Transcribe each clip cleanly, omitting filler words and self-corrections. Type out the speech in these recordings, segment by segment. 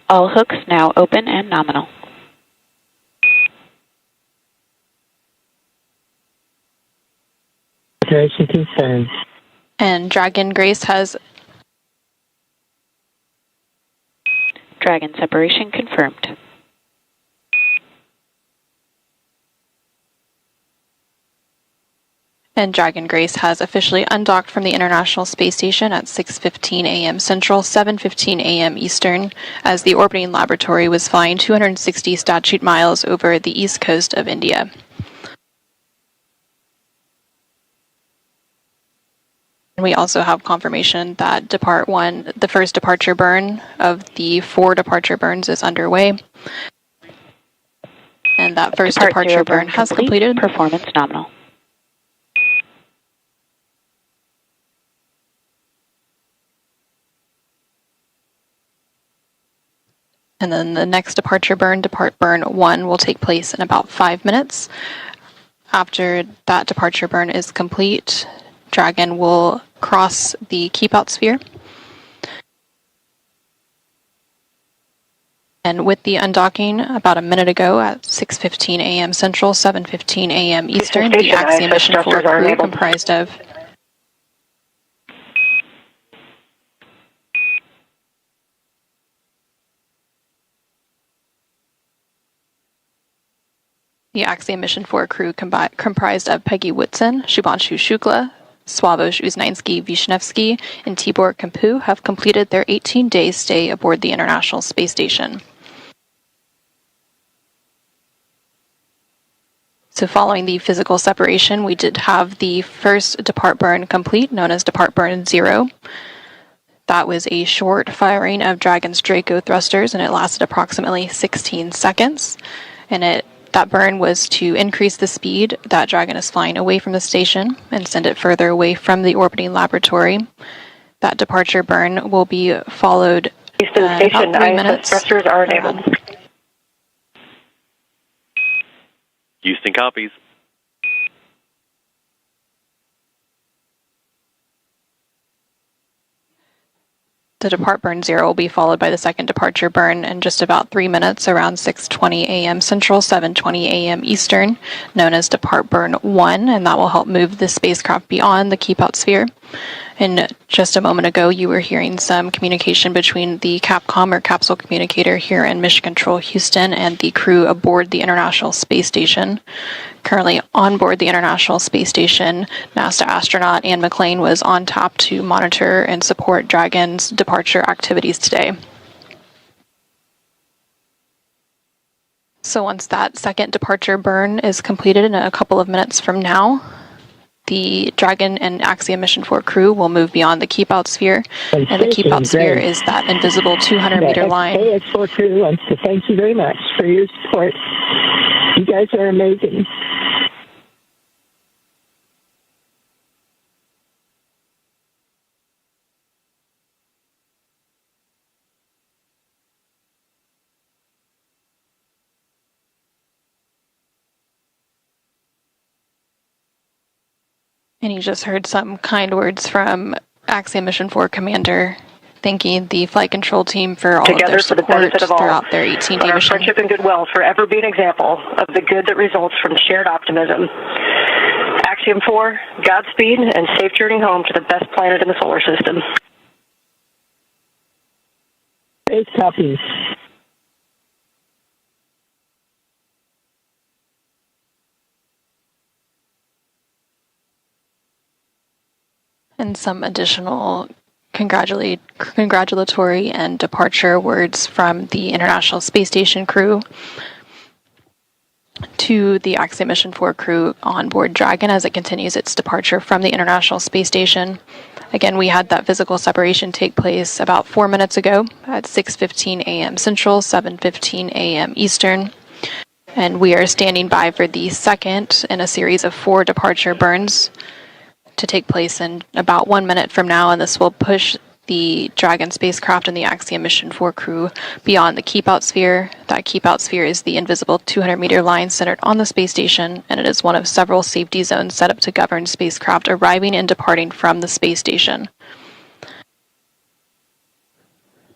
All hooks now open and nominal. Separation confirmed. And Dragon Grace has... Dragon separation confirmed. And Dragon Grace has officially undocked from the International Space Station at 6:15 a.m. Central, 7:15 a.m. Eastern, as the orbiting laboratory was flying 260 statute miles over the east coast of India. And we also have confirmation that the first departure burn of the 4 departure burns is underway. And that first departure burn has completed. Performance nominal. And then the next departure burn, Depart Burn 1, will take place in about 5 minutes. After that departure burn is complete, Dragon will cross the keep-out sphere. And with the undocking about a minute ago at 6:15 a.m. Central, 7:15 a.m. Eastern, the Axiom-4 crew comprised of The Axiom-4 crew comprised of Peggy Whitson, Shubhanshu Shukla, Sławomir Uznański-Wisniewski, and Tibor Kampu have completed their 18-day stay aboard the International Space Station. So following the physical separation, we did have the first depart burn complete, known as Depart Burn 0. That was a short firing of Dragon's Draco thrusters, and it lasted approximately 16 seconds. And that burn was to increase the speed that Dragon is flying away from the station and send it further away from the orbiting laboratory. That departure burn will be followed Houston Station, about 3 minutes. Thrusters are enabled. Houston copies. The depart burn 0 will be followed by the second departure burn in just about 3 minutes, around 6:20 a.m. Central, 7:20 a.m. Eastern, known as depart burn 1, and that will help move the spacecraft beyond the keep-out sphere. And just a moment ago, you were hearing some communication between the Capcom or capsule communicator here in Mission Control Houston and the crew aboard the International Space Station. Currently on board the International Space Station, NASA astronaut Anne McClain was on tap to monitor and support Dragon's departure activities today. So once that second departure burn is completed in a couple of minutes from now, the Dragon and Axiom-4 crew will move beyond the keep-out sphere, and the keep-out sphere is that invisible 200-meter line. AX4 crew wants to thank you very much for your support. You guys are amazing. And you just heard some kind words from Axiom-4 commander thanking the flight control team for all of their support throughout their 18-day mission. Friendship and goodwill forever be an example of the good that results from shared optimism. Axiom-4, Godspeed, and safe journey home to the best planet in the solar system. Space copies. And some additional congratulatory and departure words from the International Space Station crew to the Axiom-4 crew on board Dragon as it continues its departure from the International Space Station. Again, we had that physical separation take place about 4 minutes ago at 6:15 a.m. Central, 7:15 a.m. Eastern. And we are standing by for the second in a series of 4 departure burns to take place in about 1 minute from now, and this will push the Dragon spacecraft and the Axiom-4 crew beyond the keep-out sphere. That keep-out sphere is the invisible 200-meter line centered on the space station, and it is one of several safety zones set up to govern spacecraft arriving and departing from the space station.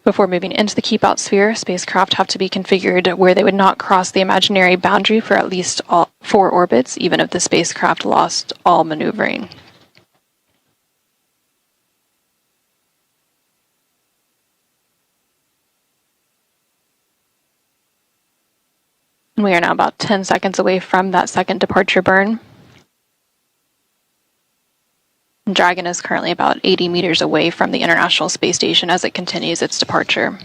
Before moving into the keep-out sphere, spacecraft have to be configured where they would not cross the imaginary boundary for at least 4 orbits, even if the spacecraft lost all maneuvering. We are now about 10 seconds away from that second departure burn. Dragon is currently about 80 meters away from the International Space Station as it continues its departure.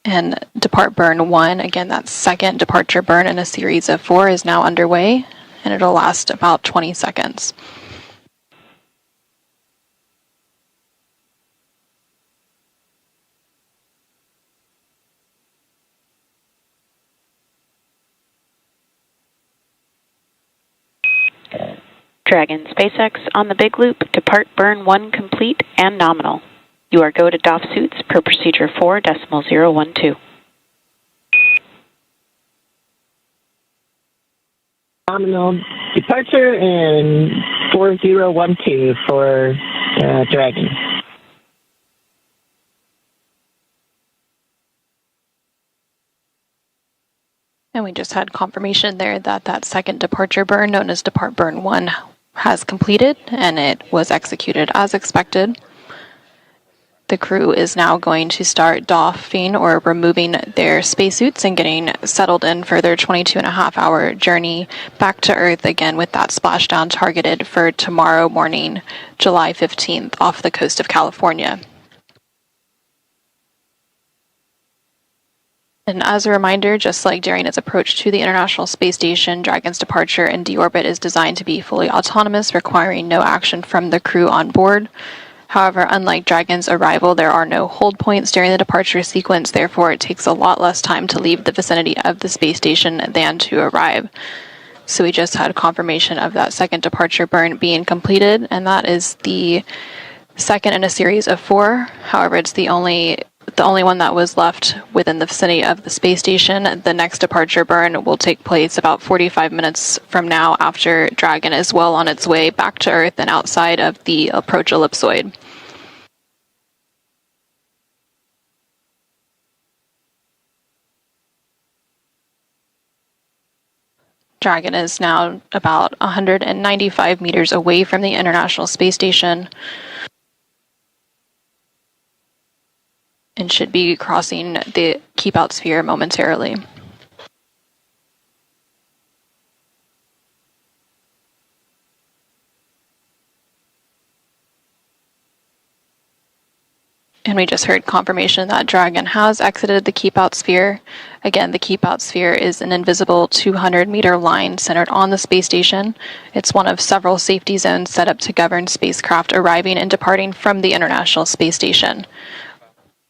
And depart burn 1, again, that second departure burn in a series of 4 is now underway, and it'll last about 20 seconds. Dragon SpaceX on the Big Loop, depart burn 1 complete and nominal. You are go to DOF suits per procedure 4.012. Nominal departure and 4012 for Dragon. And we just had confirmation there that that second departure burn, known as depart burn 1, has completed, and it was executed as expected. The crew is now going to start doffing or removing their spacesuits and getting settled in for their 22.5-hour journey back to Earth, again with that splashdown targeted for tomorrow morning, July 15th, off the coast of California. And as a reminder, just like during its approach to the International Space Station, Dragon's departure and deorbit is designed to be fully autonomous, requiring no action from the crew on board. However, unlike Dragon's arrival, there are no hold points during the departure sequence, therefore it takes a lot less time to leave the vicinity of the space station than to arrive. So we just had confirmation of that second departure burn being completed, and that is the second in a series of 4. However, it's the only one that was left within the vicinity of the space station. The next departure burn will take place about 45 minutes from now, after Dragon is well on its way back to Earth and outside of the approach ellipsoid. Dragon is now about 195 meters away from the International Space Station and should be crossing the keep-out sphere momentarily. And we just heard confirmation that Dragon has exited the keep-out sphere. Again, the keep-out sphere is an invisible 200-meter line centered on the space station. It's one of several safety zones set up to govern spacecraft arriving and departing from the International Space Station.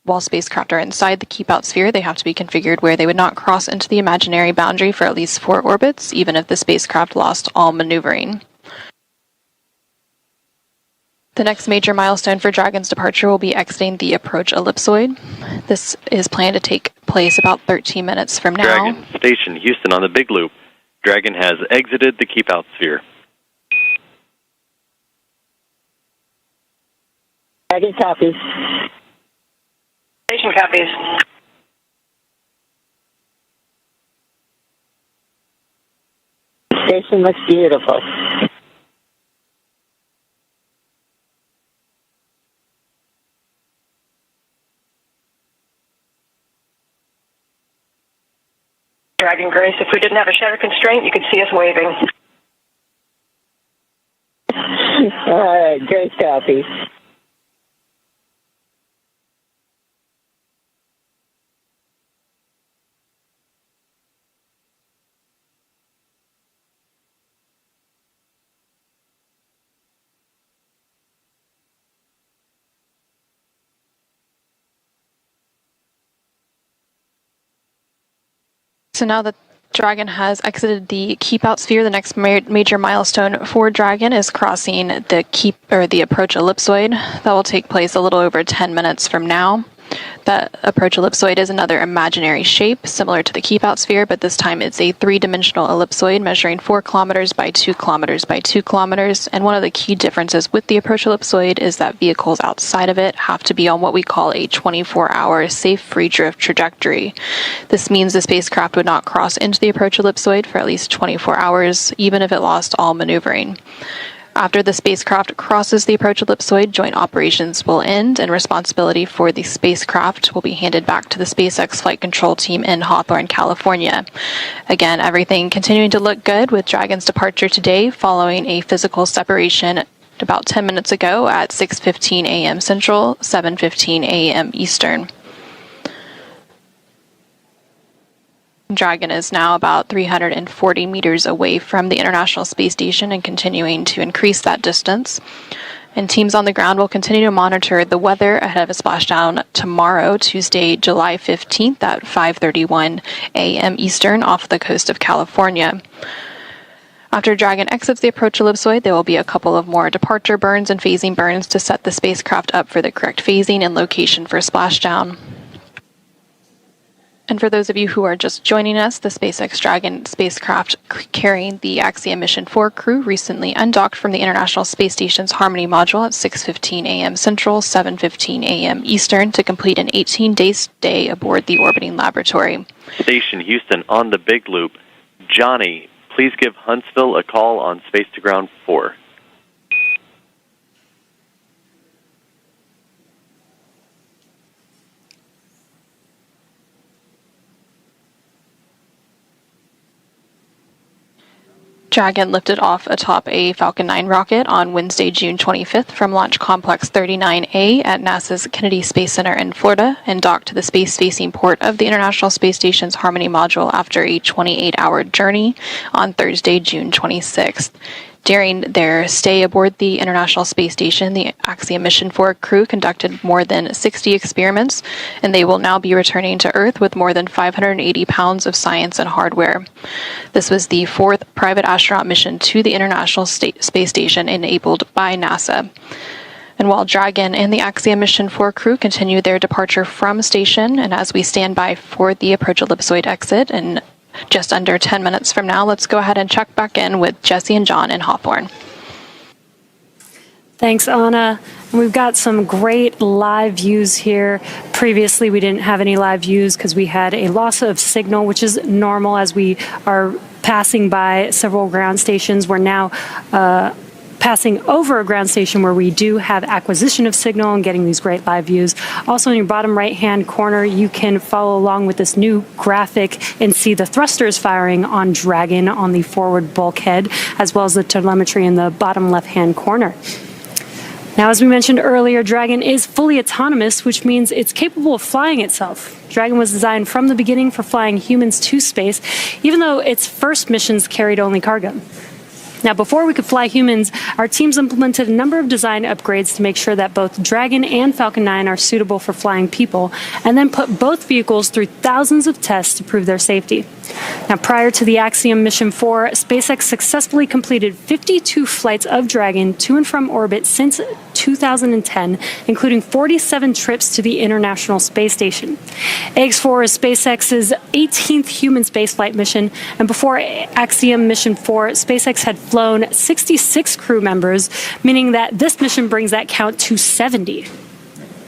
While spacecraft are inside the keep-out sphere, they have to be configured where they would not cross into the imaginary boundary for at least 4 orbits, even if the spacecraft lost all maneuvering. The next major milestone for Dragon's departure will be exiting the approach ellipsoid. This is planned to take place about 13 minutes from now. Dragon Station, Houston on the Big Loop. Dragon has exited the keep-out sphere. Dragon copies. Station copies. Station looks beautiful. Dragon Grace, if we didn't have a shutter constraint, you could see us waving. All right, great copy. So now that Dragon has exited the keep out sphere. The next major milestone for Dragon is crossing the approach ellipsoid. That will take place a little over 10 minutes from now. That approach ellipsoid is another imaginary shape similar to the keep out sphere, but this time it's a 3-dimensional ellipsoid measuring 4 kilometers by 2 kilometers by 2 kilometers. And one of the key differences with the approach ellipsoid is that vehicles outside of it have to be on what we call a 24-hour safe free drift trajectory. This means the spacecraft would not cross into the approach ellipsoid for at least 24 hours, even if it lost all maneuvering. After the spacecraft crosses the approach ellipsoid, joint operations will end, and responsibility for the spacecraft will be handed back to the SpaceX flight control team in Hawthorne, California. Again, everything continuing to look good with Dragon's departure today following a physical separation about 10 minutes ago at 6:15 a.m. Central, 7:15 a.m. Eastern. Dragon is now about 340 meters away from the International Space Station and continuing to increase that distance. And teams on the ground will continue to monitor the weather ahead of a splashdown tomorrow, Tuesday, July 15th at 5:31 a.m. Eastern off the coast of California. After Dragon exits the approach ellipsoid, there will be a couple of more departure burns and phasing burns to set the spacecraft up for the correct phasing and location for splashdown. And for those of you who are just joining us, the SpaceX Dragon spacecraft carrying the Axiom-4 crew recently undocked from the International Space Station's Harmony module at 6:15 a.m. Central, 7:15 a.m. Eastern to complete an 18-day stay aboard the orbiting laboratory. Station Houston on the Big Loop. Johnny, please give Huntsville a call on Space to Ground 4. Dragon lifted off atop a Falcon 9 rocket on Wednesday, June 25th from Launch Complex 39A at NASA's Kennedy Space Center in Florida and docked to the space-facing port of the International Space Station's Harmony module after a 28-hour journey on Thursday, June 26th. During their stay aboard the International Space Station, the Axiom-4 crew conducted more than 60 experiments, and they will now be returning to Earth with more than 580 pounds of science and hardware. This was the 4th private astronaut mission to the International Space Station enabled by NASA. And while Dragon and the Axiom-4 crew continue their departure from station, and as we stand by for the approach ellipsoid exit and just under 10 minutes from now, let's go ahead and check back in with Jesse and John in Hawthorne. Thanks, Anna. And we've got some great live views here. Previously, we didn't have any live views because we had a loss of signal, which is normal as we are passing by several ground stations. We're now passing over a ground station where we do have acquisition of signal and getting these great live views. Also in your bottom right-hand corner, you can follow along with this new graphic and see the thrusters firing on Dragon on the forward bulkhead, as well as the telemetry in the bottom left-hand corner. Now, as we mentioned earlier, Dragon is fully autonomous, which means it's capable of flying itself. Dragon was designed from the beginning for flying humans to space, even though its first missions carried only cargo. Now, before we could fly humans, our teams implemented a number of design upgrades to make sure that both Dragon and Falcon 9 are suitable for flying people, and then put both vehicles through thousands of tests to prove their safety. Now, prior to the Axiom-4, SpaceX successfully completed 52 flights of Dragon to and from orbit since 2010, including 47 trips to the International Space Station. AX-4 is SpaceX's 18th human spaceflight mission, and before Axiom-4, SpaceX had flown 66 crew members, meaning that this mission brings that count to 70.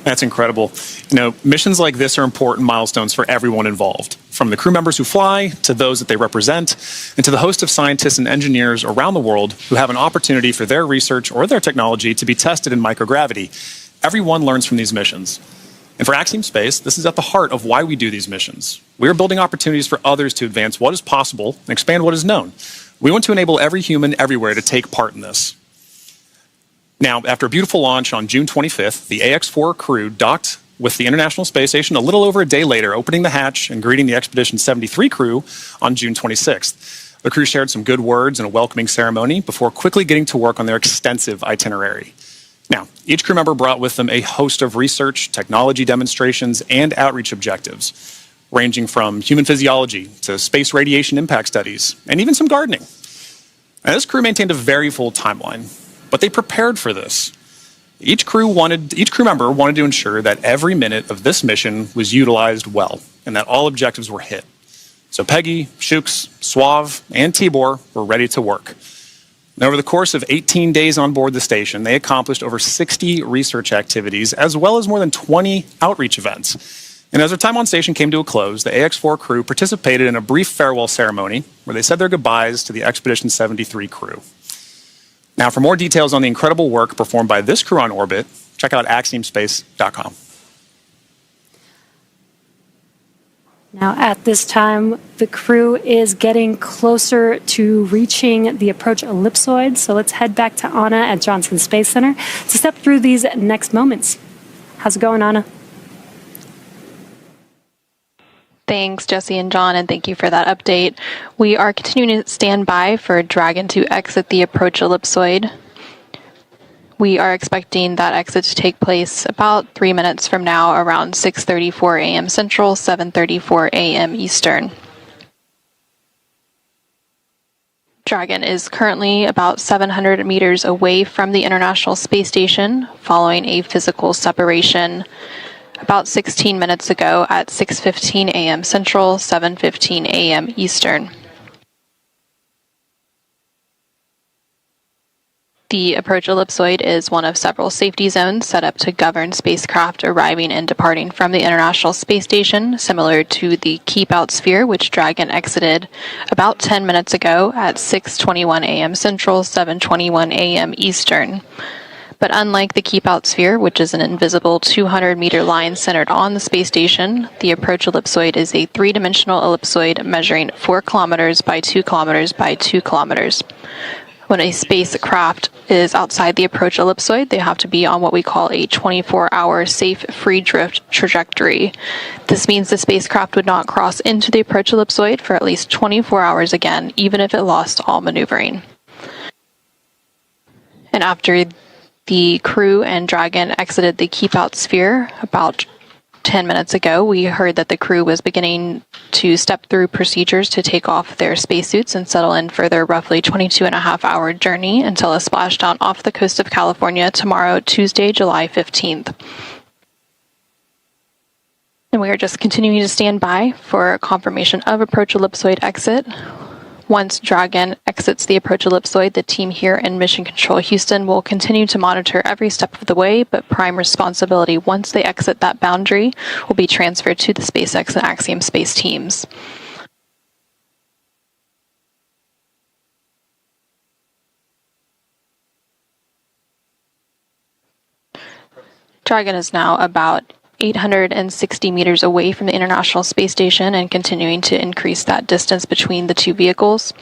That's incredible. You know, missions like this are important milestones for everyone involved, from the crew members who fly, to those that they represent, and to the host of scientists and engineers around the world who have an opportunity for their research or their technology to be tested in microgravity. Everyone learns from these missions. And for Axiom Space, this is at the heart of why we do these missions. We are building opportunities for others to advance what is possible and expand what is known. We want to enable every human everywhere to take part in this. Now, after a beautiful launch on June 25th, the AX-4 crew docked with the International Space Station a little over a day later, opening the hatch and greeting the Expedition 73 crew on June 26th. The crew shared some good words and a welcoming ceremony before quickly getting to work on their extensive itinerary. Now, each crew member brought with them a host of research, technology demonstrations, and outreach objectives. ranging from human physiology to space radiation impact studies, and even some gardening. Now, this crew maintained a very full timeline, but they prepared for this. Each crew member wanted to ensure that every minute of this mission was utilized well, and that all objectives were hit. So Peggy, Shukes, Suave, and Tibor were ready to work. And over the course of 18 days on board the station, they accomplished over 60 research activities, as well as more than 20 outreach events. And as their time on station came to a close, the AX-4 crew participated in a brief farewell ceremony where they said their goodbyes to the Expedition 73 crew. Now, for more details on the incredible work performed by this crew on orbit, check out axiomspace.com. Now, at this time, the crew is getting closer to reaching the approach ellipsoid. So let's head back to Anna at Johnson Space Center to step through these next moments. How's it going, Anna? Thanks, Jesse and John, and thank you for that update. We are continuing to stand by for Dragon to exit the approach ellipsoid. We are expecting that exit to take place about 3 minutes from now, around 6:34 a.m. Central, 7:34 a.m. Eastern. Dragon is currently about 700 meters away from the International Space Station, following a physical separation about 16 minutes ago at 6:15 a.m. Central, 7:15 a.m. Eastern. The approach ellipsoid is one of several safety zones set up to govern spacecraft arriving and departing from the International Space Station, similar to the Keep Out sphere, which Dragon exited about 10 minutes ago at 6:21 a.m. Central, 7:21 a.m. Eastern. But unlike the Keep Out sphere, which is an invisible 200-meter line centered on the space station, the approach ellipsoid is a three-dimensional ellipsoid measuring 4 kilometers by 2 kilometers by 2 kilometers. When a spacecraft is outside the approach ellipsoid, they have to be on what we call a 24-hour safe free drift trajectory. This means the spacecraft would not cross into the approach ellipsoid for at least 24 hours again, even if it lost all maneuvering. And after the crew and Dragon exited the Keep Out sphere about 10 minutes ago, we heard that the crew was beginning to step through procedures to take off their spacesuits and settle in for their roughly 22.5-hour journey until a splashdown off the coast of California tomorrow, Tuesday, July 15th. And we are just continuing to stand by for confirmation of approach ellipsoid exit. Once Dragon exits the approach ellipsoid, the team here in Mission Control Houston will continue to monitor every step of the way, but prime responsibility once they exit that boundary will be transferred to the SpaceX and Axiom Space teams. Dragon is now about 860 meters away from the International Space Station and continuing to increase that distance between the two vehicles.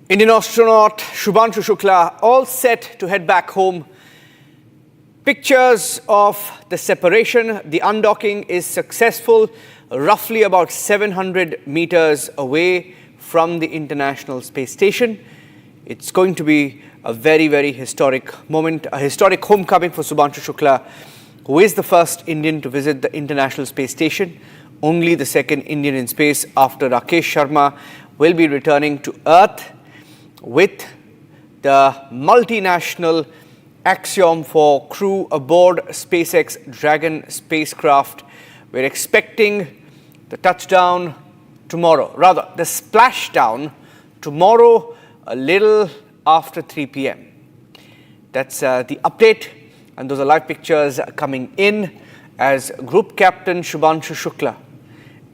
Indian astronaut Shubhanshu Shukla all set to head back home. Pictures of the separation, the undocking is successful, roughly about 700 meters away from the International Space Station. It's going to be a very, very historic moment, a historic homecoming for Shubhanshu Shukla, who is the first Indian to visit the International Space Station, only the second Indian in space after Rakesh Sharma, will be returning to Earth with the multinational Axiom-4 crew aboard SpaceX Dragon spacecraft. We're expecting the touchdown tomorrow, rather the splashdown tomorrow a little after 3 p.m. That's the update, and those are live pictures coming in as Group Captain Shubhanshu Shukla,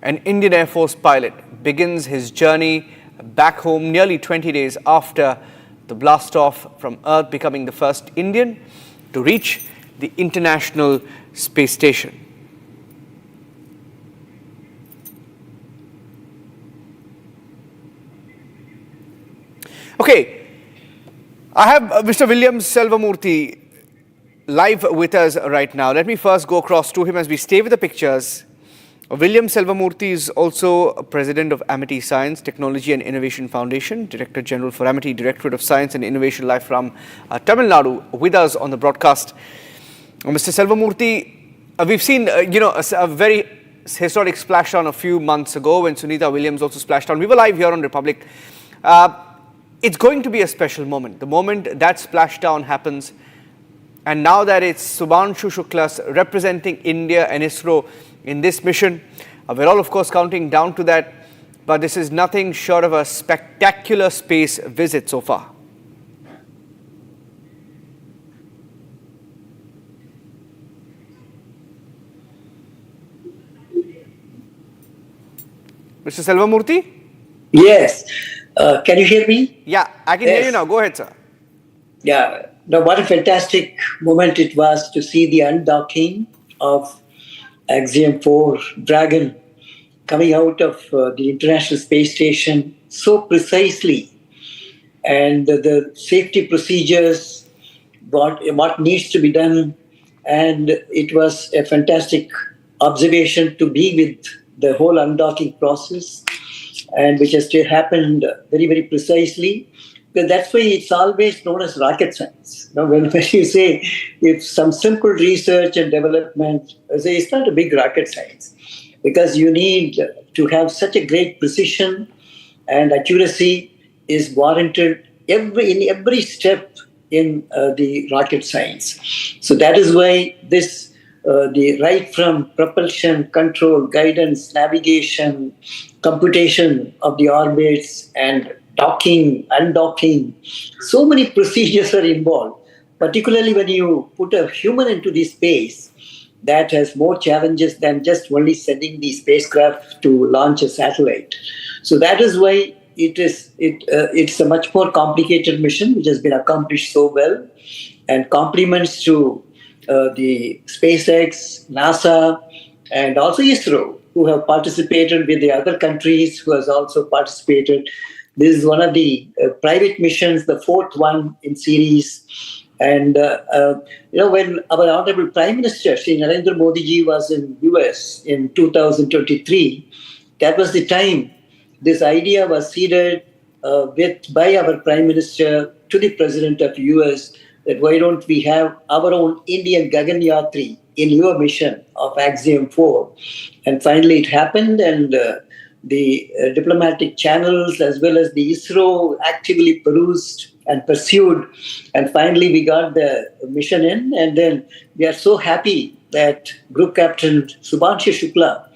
an Indian Air Force pilot, begins his journey back home nearly 20 days after the blast off from Earth, becoming the first Indian to reach the International Space Station. Okay, I have Mr. William Selvamurthy live with us right now. Let me first go across to him as we stay with the pictures. William Selvamurthy is also president of Amity Science, Technology and Innovation Foundation, Director General for Amity Directorate of Science and Innovation Live from Tamil Nadu, with us on the broadcast. Mr. Selvamurthy, we've seen a very historic splashdown a few months ago when Sunita Williams also splashed down. We were live here on Republic. It's going to be a special moment. The moment that splashdown happens, and now that it's Shubhanshu Shukla representing India and ISRO in this mission, we're all of course counting down to that, but this is nothing short of a spectacular space visit so far. Mr. Selvamurthy? Yes. Can you hear me? Yeah, I can hear you now. Go ahead, sir. Yeah. Now, what a fantastic moment it was to see the undocking of Axiom-4 Dragon coming out of the International Space Station so precisely. And the safety procedures, what needs to be done. And it was a fantastic observation to be with the whole undocking process, and which has happened very, very precisely. Because that's why it's always known as rocket science. Now, when you say if some simple research and development, I say it's not a big rocket science, because you need to have such a great precision and accuracy is warranted in every step in the rocket science. So that is why this the right from propulsion, control, guidance, navigation, computation of the orbits, and docking, undocking, so many procedures are involved. Particularly when you put a human into the space, that has more challenges than just only sending the spacecraft to launch a satellite. So that is why it's a much more complicated mission, which has been accomplished so well, and compliments to the SpaceX, NASA, and also ISRO, who have participated with the other countries who has also participated. This is one of the private missions, the fourth one in series. And, when our Honorable Prime Minister, Shri Narendra Modi ji, was in US in 2023, that was the time this idea was seeded by our Prime Minister to the President of US, that why don't we have our own Indian Gaganyaan in your mission of Axiom-4. And finally it happened, and the diplomatic channels as well as the ISRO actively perused and pursued. And finally we got the mission in, and then we are so happy that Group Captain Shubhanshu Shukla,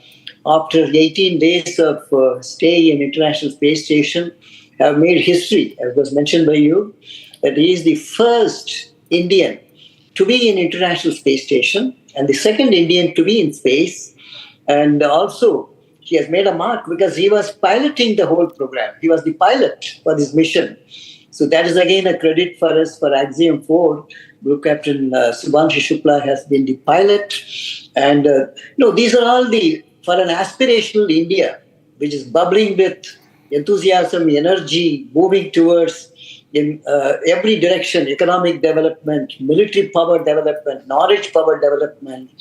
after 18 days of stay in International Space Station, have made history, as was mentioned by you, that he is the first Indian to be in International Space Station and the second Indian to be in space. And also, he has made a mark because he was piloting the whole program. He was the pilot for this mission. So that is again a credit for us for Axiom-4. Group Captain Shubhanshu Shukla has been the pilot. And these are all for an aspirational India, which is bubbling with enthusiasm, energy, moving towards in every direction, economic development, military power development, knowledge power development.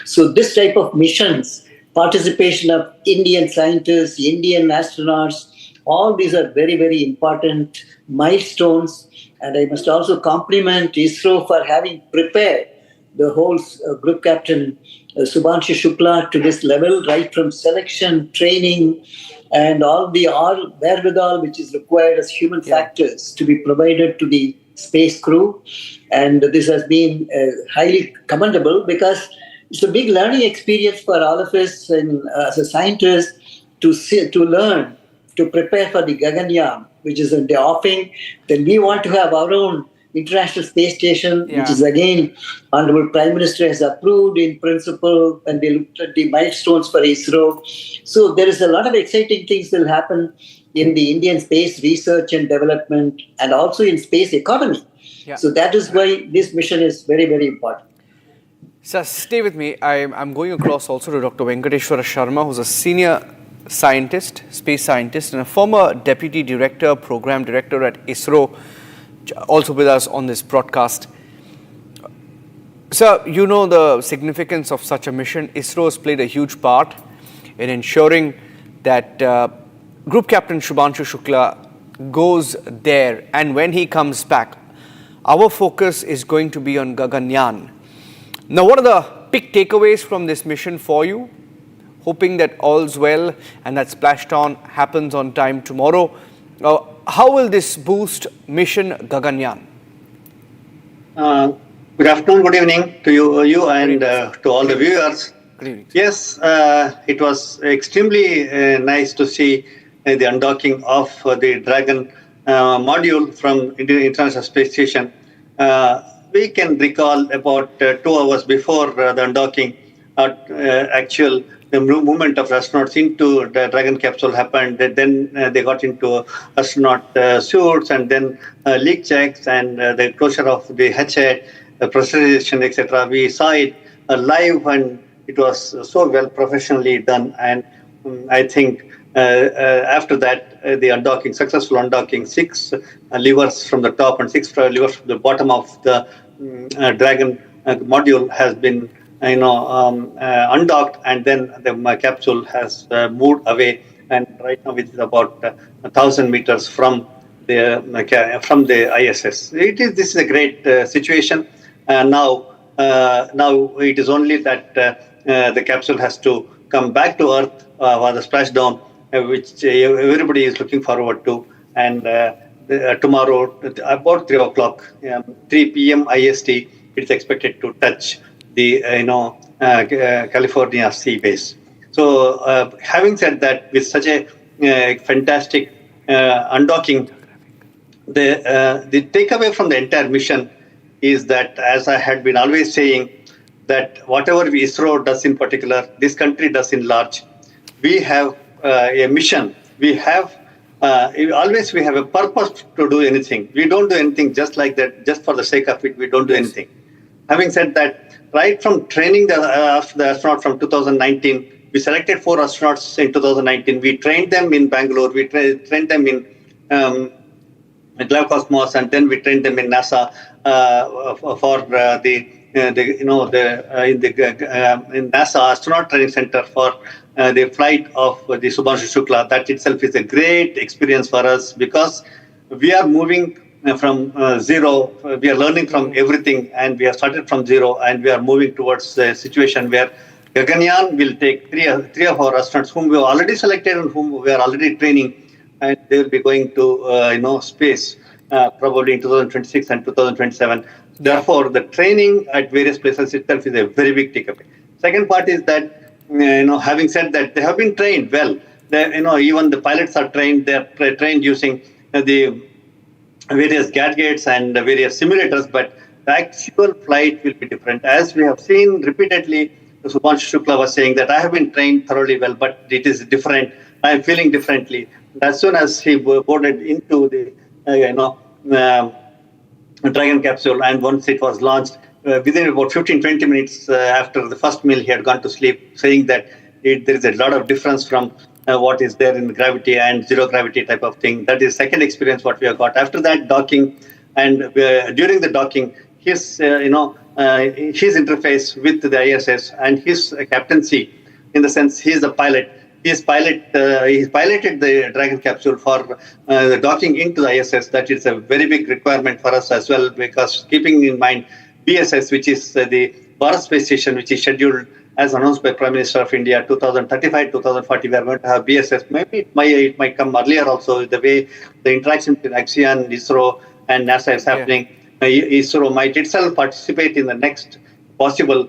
So this type of missions, participation of Indian scientists, Indian astronauts, all these are very, very important milestones. And I must also compliment ISRO for having prepared the whole Group Captain Shubhanshu Shukla to this level, right from selection, training, and all wherewithal which is required as human factors to be provided to the space crew. And this has been highly commendable because it's a big learning experience for all of us as a scientist to learn, to prepare for the Gaganyaan, which is in the offing. Then we want to have our own International Space Station, which is again, Honorable Prime Minister has approved in principle, and they looked at the milestones for ISRO. So there is a lot of exciting things that will happen in the Indian space research and development, and also in space economy. Yeah. So that is why this mission is very, very important. So stay with me. I'm going across also to Dr. Venkateshwara Sharma, who's a senior scientist, space scientist, and a former deputy director, program director at ISRO, also with us on this broadcast. Sir, you know the significance of such a mission. ISRO has played a huge part in ensuring that Group Captain Shubhanshu Shukla goes there, and when he comes back, our focus is going to be on Gaganyaan. Now, what are the big takeaways from this mission for you? Hoping that all's well and that Splashdown happens on time tomorrow. How will this boost mission Gaganyaan? Good afternoon, good evening to you and to all the viewers. Good evening. Yes, it was extremely nice to see the undocking of the Dragon module from International Space Station. We can recall about 2 hours before the undocking, the movement of astronauts into the Dragon capsule happened. Then they got into astronaut suits, and then leak checks and the closure of the hatchet, the pressurization, etc. We saw it live, and it was so well professionally done. And I think after that, the undocking, successful undocking, 6 levers from the top and 6 levers from the bottom of the Dragon module has been undocked, and then the capsule has moved away, and right now it is about 1,000 meters from the ISS. This is a great situation. Now it is only that the capsule has to come back to Earth for the splashdown, which everybody is looking forward to. And tomorrow, about 3 o'clock, 3 p.m. IST, it's expected to touch the California sea base. So, having said that, with such a fantastic undocking, the takeaway from the entire mission is that, as I had been always saying, that whatever ISRO does in particular, this country does in large, we have a mission. We have always we have a purpose to do anything. We don't do anything just like that, just for the sake of it. We don't do anything. Having said that, right from training the astronaut from 2019, we selected 4 astronauts in 2019. We trained them in Bangalore. We trained them in Cosmos, and then we trained them in NASA for in NASA Astronaut Training Center for the flight of the Shubhanshu Shukla. That itself is a great experience for us, because we are moving from zero. We are learning from everything, and we have started from zero, and we are moving towards a situation where Gaganyaan will take three of our astronauts whom we have already selected and whom we are already training, and they will be going to space probably in 2026 and 2027. Therefore, the training at various places itself is a very big takeaway. Second part is that, having said that, they have been trained well. Even the pilots are trained. They are trained using the various gadgets and various simulators, but the actual flight will be different. As we have seen repeatedly, Shubhanshu Shukla was saying that I have been trained thoroughly well, but it is different. I am feeling differently. As soon as he boarded into the Dragon capsule, and once it was launched, within about 15-20 minutes after the first meal, he had gone to sleep, saying that there is a lot of difference from what is there in gravity and zero gravity type of thing. That is second experience what we have got. After that, docking, and during the docking, his interface with the ISS and his captaincy, in the sense he is a pilot. He piloted the Dragon capsule for the docking into the ISS. That is a very big requirement for us as well, because keeping in mind BSS, which is the Bharat Space Station, which is scheduled as announced by Prime Minister of India, 2035, 2040, we are going to have BSS. Maybe it might come earlier also. The way the interaction between Axiom, ISRO, and NASA is happening, ISRO might itself participate in the next possible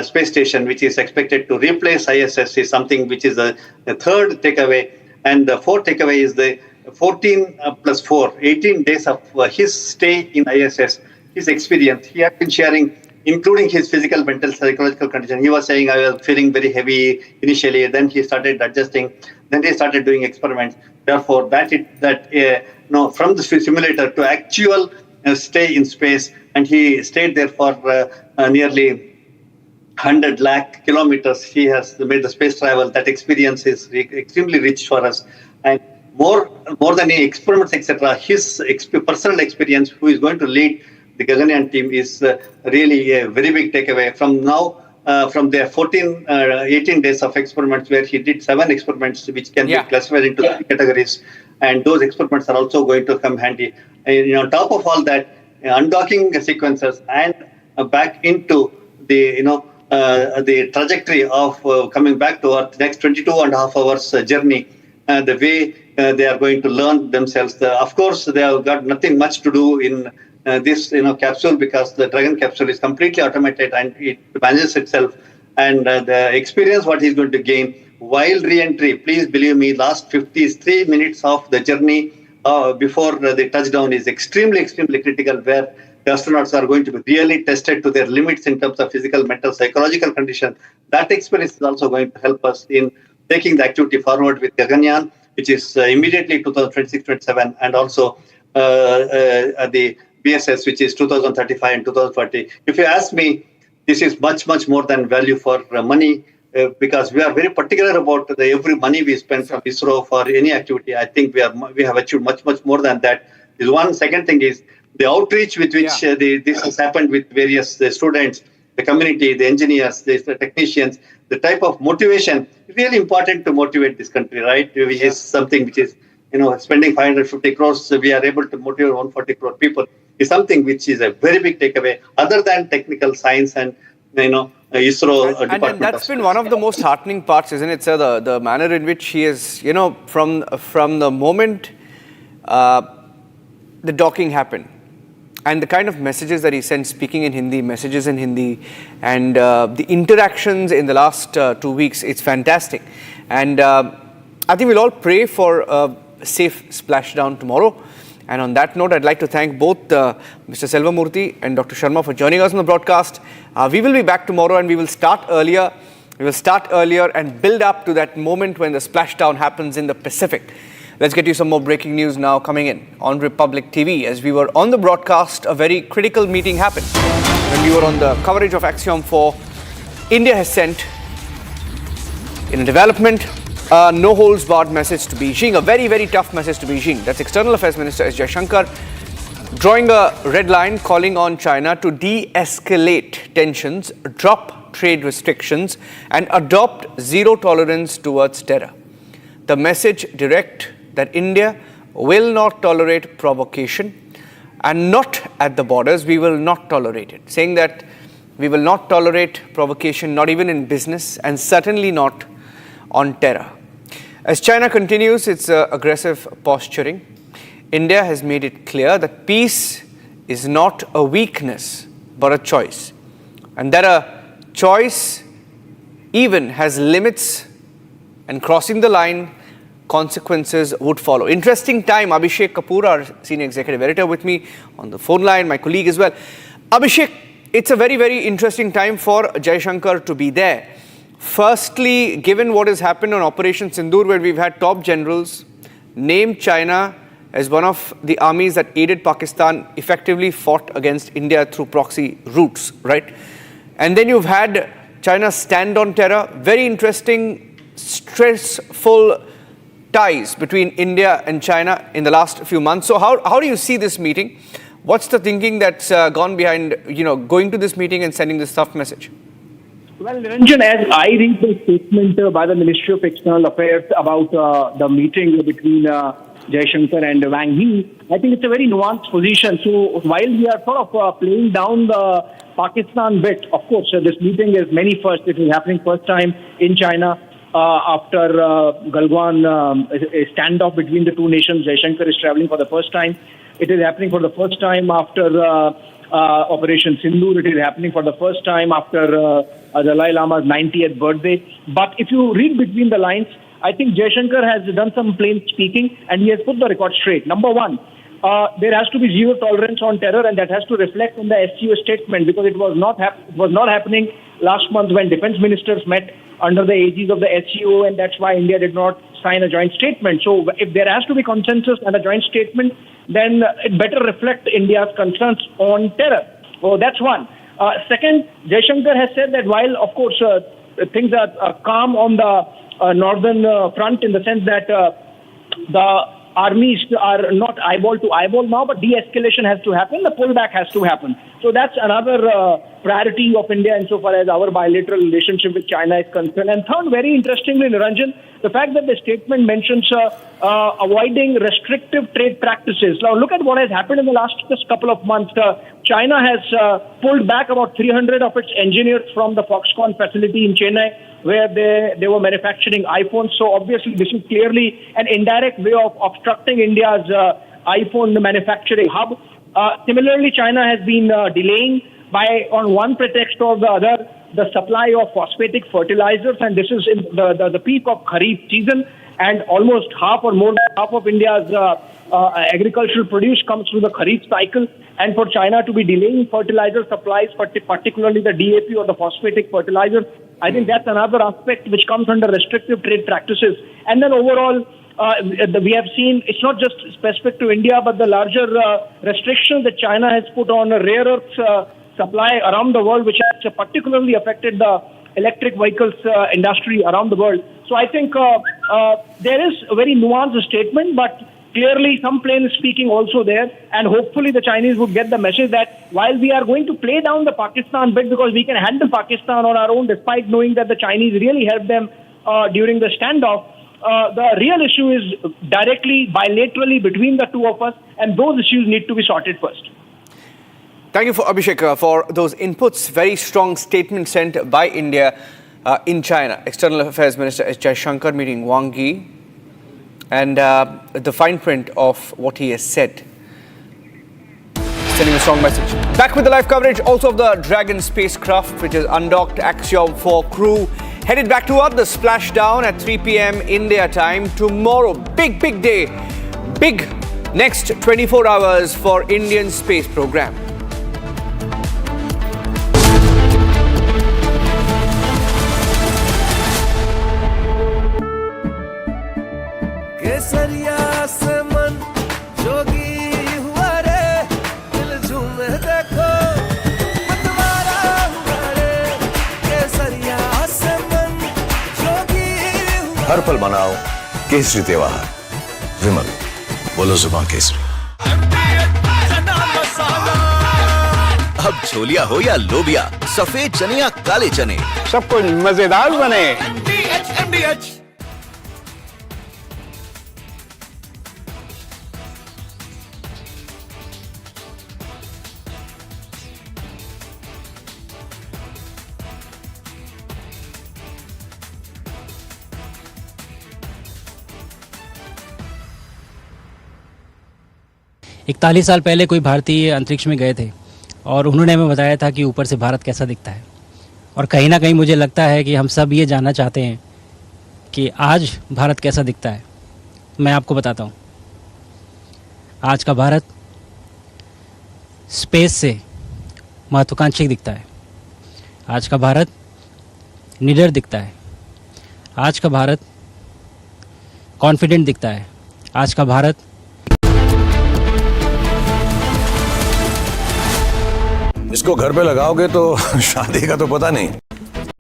space station, which is expected to replace ISS, is something which is the third takeaway. And the fourth takeaway is the 14 plus 4, 18 days of his stay in ISS, his experience. He had been sharing, including his physical, mental, psychological condition. He was saying, I was feeling very heavy initially, then he started adjusting, then he started doing experiments. Therefore, from the simulator to actual stay in space, and he stayed there for nearly 100 lakh kilometers he has made the space travel. That experience is extremely rich for us. And more than any experiments, etc., his personal experience, who is going to lead the Gaganyaan team, is really a very big takeaway. From now, from their 18 days of experiments, where he did 7 experiments, which can be classified into 3 categories, and those experiments are also going to come handy. And on top of all that, undocking sequences and back into the the trajectory of coming back to Earth, next 22.5 hours journey, the way they are going to learn themselves. Of course, they have got nothing much to do in this capsule, because the Dragon capsule is completely automated and it manages itself. And the experience what he's going to gain while re-entry, please believe me, last 53 minutes of the journey before the touchdown is extremely critical, where the astronauts are going to be really tested to their limits in terms of physical, mental, psychological condition. That experience is also going to help us in taking the activity forward with Gaganyaan, which is immediately 2026-27, and also the BSS, which is 2035 and 2040. If you ask me, this is much more than value for money, because we are very particular about every money we spend from ISRO for any activity. I think we have achieved much more than that. Is one. Second thing is the outreach with which this has happened with various students, the community, the engineers, the technicians, the type of motivation. Really important to motivate this country, right? Which is something which is, spending 550 crores, we are able to motivate 140 crore people, is something which is a very big takeaway, other than technical science and, ISRO department. And that's been one of the most heartening parts, isn't it, sir? The manner in which he is, from the moment the docking happened, and the kind of messages that he sent, speaking in Hindi, messages in Hindi, and the interactions in the last 2 weeks, it's fantastic. And I think we'll all pray for a safe splashdown tomorrow. And on that note, I'd like to thank both Mr. Selvamurthy and Dr. Sharma for joining us on the broadcast. We will be back tomorrow, and we will start earlier. We will start earlier and build up to that moment when the splashdown happens in the Pacific. Let's get you some more breaking news now coming in on Republic TV. As we were on the broadcast, a very critical meeting happened. When we were on the coverage of Axiom-4, India has sent, in a development, a no-holds-barred message to Beijing, a very tough message to Beijing. That's External Affairs Minister S. Jaishankar, drawing a red line, calling on China to de-escalate tensions, drop trade restrictions, and adopt zero tolerance towards terror. The message direct that India will not tolerate provocation, and not at the borders. We will not tolerate it. Saying that we will not tolerate provocation, not even in business, and certainly not on terror. As China continues its aggressive posturing, India has made it clear that peace is not a weakness, but a choice. And that a choice even has limits, and crossing the line, consequences would follow. Interesting time. Abhishek Kapoor, our senior executive editor, with me on the phone line, my colleague as well. Abhishek, it's a very interesting time for Jaishankar to be there. Firstly, given what has happened on Operation Sindoor, where we've had top generals name China as one of the armies that aided Pakistan, effectively fought against India through proxy routes, right? And then you've had China stand on terror. Very interesting, stressful ties between India and China in the last few months. So how do you see this meeting? What's the thinking that's gone behind, going to this meeting and sending this tough message? Well, Niranjan, as I read the statement by the Ministry of External Affairs about the meeting between Jaishankar and Wang Yi, I think it's a very nuanced position. So while we are sort of playing down the Pakistan bit, of course, this meeting is many firsts. It is happening first time in China after Galwan, a standoff between the two nations. Jaishankar is traveling for the first time. It is happening for the first time after Operation Sindoor. It is happening for the first time after Dalai Lama's 90th birthday. But if you read between the lines, I think Jaishankar has done some plain speaking, and he has put the record straight. Number one, there has to be zero tolerance on terror, and that has to reflect in the SCO statement, because it was not happening last month when defense ministers met under the aegis of the SCO, and that's why India did not sign a joint statement. So if there has to be consensus and a joint statement, then it better reflect India's concerns on terror. So that's one. Second, Jaishankar has said that while, of course, things are calm on the northern front in the sense that the armies are not eyeball to eyeball now, but de-escalation has to happen, the pullback has to happen. So that's another priority of India insofar as our bilateral relationship with China is concerned. And third, very interestingly, Niranjan, the fact that the statement mentions avoiding restrictive trade practices. Now, look at what has happened in the last just couple of months. China has pulled back about 300 of its engineers from the Foxconn facility in Chennai, where they were manufacturing iPhones. So obviously, this is clearly an indirect way of obstructing India's iPhone manufacturing hub. Similarly, China has been delaying on one pretext or the other, the supply of phosphatic fertilizers, and this is in the peak of Kharif season, and almost half or more than half of India's agricultural produce comes through the Kharif cycle, and for China to be delaying fertilizer supplies, particularly the DAP or the phosphatic fertilizers, I think that's another aspect which comes under restrictive trade practices. And then overall, we have seen it's not just specific to India, but the larger restrictions that China has put on rare earths supply around the world, which has particularly affected the electric vehicles industry around the world. So I think there is a very nuanced statement, but clearly some plain speaking also there, and hopefully the Chinese would get the message that while we are going to play down the Pakistan bit because we can handle Pakistan on our own, despite knowing that the Chinese really helped them during the standoff, the real issue is directly, bilaterally between the two of us, and those issues need to be sorted first. Thank you, Abhishek, for those inputs. Very strong statement sent by India in China. External Affairs Minister S. Jaishankar meeting Wang Yi, and the fine print of what he has said, sending a strong message. Back with the live coverage also of the Dragon spacecraft, which is undocked. Axiom-4 crew headed back to Earth. The splashdown at 3 p.m. India time tomorrow. Big day. Big next 24 hours for Indian space program. हर पल मनाओ केसरी त्योहार। विमल, बोलो जुबान केसरी। अब छोलिया हो या लोबिया, सफेद चने या काले चने, सब कुछ मजेदार बने। इकतालीस साल पहले कोई भारतीय अंतरिक्ष में गए थे और उन्होंने हमें बताया था कि ऊपर से भारत कैसा दिखता है। और कहीं ना कहीं मुझे लगता है कि हम सब ये जानना चाहते हैं कि आज भारत कैसा दिखता है। मैं आपको बताता हूँ, आज का भारत स्पेस से महत्वाकांक्षी दिखता है। आज का भारत निडर दिखता है। आज का भारत कॉन्फिडेंट दिखता है। आज का भारत इसको घर पे लगाओगे तो शादी का तो पता नहीं,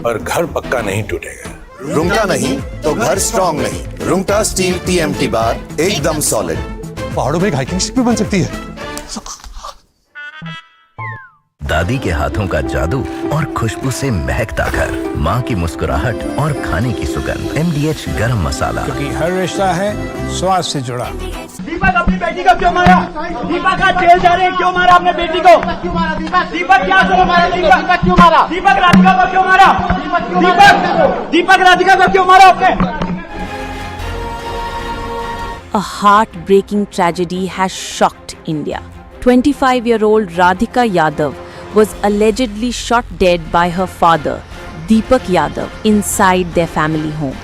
पर घर पक्का नहीं टूटेगा। रुंगटा नहीं तो घर स्ट्रॉन्ग नहीं। रुंगटा स्टील TMT बार एकदम सॉलिड। पहाड़ों में एक हाइकिंग शिप भी बन सकती है। दादी के हाथों का जादू और खुशबू से महकता घर, माँ की मुस्कुराहट और खाने की सुगंध। MDH गरम मसाला, क्योंकि हर रिश्ता है स्वाद से जुड़ा। दीपक अपनी बेटी को क्यों मारा? दीपक आज जेल जा रहे हैं, क्यों मारा अपने बेटी को? दीपक क्या करो मारा? दीपक क्यों मारा? दीपक राधिका को क्यों मारा? दीपक राधिका को क्यों मारा आपने? A heartbreaking tragedy has shocked India. 25-year-old Radhika Yadav was allegedly shot dead by her father, Deepak Yadav, inside their family home.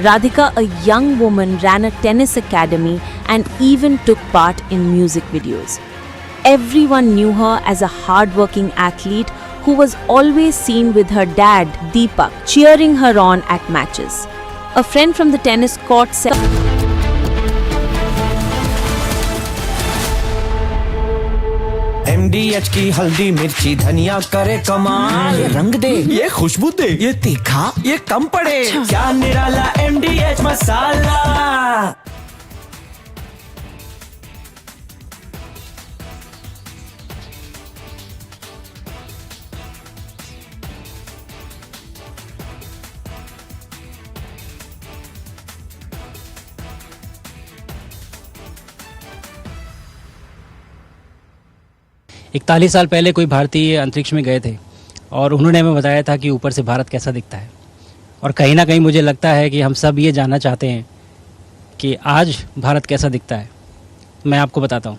Radhika, a young woman, ran a tennis academy and even took part in music videos. Everyone knew her as a hardworking athlete who was always seen with her dad, Deepak, cheering her on at matches. A friend from the tennis court said, MDH की हल्दी मिर्ची धनिया करे कमाल, ये रंग दे, ये खुशबू दे, ये तीखा, ये कम पड़े, क्या निराला MDH मसाला। इकतालीस साल पहले कोई भारतीय अंतरिक्ष में गए थे और उन्होंने हमें बताया था कि ऊपर से भारत कैसा दिखता है। और कहीं ना कहीं मुझे लगता है कि हम सब ये जानना चाहते हैं कि आज भारत कैसा दिखता है। मैं आपको बताता हूँ,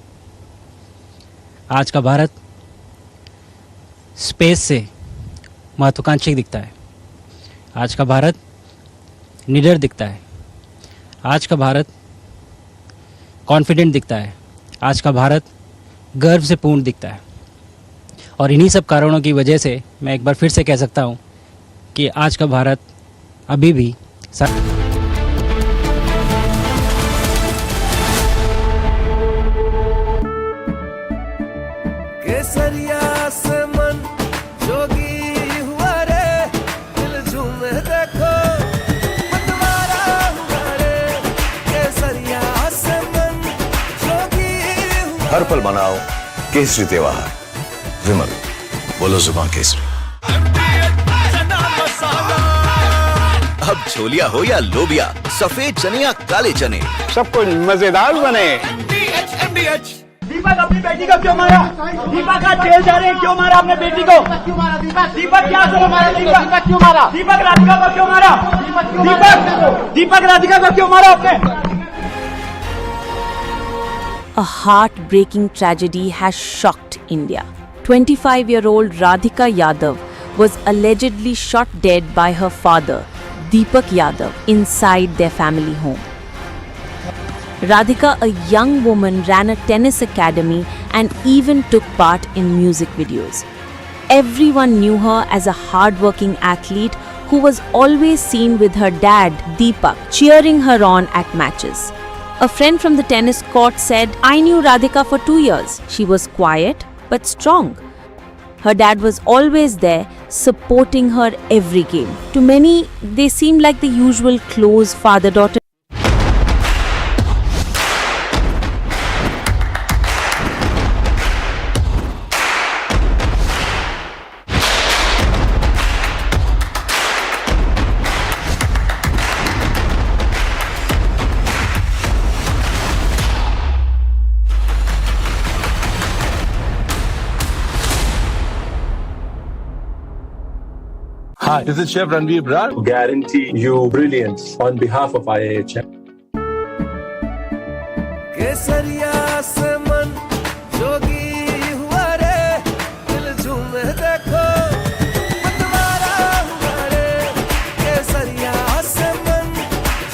आज का भारत स्पेस से महत्वाकांक्षी दिखता है। आज का भारत निडर दिखता है। आज का भारत कॉन्फिडेंट दिखता है। आज का भारत गर्व से पूर्ण दिखता है। और इन्हीं सब कारणों की वजह से मैं एक बार फिर से कह सकता हूँ कि आज का भारत अभी भी केसरिया से मन जोगी हुआ रे, दिल झूमे देखो मतवारा हुआ रे, केसरिया से मन जोगी हुआ। हर पल मनाओ केसरी त्योहार। विमल, बोलो जुबान केसरी। अब छोलिया हो या लोबिया, सफेद चने या काले चने, सबको मजेदार बने। दीपक अपनी बेटी को क्यों मारा? दीपक आज जेल जा रहे हैं, क्यों मारा अपने बेटी को? दीपक क्या करो मारा? दीपक क्यों मारा? दीपक राधिका को क्यों मारा? दीपक राधिका को क्यों मारा आपने? A heartbreaking tragedy has shocked India. 25-year-old Radhika Yadav was allegedly shot dead by her father, Deepak Yadav, inside their family home. Radhika, a young woman, ran a tennis academy and even took part in music videos. Everyone knew her as a hard-working athlete who was always seen with her dad, Deepak, cheering her on at matches. A friend from the tennis court said, "I knew Radhika for 2 years. She was quiet but strong. Her dad was always there, supporting her every game." To many, they seemed like the usual close father-daughter. Hi, this is Chef Ranveer Brar. Guarantee you brilliance on behalf of IIHM. केसरिया से मन जोगी हुआ रे, दिल झूमे देखो मतवारा हुआ रे, केसरिया से मन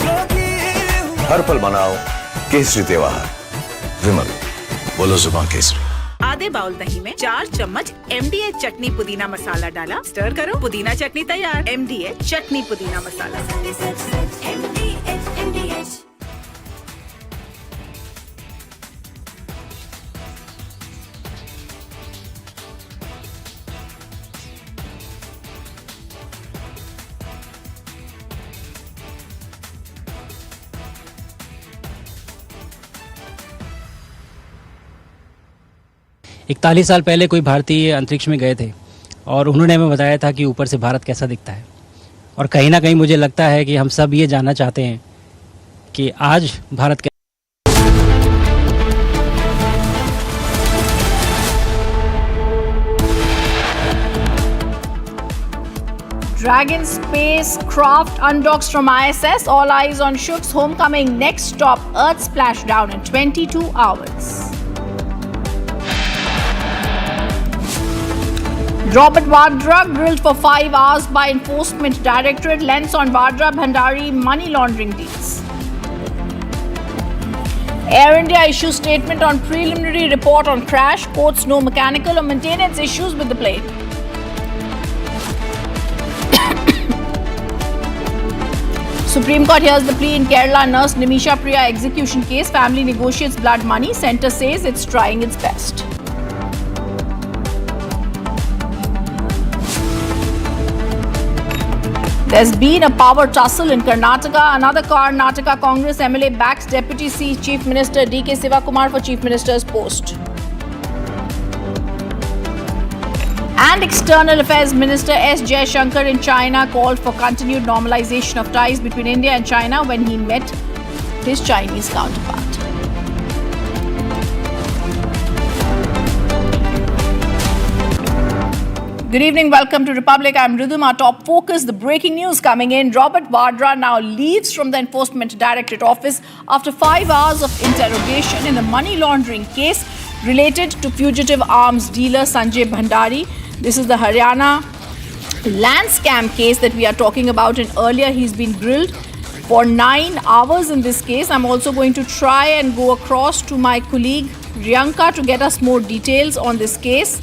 जोगी हुआ। हर पल मनाओ केसरी त्योहार। विमल, बोलो जुबान केसरी। आधे बाउल दही में 4 चम्मच MDH चटनी पुदीना मसाला डाला, स्टर करो, पुदीना चटनी तैयार। MDH चटनी पुदीना मसाला। इकतालीस साल पहले कोई भारतीय अंतरिक्ष में गए थे और उन्होंने हमें बताया था कि ऊपर से भारत कैसा दिखता है। और कहीं ना कहीं मुझे लगता है कि हम सब ये जानना चाहते हैं कि आज Bharat Dragon spacecraft undocks from ISS. All eyes on Shuk's homecoming. Next stop, Earth splashdown in 22 hours. Robert Vadra grilled for 5 hours by Enforcement Directorate. Lens on Vadra Bhandari money laundering deals. Air India issues statement on preliminary report on crash. Quotes no mechanical or maintenance issues with the plane. Supreme Court hears the plea in Kerala nurse Nimisha Priya execution case. Family negotiates blood money. Centre says it's trying its best. There's been a power tussle in Karnataka. Another Karnataka Congress MLA backs Deputy Chief Minister D.K. Sivakumar for Chief Minister's post. And External Affairs Minister S. Jaishankar in China called for continued normalization of ties between India and China when he met his Chinese counterpart. Good evening, welcome to Republic. I'm Ridhum. Our top focus, the breaking news coming in. Robert Vadra now leaves from the Enforcement Directorate office after 5 hours of interrogation in the money laundering case related to fugitive arms dealer Sanjay Bhandari. This is the Haryana land scam case that we are talking about, and earlier he's been grilled for 9 hours in this case. I'm also going to try and go across to my colleague Riyanka to get us more details on this case.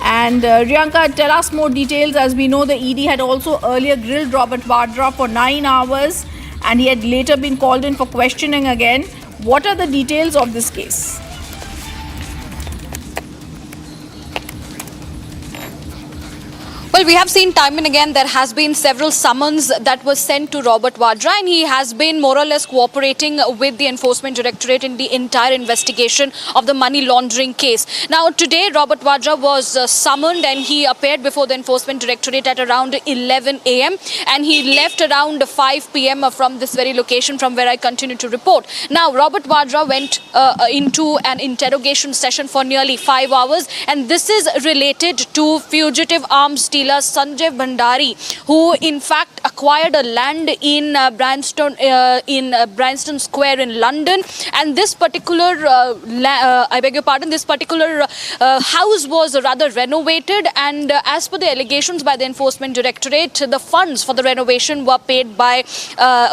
And Riyanka, tell us more details. As we know, the ED had also earlier grilled Robert Vadra for 9 hours and he had later been called in for questioning again. What are the details of this case? Well, we have seen time and again there has been several summons that were sent to Robert Vadra, and he has been more or less cooperating with the Enforcement Directorate in the entire investigation of the money laundering case. Now, today Robert Vadra was summoned and he appeared before the Enforcement Directorate at around 11 a.m. and he left around 5 p.m. from this very location from where I continue to report. Now, Robert Vadra went into an interrogation session for nearly 5 hours, and this is related to fugitive arms dealer Sanjay Bhandari, who in fact acquired a land in Bryanston Square in London, and this particular this particular house was rather renovated, and as per the allegations by the Enforcement Directorate, the funds for the renovation were paid by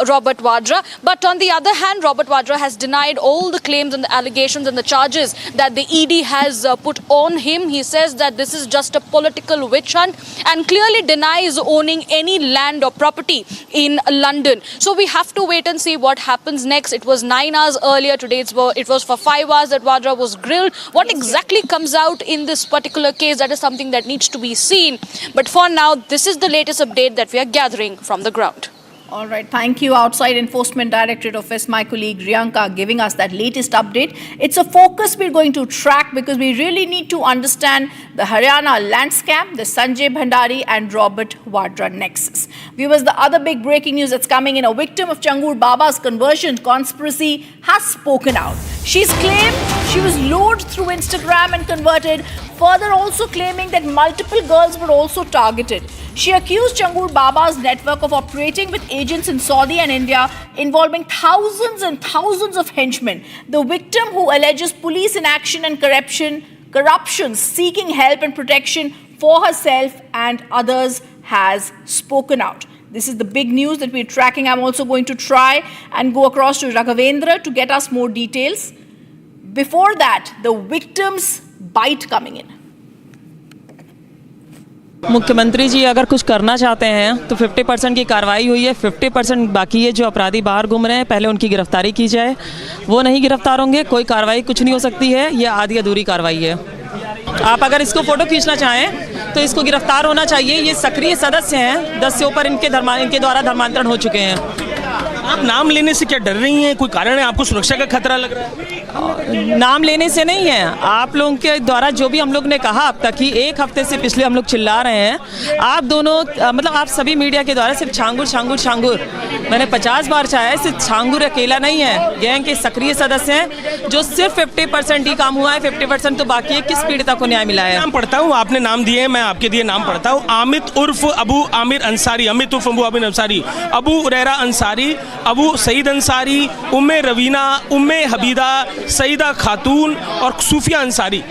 Robert Vadra. But on the other hand, Robert Vadra has denied all the claims and the allegations and the charges that the ED has put on him. He says that this is just a political witch hunt and clearly denies owning any land or property in London. So we have to wait and see what happens next. It was 9 hours earlier. Today it was for 5 hours that Vadra was grilled. What exactly comes out in this particular case, that is something that needs to be seen. But for now, this is the latest update that we are gathering from the ground. All right, thank you. Outside Enforcement Directorate Office, my colleague Riyanka giving us that latest update. It's a focus we're going to track because we really need to understand the Haryana land scam, the Sanjay Bhandari and Robert Vadra nexus. Viewers, the other big breaking news that's coming in, a victim of Changur Baba's conversion conspiracy has spoken out. She's claimed she was lured through Instagram and converted, further also claiming that multiple girls were also targeted. She accused Changur Baba's network of operating with agents in Saudi and India involving thousands and thousands of henchmen. The victim, who alleges police inaction and corruption, seeking help and protection for herself and others, has spoken out. This is the big news that we're tracking. I'm also going to try and go across to Raghavendra to get us more details. Before that, the victim's bite coming in. मुख्यमंत्री जी अगर कुछ करना चाहते हैं तो 50% की कार्रवाई हुई है, 50% बाकी है। जो अपराधी बाहर घूम रहे हैं पहले उनकी गिरफ्तारी की जाए, वो नहीं गिरफ्तार होंगे कोई कार्रवाई कुछ नहीं हो सकती है। ये आधी अधूरी कार्रवाई है। आप अगर इसको फोटो खींचना चाहें तो इसको गिरफ्तार होना चाहिए। ये सक्रिय सदस्य हैं, 10 से ऊपर इनके द्वारा धर्मांतरण हो चुके हैं। आप नाम लेने से क्या डर रही हैं? कोई कारण है? आपको सुरक्षा का खतरा लग रहा है? नाम लेने से नहीं है, आप लोगों के द्वारा जो भी हम लोग ने कहा अब तक कि 1 हफ्ते से पिछले हम लोग चिल्ला रहे हैं, आप दोनों मतलब आप सभी मीडिया के द्वारा सिर्फ छांगुर मैंने 50 बार चाहा है। सिर्फ छांगुर अकेला नहीं है, गैंग के सक्रिय सदस्य हैं जो सिर्फ 50% ही काम हुआ है, 50% तो बाकी है। किस पीड़िता को न्याय मिला है? नाम पढ़ता हूँ, आपने नाम दिए, मैं आपके दिए नाम पढ़ता हूँ। आमित उर्फ अबू आमिर अंसारी, अमित उर्फ अबू आमिर अंसारी, अबू उरैरा अंसारी, अबू सईद अंसारी, उम्मे रवीना, उम्मे हबीदा, सईदा खातून और सूफिया अंसारी।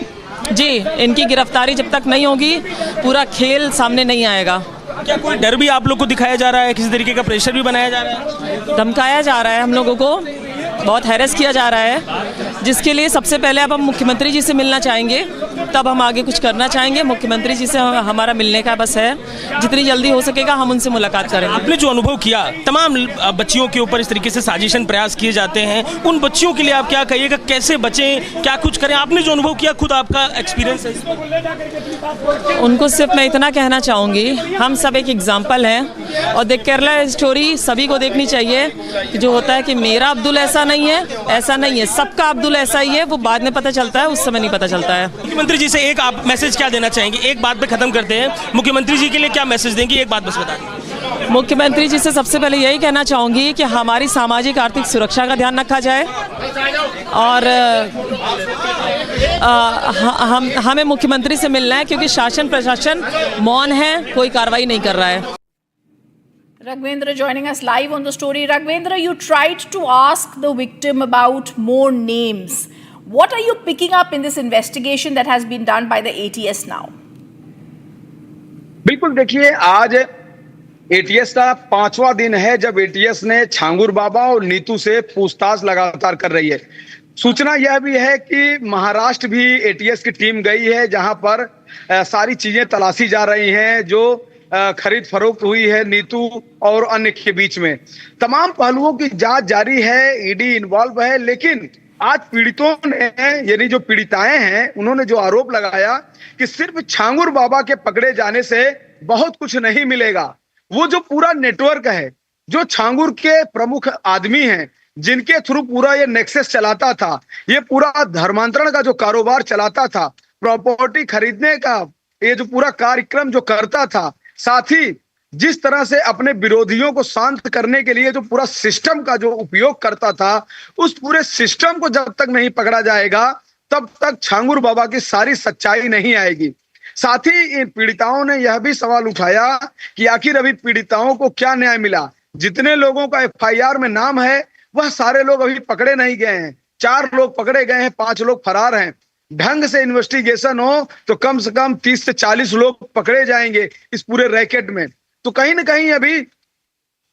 जी, इनकी गिरफ्तारी जब तक नहीं होगी पूरा खेल सामने नहीं आएगा। क्या कोई डर भी आप लोग को दिखाया जा रहा है? किसी तरीके का प्रेशर भी बनाया जा रहा है? धमकाया जा रहा है, हम लोगों को बहुत हैरेस किया जा रहा है। जिसके लिए सबसे पहले अब हम मुख्यमंत्री जी से मिलना चाहेंगे, तब हम आगे कुछ करना चाहेंगे। मुख्यमंत्री जी से हमारा मिलने का बस है, जितनी जल्दी हो सकेगा हम उनसे मुलाकात करेंगे। आपने जो अनुभव किया, तमाम बच्चियों के ऊपर इस तरीके से साजिशन प्रयास किए जाते हैं, उन बच्चियों के लिए आप क्या कहिएगा, कैसे बचें, क्या कुछ करें? आपने जो अनुभव किया, खुद आपका एक्सपीरियंस है। उनको सिर्फ मैं इतना कहना चाहूँगी, हम सब एक एग्जाम्पल हैं और केरला स्टोरी सभी को देखनी चाहिए कि जो होता है कि मेरा अब्दुल ऐसा नहीं है, ऐसा नहीं है, सबका अब्दुल ऐसा ही है। वो बाद में पता चलता है, उस समय नहीं पता चलता है। मुख्यमंत्री जी से एक आप मैसेज क्या देना चाहेंगे? एक बात पे खत्म करते हैं, मुख्यमंत्री जी के लिए क्या मैसेज देंगे, एक बात बस बता दें। मुख्यमंत्री जी से सबसे पहले यही कहना चाहूँगी कि हमारी सामाजिक आर्थिक सुरक्षा का ध्यान रखा जाए और हमें मुख्यमंत्री से मिलना है, क्योंकि शासन प्रशासन मौन है, कोई कार्रवाई नहीं कर रहा है। Raghvendra joining us live on the story. Raghvendra, you tried to ask the victim about more names. What are you picking up in this investigation that has been done by the ATS now? बिल्कुल, देखिए आज ATS का 5वां दिन है जब ATS ने छांगुर बाबा और नीतू से पूछताछ लगातार कर रही है। सूचना यह भी है कि महाराष्ट्र भी एटीएस की टीम गई है, जहां पर सारी चीजें तलाशी जा रही हैं, जो खरीद फरोख्त हुई है नीतू और अन्य के बीच में। तमाम पहलुओं की जांच जारी है, ईडी इन्वॉल्व है। लेकिन आज पीड़ितों ने, यानी जो पीड़िताएं हैं, उन्होंने जो आरोप लगाया कि सिर्फ छांगुर बाबा के पकड़े जाने से बहुत कुछ नहीं मिलेगा। वो जो पूरा नेटवर्क है, जो छांगुर के प्रमुख आदमी हैं, जिनके थ्रू पूरा ये नेक्सस चलाता था, ये पूरा धर्मांतरण का जो कारोबार चलाता था, प्रॉपर्टी खरीदने का ये जो पूरा कार्यक्रम जो करता था, साथ ही जिस तरह से अपने विरोधियों को शांत करने के लिए जो पूरा सिस्टम का जो उपयोग करता था, उस पूरे सिस्टम को जब तक नहीं पकड़ा जाएगा, तब तक छांगुर बाबा की सारी सच्चाई नहीं आएगी। साथ ही इन पीड़िताओं ने यह भी सवाल उठाया कि आखिर अभी पीड़िताओं को क्या न्याय मिला। जितने लोगों का एफआईआर में नाम है, वह सारे लोग अभी पकड़े नहीं गए हैं। 4 लोग पकड़े गए हैं, 5 लोग फरार हैं। ढंग से इन्वेस्टिगेशन हो तो कम से कम 30 से 40 लोग पकड़े जाएंगे इस पूरे रैकेट में। तो कहीं ना कहीं अभी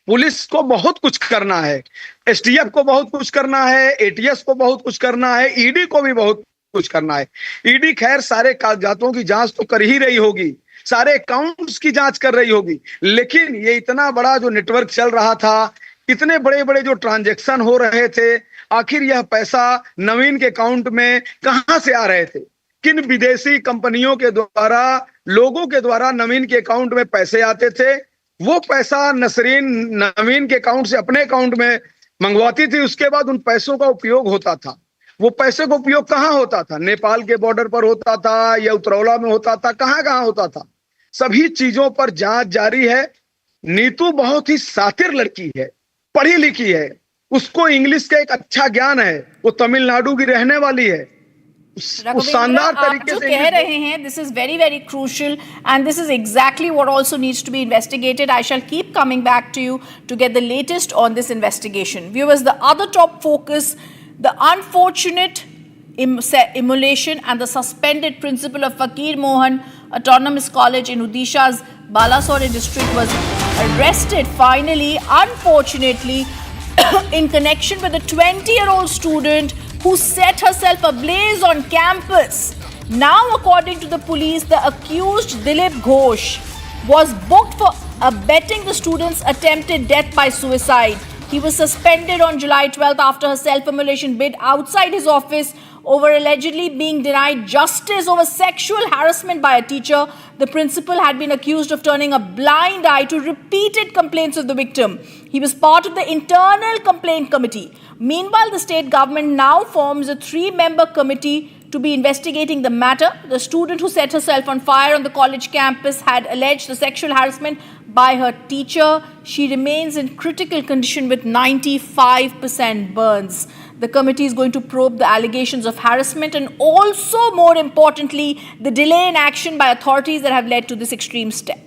पुलिस को बहुत कुछ करना है, एसटीएफ को बहुत कुछ करना है, एटीएस को बहुत कुछ करना है, ईडी को भी बहुत कुछ करना है। ईडी खैर सारे कागजातों की जांच तो कर ही रही होगी, सारे अकाउंट्स की जांच कर रही होगी, लेकिन ये इतना बड़ा जो नेटवर्क चल रहा था, इतने बड़े बड़े जो ट्रांजैक्शन हो रहे थे, आखिर यह पैसा नवीन के अकाउंट में कहां से आ रहे थे? किन विदेशी कंपनियों के द्वारा, लोगों के द्वारा नवीन के अकाउंट में पैसे आते थे? वो पैसा नसरीन नवीन के अकाउंट से अपने अकाउंट में मंगवाती थी, उसके बाद उन पैसों का उपयोग होता था। वो पैसे का उपयोग कहाँ होता था? नेपाल के बॉर्डर पर होता था या उतरौला में होता था, कहाँ कहाँ होता था? सभी चीजों पर जांच जारी है। नीतू बहुत ही शातिर लड़की है, पढ़ी लिखी है, उसको इंग्लिश का एक अच्छा ज्ञान है, वो तमिलनाडु की रहने वाली है। शानदार तरीके से कह रहे हैं, this is very very crucial and this is exactly what also needs to be investigated. I shall keep coming back to you to get the latest on this investigation. Viewers, the other top focus, the unfortunate immolation and the suspended principal of Fakir Mohan Autonomous College in Odisha's Balasore district was arrested finally, unfortunately, in connection with a 20-year-old student who set herself ablaze on campus. Now, according to the police, the accused Dilip Ghosh was booked for abetting the student's attempted death by suicide. He was suspended on July 12th after her self-immolation bid outside his office over allegedly being denied justice over sexual harassment by a teacher. The principal had been accused of turning a blind eye to repeated complaints of the victim. He was part of the internal complaint committee. Meanwhile, the state government now forms a 3-member committee to be investigating the matter. The student who set herself on fire on the college campus had alleged the sexual harassment by her teacher. She remains in critical condition with 95% burns. The committee is going to probe the allegations of harassment and also, more importantly, the delay in action by authorities that have led to this extreme step.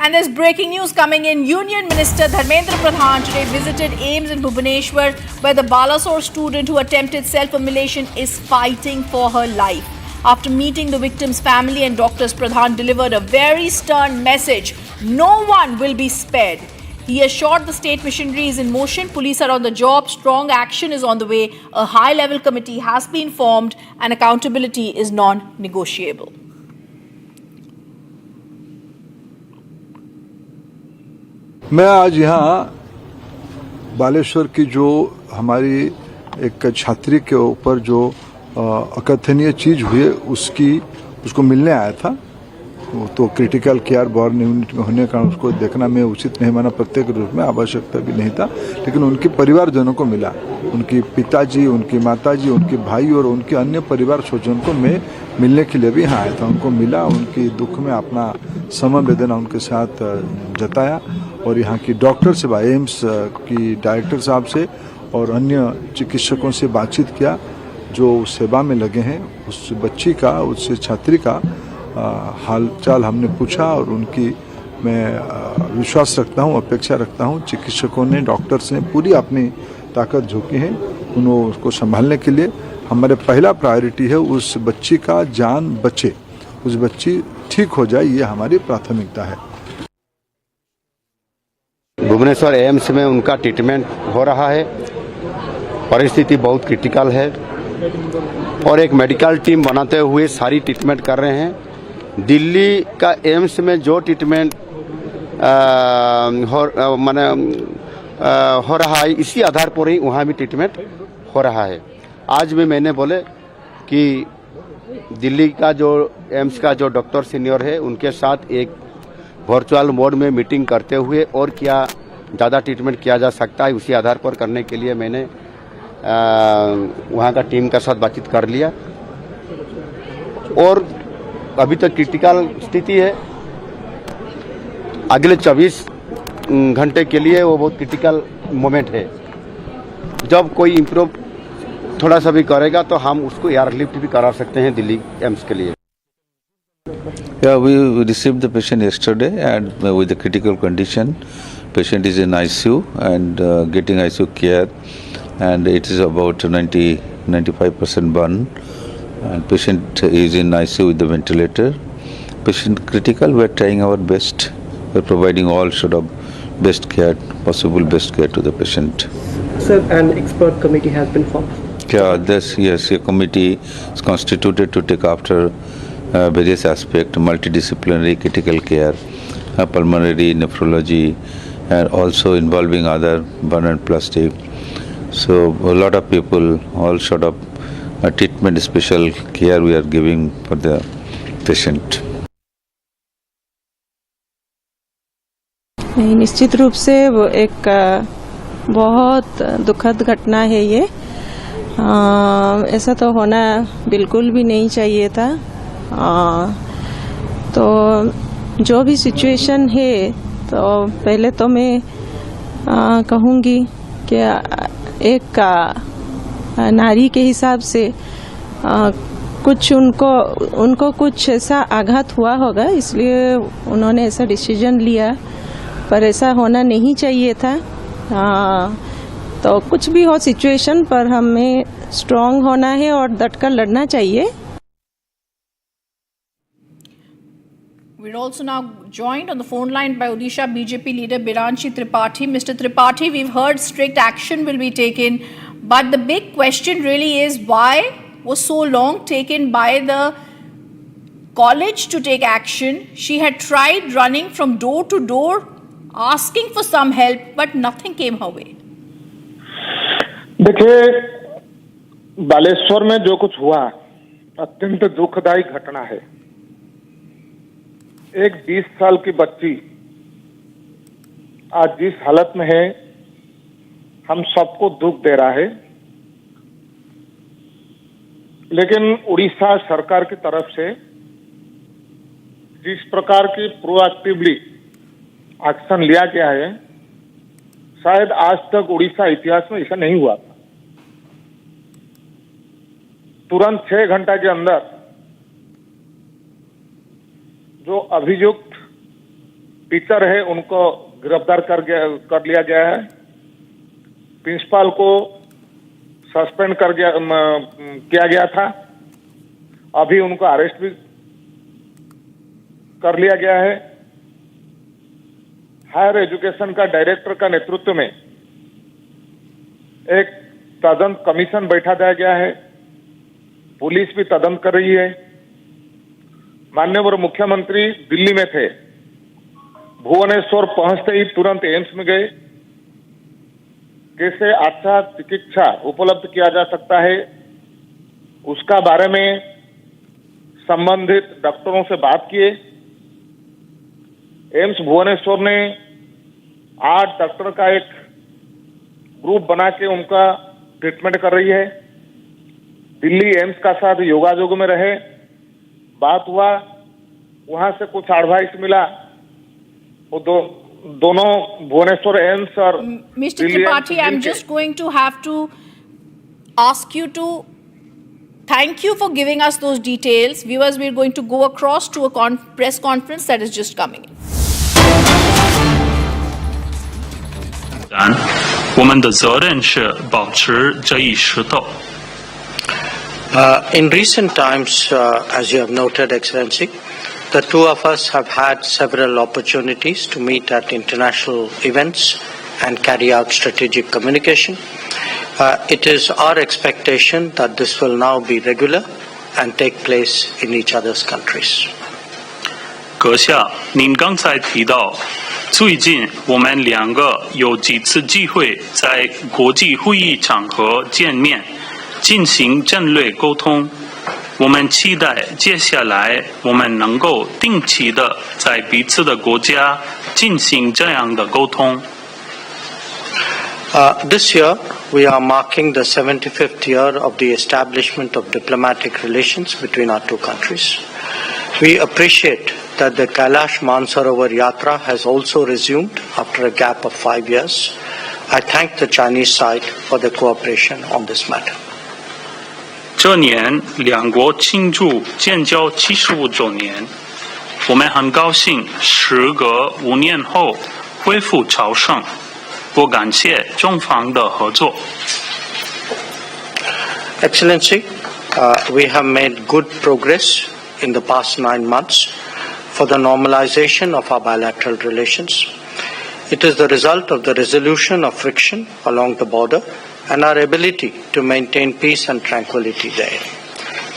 And there's breaking news coming in. Union Minister Dharmendra Pradhan today visited AIIMS in Bhubaneswar, where the Balasore student who attempted self-immolation is fighting for her life. After meeting the victim's family and doctors, Pradhan delivered a very stern message. No one will be spared. He assured the state machinery is in motion, police are on the job, strong action is on the way, a high-level committee has been formed, and accountability is non-negotiable. मैं आज यहाँ बालेश्वर की जो हमारी एक छात्री के ऊपर जो अकथनीय चीज हुई है उसको मिलने आया था। वो तो क्रिटिकल केयर वार्ड यूनिट में होने का उसको देखना मैं उचित नहीं माना, प्रत्येक रूप में आवश्यकता भी नहीं था, लेकिन उनके परिवारजनों को मिला, उनकी पिताजी, उनकी माताजी, उनके भाई और उनके अन्य परिवार स्वजन को मैं मिलने के लिए भी यहाँ आया था। उनको मिला, उनकी दुख में अपना समवेदना उनके साथ जताया और यहाँ की डॉक्टर से, एम्स की डायरेक्टर साहब से और अन्य चिकित्सकों से बातचीत किया जो सेवा में लगे हैं। उस बच्ची का, उस छात्री का हालचाल हमने पूछा और उनकी मैं विश्वास रखता हूँ, अपेक्षा रखता हूँ चिकित्सकों ने, डॉक्टर्स ने पूरी अपनी ताकत झोंकी है उसको संभालने के लिए। हमारे पहला प्रायोरिटी है उस बच्ची का जान बचे, उस बच्ची ठीक हो जाए, ये हमारी प्राथमिकता है। भुवनेश्वर एम्स में उनका ट्रीटमेंट हो रहा है, परिस्थिति बहुत क्रिटिकल है और एक मेडिकल टीम बनाते हुए सारी ट्रीटमेंट कर रहे हैं। दिल्ली का एम्स में जो ट्रीटमेंट हो रहा है, इसी आधार पर ही वहाँ भी ट्रीटमेंट हो रहा है। आज भी मैंने बोले कि दिल्ली का जो एम्स का जो डॉक्टर सीनियर है उनके साथ एक वर्चुअल मोड में मीटिंग करते हुए और क्या ज़्यादा ट्रीटमेंट किया जा सकता है उसी आधार पर करने के लिए मैंने वहाँ का टीम के साथ बातचीत कर लिया और अभी तक क्रिटिकल स्थिति है। अगले 24 घंटे के लिए वो बहुत क्रिटिकल मोमेंट है। जब कोई इम्प्रूव थोड़ा सा भी करेगा तो हम उसको एयरलिफ्ट भी करा सकते हैं दिल्ली एम्स के लिए। Yeah, we received the patient yesterday and with a critical condition. Patient is in ICU and getting ICU care, and it is about 90-95% burn. And patient is in ICU with the ventilator. Patient critical. We are trying our best. We are providing all sort of best care, possible best care to the patient. Sir, an expert committee has been formed. Yeah, yes, a committee is constituted to take after various aspects, multidisciplinary critical care, pulmonary, nephrology, and also involving other burn and plastic. So a lot of people, all sort of treatment, special care we are giving for the patient. निश्चित रूप से वो एक बहुत दुखद घटना है ये। ऐसा तो होना बिल्कुल भी नहीं चाहिए था। तो जो भी सिचुएशन है तो पहले तो मैं कहूँगी कि एक नारी के हिसाब से कुछ उनको कुछ ऐसा आघात हुआ होगा, इसलिए उन्होंने ऐसा डिसीजन लिया, पर ऐसा होना नहीं चाहिए था। तो कुछ भी हो सिचुएशन पर हमें स्ट्रांग होना है और डटकर लड़ना चाहिए। We're also now joined on the phone line by Odisha BJP leader Biranshi Tripathi. Mr. Tripathi, we've heard strict action will be taken, but the big question really is why was so long taken by the college to take action? She had tried running from door to door, asking for some help, but nothing came her way. देखिए, बालेश्वर में जो कुछ हुआ अत्यंत दुखदायी घटना है। एक 20 साल की बच्ची आज जिस हालत में है, हम सबको दुख दे रहा है, लेकिन उड़ीसा सरकार की तरफ से जिस प्रकार की प्रोएक्टिवली एक्शन लिया गया है, शायद आज तक उड़ीसा इतिहास में ऐसा नहीं हुआ था। तुरंत 6 घंटा के अंदर जो अभियुक्त टीचर है उनको गिरफ्तार कर लिया गया है। प्रिंसिपल को सस्पेंड किया गया था, अभी उनको अरेस्ट भी कर लिया गया है। हायर एजुकेशन का डायरेक्टर का नेतृत्व में एक तदंत कमीशन बैठा दिया गया है। पुलिस भी तदंत कर रही है। माननीय मुख्यमंत्री दिल्ली में थे, भुवनेश्वर पहुंचते ही तुरंत एम्स में गए। कैसे अच्छा चिकित्सा उपलब्ध किया जा सकता है उसका बारे में संबंधित डॉक्टरों से बात किए। एम्स भुवनेश्वर ने 8 डॉक्टर का एक ग्रुप बना के उनका ट्रीटमेंट कर रही है। दिल्ली एम्स का साथ योगायोग में रहे, बात हुआ, वहां से कुछ एडवाइस मिला। वो दोनों भुवनेश्वर एम्स और Mr. Tripathi, I'm just going to have to ask you to thank you for giving us those details. Viewers, we're going to go across to a press conference that is just coming in. 我们的责任是保持这一石头。 In recent times, as you have noted, Excellency, the two of us have had several opportunities to meet at international events and carry out strategic communication. It is our expectation that this will now be regular and take place in each other's countries. 阁下，您刚才提到，最近我们2个有几次机会在国际会议场合见面，进行战略沟通。我们期待接下来我们能够定期的在彼此的国家进行这样的沟通。This year, we are marking the 75th year of the establishment of diplomatic relations between our two countries. We appreciate that the Kailash Mansarovar Yatra has also resumed after a gap of 5 years. I thank the Chinese side for the cooperation on this matter. 这年2国庆祝建交75周年，我们很高兴时隔5年后恢复朝圣。我感谢中方的合作。Excellency, we have made good progress in the past 9 months for the normalization of our bilateral relations. It is the result of the resolution of friction along the border and our ability to maintain peace and tranquility there.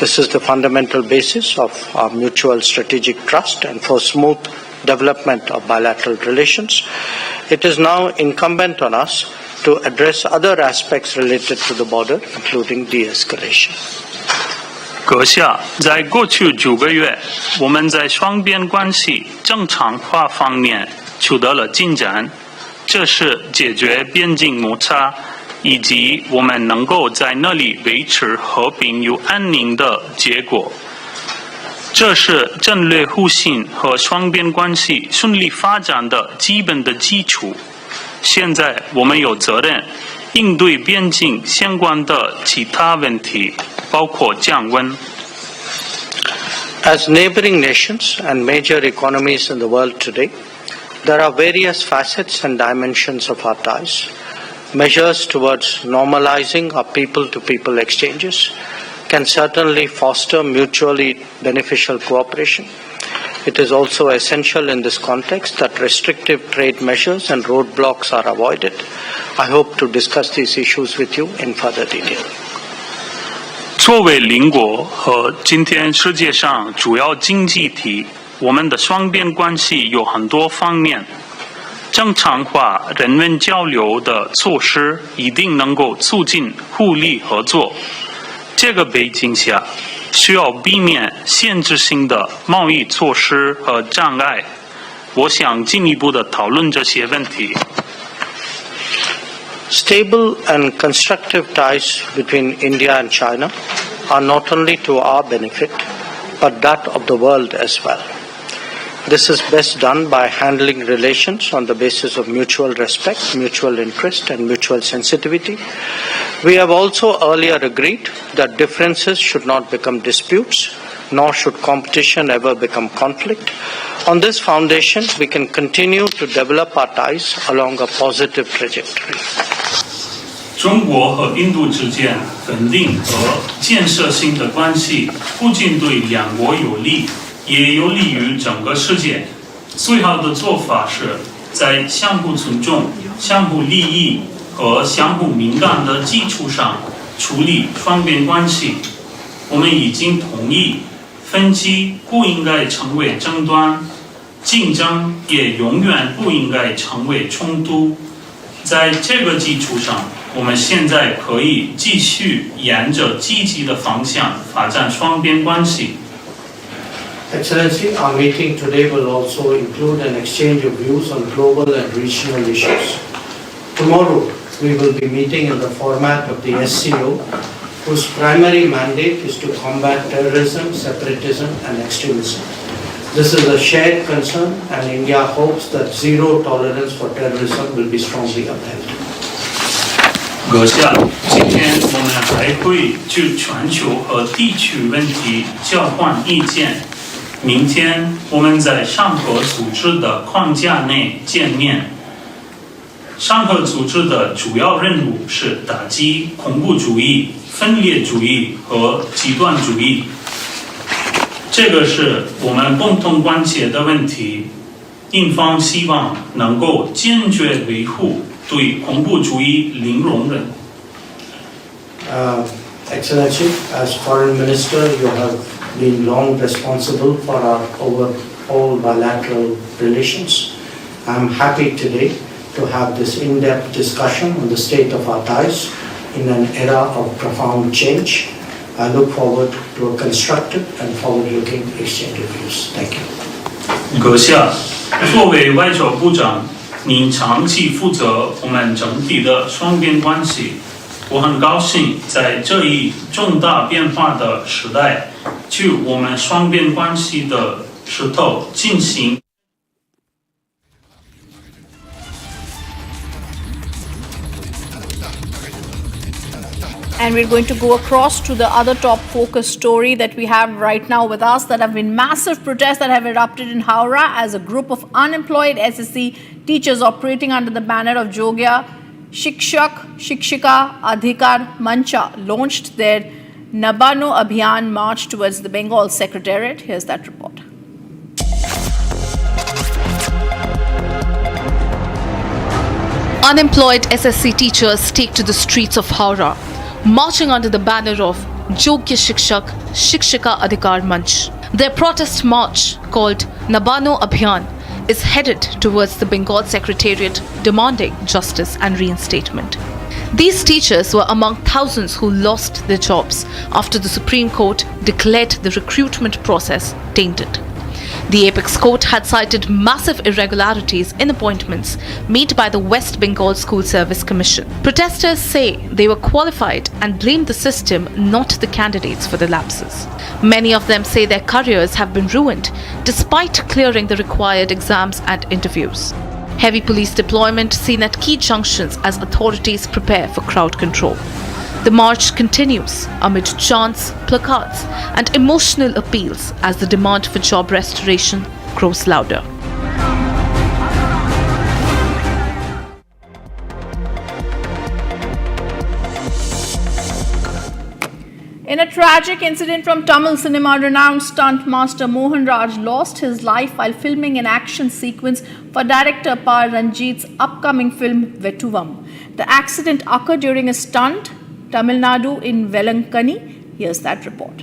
This is the fundamental basis of our mutual strategic trust and for smooth development of bilateral relations. It is now incumbent on us to address other aspects related to the border, including de-escalation. 阁下，在过去9个月，我们在双边关系正常化方面取得了进展，这是解决边境摩擦以及我们能够在那里维持和平与安宁的结果。这是战略互信和双边关系顺利发展的基本的基础。现在我们有责任应对边境相关的其他问题，包括降温。As neighboring nations and major economies in the world today, there are various facets and dimensions of our ties. Measures towards normalizing our people-to-people exchanges can certainly foster mutually beneficial cooperation. It is also essential in this context that restrictive trade measures and roadblocks are avoided. I hope to discuss these issues with you in further detail. 作为邻国和今天世界上主要经济体，我们的双边关系有很多方面。正常化人文交流的措施一定能够促进互利合作。这个背景下，需要避免限制性的贸易措施和障碍。我想进一步的讨论这些问题。Stable and constructive ties between India and China are not only to our benefit, but that of the world as well. This is best done by handling relations on the basis of mutual respect, mutual interest, and mutual sensitivity. We have also earlier agreed that differences should not become disputes, nor should competition ever become conflict. On this foundation, we can continue to develop our ties along a positive trajectory. 中国和印度之间稳定和建设性的关系，不仅对2国有利，也有利于整个世界。最好的做法是在相互尊重、相互利益和相互敏感的基础上处理双边关系。我们已经同意，分歧不应该成为争端，竞争也永远不应该成为冲突。在这个基础上，我们现在可以继续沿着积极的方向发展双边关系。Excellency, our meeting today will also include an exchange of views on global and regional issues. Tomorrow, we will be meeting in the format of the SCO, whose primary mandate is to combat terrorism, separatism and extremism. This is a shared concern, and India hopes that zero tolerance for terrorism will be strongly upheld. 阁下，今天我们还会就全球和地区问题交换意见。明天我们在上合组织的框架内见面。上合组织的主要任务是打击恐怖主义、分裂主义和极端主义。这个是我们共同关切的问题。印方希望能够坚决维护对恐怖主义零容忍。Excellency, as Foreign Minister, you have been long responsible for our overall bilateral relations. I am happy today to have this in-depth discussion on the state of our ties in an era of profound change. I look forward to a constructive and forward-looking exchange of views. Thank you. 阁下，作为外交部长，您长期负责我们整体的双边关系。我很高兴在这一重大变化的时代，就我们双边关系的石头进行。And we're going to go across to the other top focus story that we have right now with us. That have been massive protests that have erupted in Howrah as a group of unemployed SSC teachers operating under the banner of Jogya Shikshika Adhikar Mancha launched their Nabano Abhiyan march towards the Bengal Secretariat. Here's that report. Unemployed SSC teachers take to the streets of Howrah, marching under the banner of Jogya Shikshika Adhikar Manch. Their protest march, called Nabano Abhiyan, is headed towards the Bengal Secretariat demanding justice and reinstatement. These teachers were among thousands who lost their jobs after the Supreme Court declared the recruitment process tainted. The apex court had cited massive irregularities in appointments made by the West Bengal School Service Commission. Protesters say they were qualified and blamed the system, not the candidates, for the lapses. Many of them say their careers have been ruined despite clearing the required exams and interviews. Heavy police deployment seen at key junctions as authorities prepare for crowd control. The march continues amid chants, placards, and emotional appeals as the demand for job restoration grows louder. In a tragic incident from Tamil cinema, renowned stunt master Mohan Raj lost his life while filming an action sequence for director Par Ranjit's upcoming film Vettuvam. The accident occurred during a stunt Tamil Nadu in Velankani. Here's that report.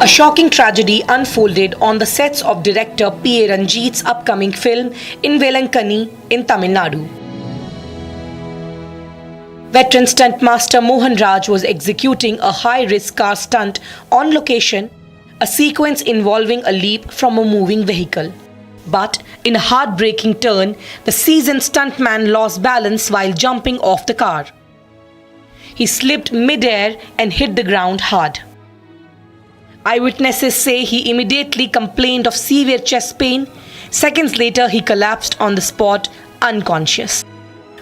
A shocking tragedy unfolded on the sets of director P.A. Ranjit's upcoming film in Velankani in Tamil Nadu. Veteran stunt master Mohan Raj was executing a high-risk car stunt on location, a sequence involving a leap from a moving vehicle. But in a heartbreaking turn, the seasoned stuntman lost balance while jumping off the car. He slipped mid-air and hit the ground hard. Eyewitnesses say he immediately complained of severe chest pain. Seconds later, he collapsed on the spot, unconscious.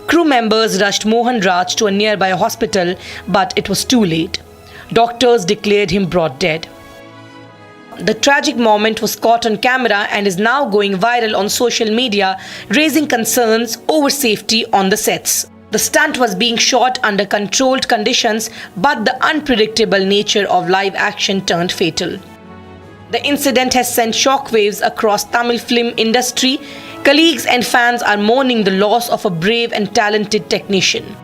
Crew members rushed Mohan Raj to a nearby hospital, but it was too late. Doctors declared him brought dead. The tragic moment was caught on camera and is now going viral on social media, raising concerns over safety on the sets. The stunt was being shot under controlled conditions, but the unpredictable nature of live action turned fatal. The incident has sent shockwaves across Tamil film industry. Colleagues and fans are mourning the loss of a brave and talented technician.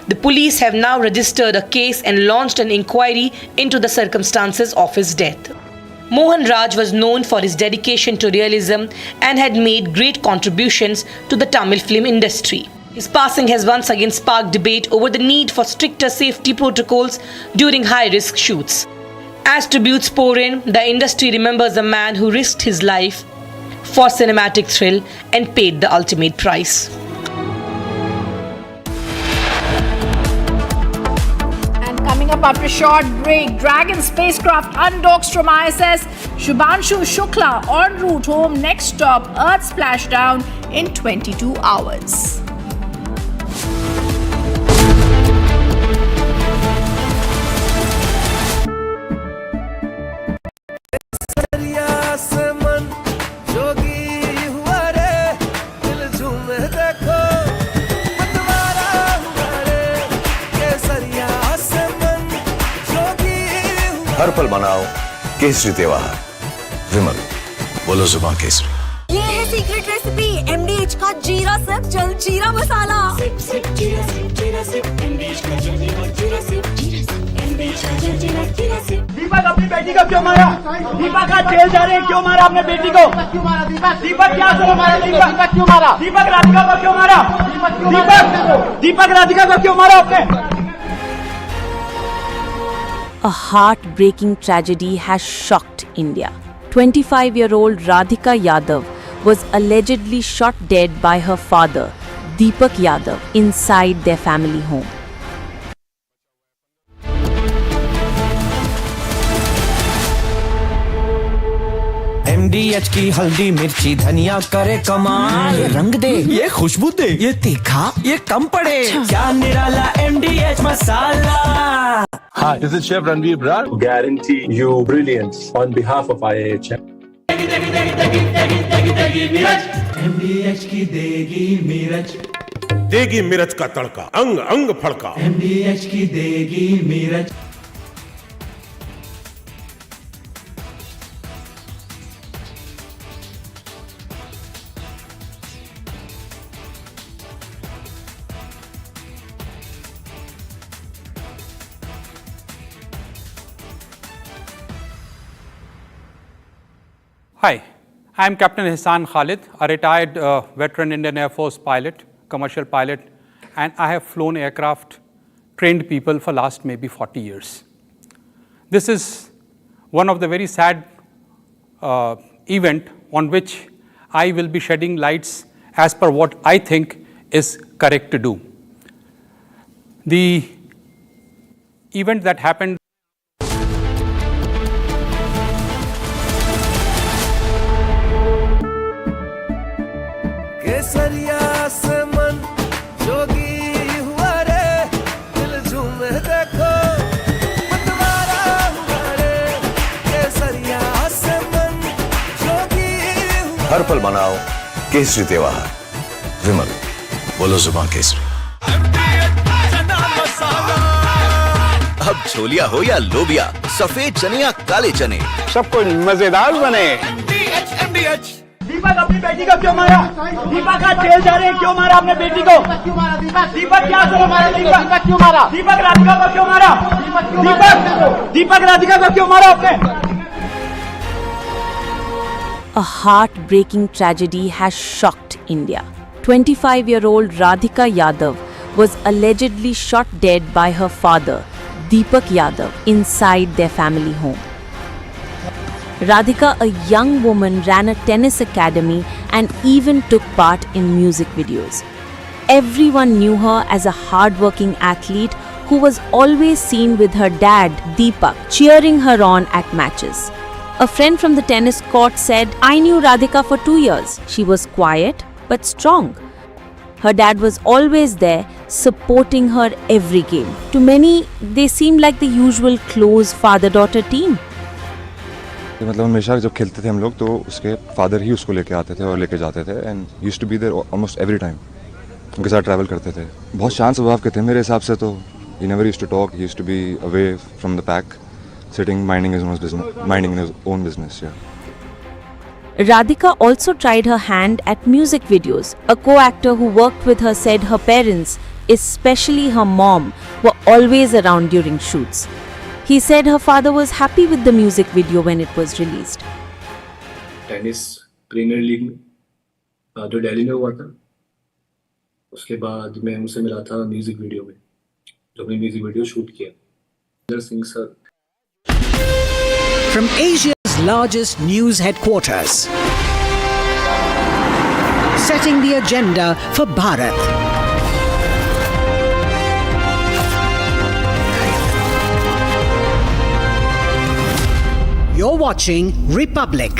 The police have now registered a case and launched an inquiry into the circumstances of his death. Mohan Raj was known for his dedication to realism and had made great contributions to the Tamil film industry. His passing has once again sparked debate over the need for stricter safety protocols during high-risk shoots. As tributes pour in, the industry remembers a man who risked his life for cinematic thrill and paid the ultimate price. Coming up after a short break, Dragon spacecraft undocks from ISS. Shubhanshu Shukla en route home. Next stop, Earth splashdown in 22 hours. हर पल मनाओ केसरी त्योहार। विमल, बोलो जुबान केसरी। ये है secret recipe MDH का जीरा SIP जल जीरा मसाला। सिप सिप जीरा सिप MDH का जल जीरा सिप MDH का जल जीरा सिप। दीपक अपनी बेटी को क्यों मारा? दीपक का जेल जा रहे हैं, क्यों मारा अपने बेटी को? क्यों मारा दीपक? दीपक क्या करो मारा? दीपक क्यों मारा? दीपक राधिका को क्यों मारा? दीपक राधिका को क्यों मारा आपने? A heartbreaking tragedy has shocked India. 25-year-old Radhika Yadav was allegedly shot dead by her father, Deepak Yadav, inside their family home. MDH की हल्दी मिर्ची धनिया करे कमाल, ये रंग दे, ये खुशबू दे, ये तीखा, ये कम पड़े, क्या निराला MDH masala. Hi, this is Chef Ranveer Brar. Guarantee you brilliance on behalf of IAHM. MDH की देगी मिर्च, देगी मिर्च का तड़का, अंग अंग फड़का। MDH की देगी मिर्च। Hi, I am Captain Ihsan Khalid, a retired veteran Indian Air Force pilot, commercial pilot, and I have flown aircraft, trained people for last maybe 40 years. This is one of the very sad event on which I will be shedding lights as per what I think is correct to do. The event that happened हर पल मनाओ केसरी त्योहार। विमल, बोलो जुबान केसरी। अब छोलिया हो या लोबिया, सफेद चने या काले चने, सब कुछ मजेदार बने। दीपक अपनी बेटी को क्यों मारा? दीपक का जेल जा रहे हैं, क्यों मारा अपने बेटी को? दीपक क्या करो मारा? दीपक क्यों मारा? दीपक राधिका को क्यों मारा? दीपक राधिका को क्यों मारा आपने? A heartbreaking tragedy has shocked India. 25-year-old Radhika Yadav was allegedly shot dead by her father, Deepak Yadav, inside their family home. Radhika, a young woman, ran a tennis academy and even took part in music videos. Everyone knew her as a hard-working athlete who was always seen with her dad, Deepak, cheering her on at matches. A friend from the tennis court said, "I knew Radhika for 2 years. She was quiet but strong. Her dad was always there, supporting her every game. To many, they seemed like the usual close father-daughter team." मतलब हमेशा जब खेलते थे हम लोग तो उसके father ही उसको लेके आते थे और लेके जाते थे and used to be there almost every time. उनके साथ ट्रैवल करते थे। बहुत शांत स्वभाव के थे मेरे हिसाब से तो। He never used to talk, he used to be away from the pack. sitting minding his own business. Yeah. Radhika also tried her hand at music videos. A co-actor who worked with her said her parents, especially her mom, were always around during shoots. He said her father was happy with the music video when it was released. Tennis premiere league में जो दिल्ली में हुआ था, उसके बाद मैं उनसे मिला था म्यूजिक वीडियो में, जो हमने म्यूजिक वीडियो शूट किया। Singh sir. From Asia's largest news headquarters, setting the agenda for Bharat. You're watching Republic.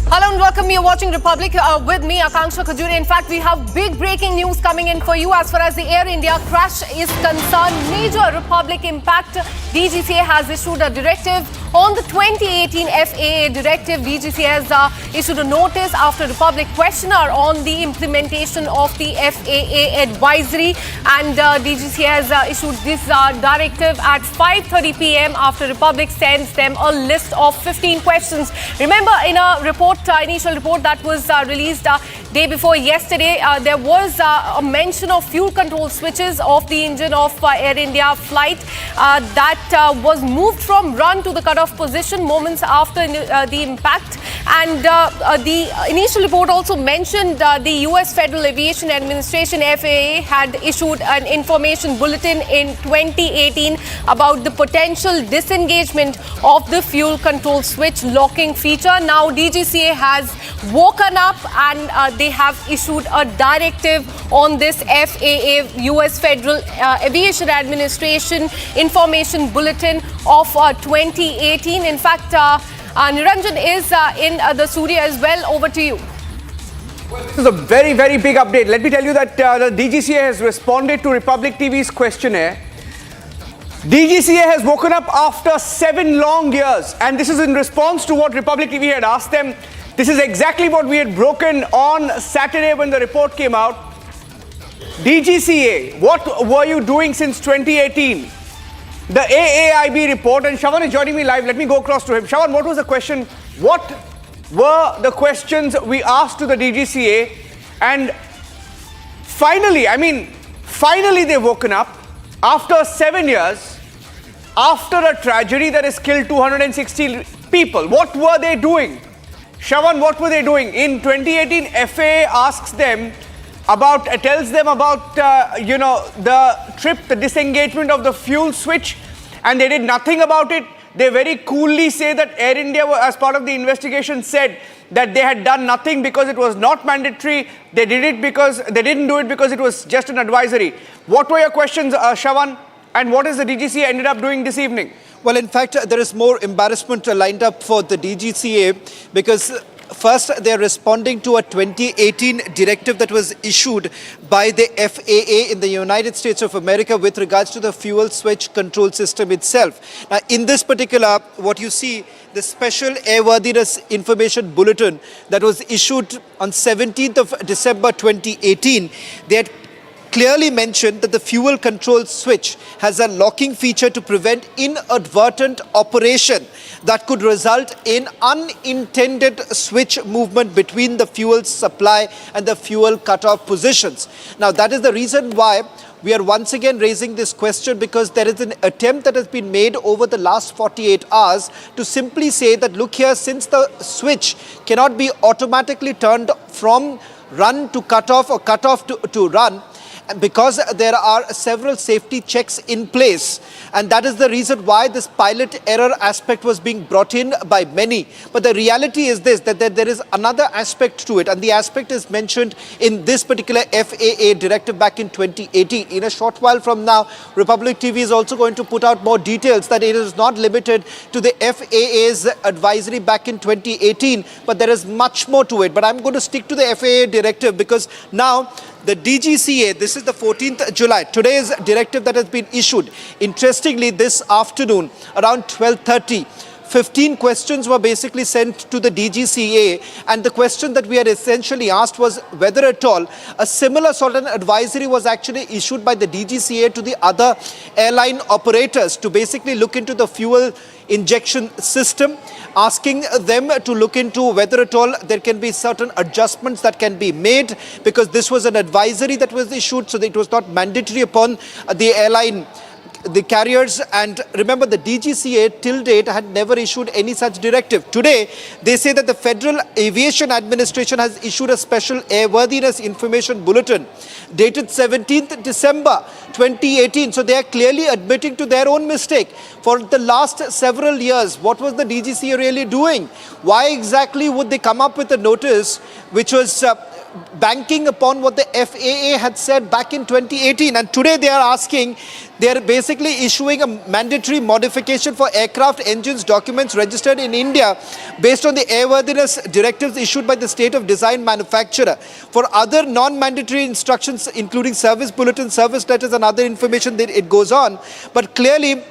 Hello and welcome. You're watching Republic with me, Akanksha Khajure. In fact, we have big breaking news coming in for you as far as the Air India crash is concerned. Major Republic impact. DGCA has issued a directive on the 2018 FAA directive. DGCA has issued a notice after Republic questionnaire on the implementation of the FAA advisory, and DGCA has issued this directive at 5:30 p.m. after Republic sends them a list of 15 questions. Remember, in a report, initial report that was released day before yesterday, there was a mention of fuel control switches of the engine of Air India flight that was moved from run to the cutoff position moments after the impact. And the initial report also mentioned the US Federal Aviation Administration, FAA, had issued an information bulletin in 2018 about the potential disengagement of the fuel control switch locking feature. Now DGCA has woken up and they have issued a directive on this FAA, US Federal Aviation Administration information bulletin of 2018. In fact, Niranjan is in the studio as well. Over to you. This is a very, very big update. Let me tell you that the DGCA has responded to Republic TV's questionnaire. DGCA has woken up after 7 long years, and this is in response to what Republic TV had asked them. This is exactly what we had broken on Saturday when the report came out. DGCA, what were you doing since 2018? The AAIB report, and Shawan is joining me live. Let me go across to him. Shawan, what was the question? What were the questions we asked to the DGCA? And finally, finally they've woken up after 7 years, after a tragedy that has killed 260 people. What were they doing? Shawan, what were they doing? In 2018, FAA asks them about, tells them about, the trip, the disengagement of the fuel switch, and they did nothing about it. They very coolly say that Air India, as part of the investigation, said that they had done nothing because it was not mandatory. They didn't do it because it was just an advisory. What were your questions, Shawan? And what is the DGCA ended up doing this evening? Well, in fact, there is more embarrassment lined up for the DGCA because first, they're responding to a 2018 directive that was issued by the FAA in the United States of America with regards to the fuel switch control system itself. Now, in this particular, what you see, the special airworthiness information bulletin that was issued on 17th of December 2018, they had clearly mentioned that the fuel control switch has a locking feature to prevent inadvertent operation that could result in unintended switch movement between the fuel supply and the fuel cutoff positions. Now, that is the reason why we are once again raising this question, because there is an attempt that has been made over the last 48 hours to simply say that, look here, since the switch cannot be automatically turned from run to cutoff or cutoff to run, because there are several safety checks in place, and that is the reason why this pilot error aspect was being brought in by many. But the reality is this, that there is another aspect to it, and the aspect is mentioned in this particular FAA directive back in 2018. In a short while from now, Republic TV is also going to put out more details that it is not limited to the FAA's advisory back in 2018, but there is much more to it. But I'm going to stick to the FAA directive because now the DGCA, this is the 14th July, today's directive that has been issued. Interestingly, this afternoon, around 12:30, 15 questions were basically sent to the DGCA, and the question that we had essentially asked was whether at all a similar sort of advisory was actually issued by the DGCA to the other airline operators to basically look into the fuel injection system, asking them to look into whether at all there can be certain adjustments that can be made, because this was an advisory that was issued, so that it was not mandatory upon the airline, the carriers. And remember, the DGCA till date had never issued any such directive. Today, they say that the Federal Aviation Administration has issued a special airworthiness information bulletin dated 17th December 2018. So they are clearly admitting to their own mistake. For the last several years, what was the DGCA really doing? Why exactly would they come up with a notice which was banking upon what the FAA had said back in 2018, and today they are asking, they are basically issuing a mandatory modification for aircraft engines documents registered in India based on the airworthiness directives issued by the state of design manufacturer. For other non-mandatory instructions, including service bulletins, service letters and other information, it goes on. But clearly,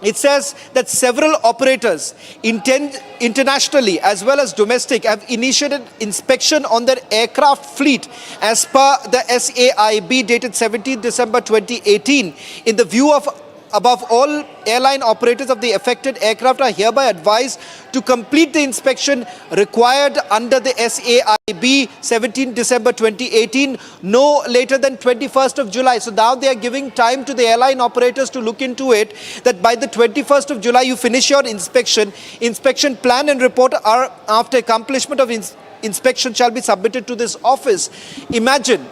it says that several operators internationally as well as domestic have initiated inspection on their aircraft fleet as per the SAIB dated 17th December 2018. In the view of above, all airline operators of the affected aircraft are hereby advised to complete the inspection required under the SAIB 17 December 2018 no later than 21st of July. So now they are giving time to the airline operators to look into it, that by the 21st of July you finish your inspection. Inspection plan and report are after accomplishment of inspection shall be submitted to this office. Imagine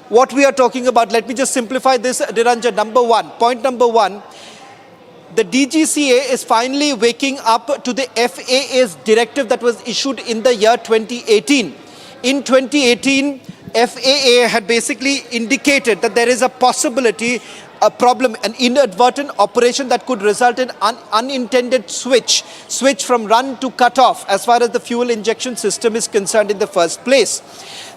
what we are talking about. Let me just simplify this, Niranjan. Point number one, the DGCA is finally waking up to the FAA's directive that was issued in the year 2018. In 2018, FAA had basically indicated that there is a possibility, a problem, an inadvertent operation that could result in unintended switch from run to cut off as far as the fuel injection system is concerned in the first place.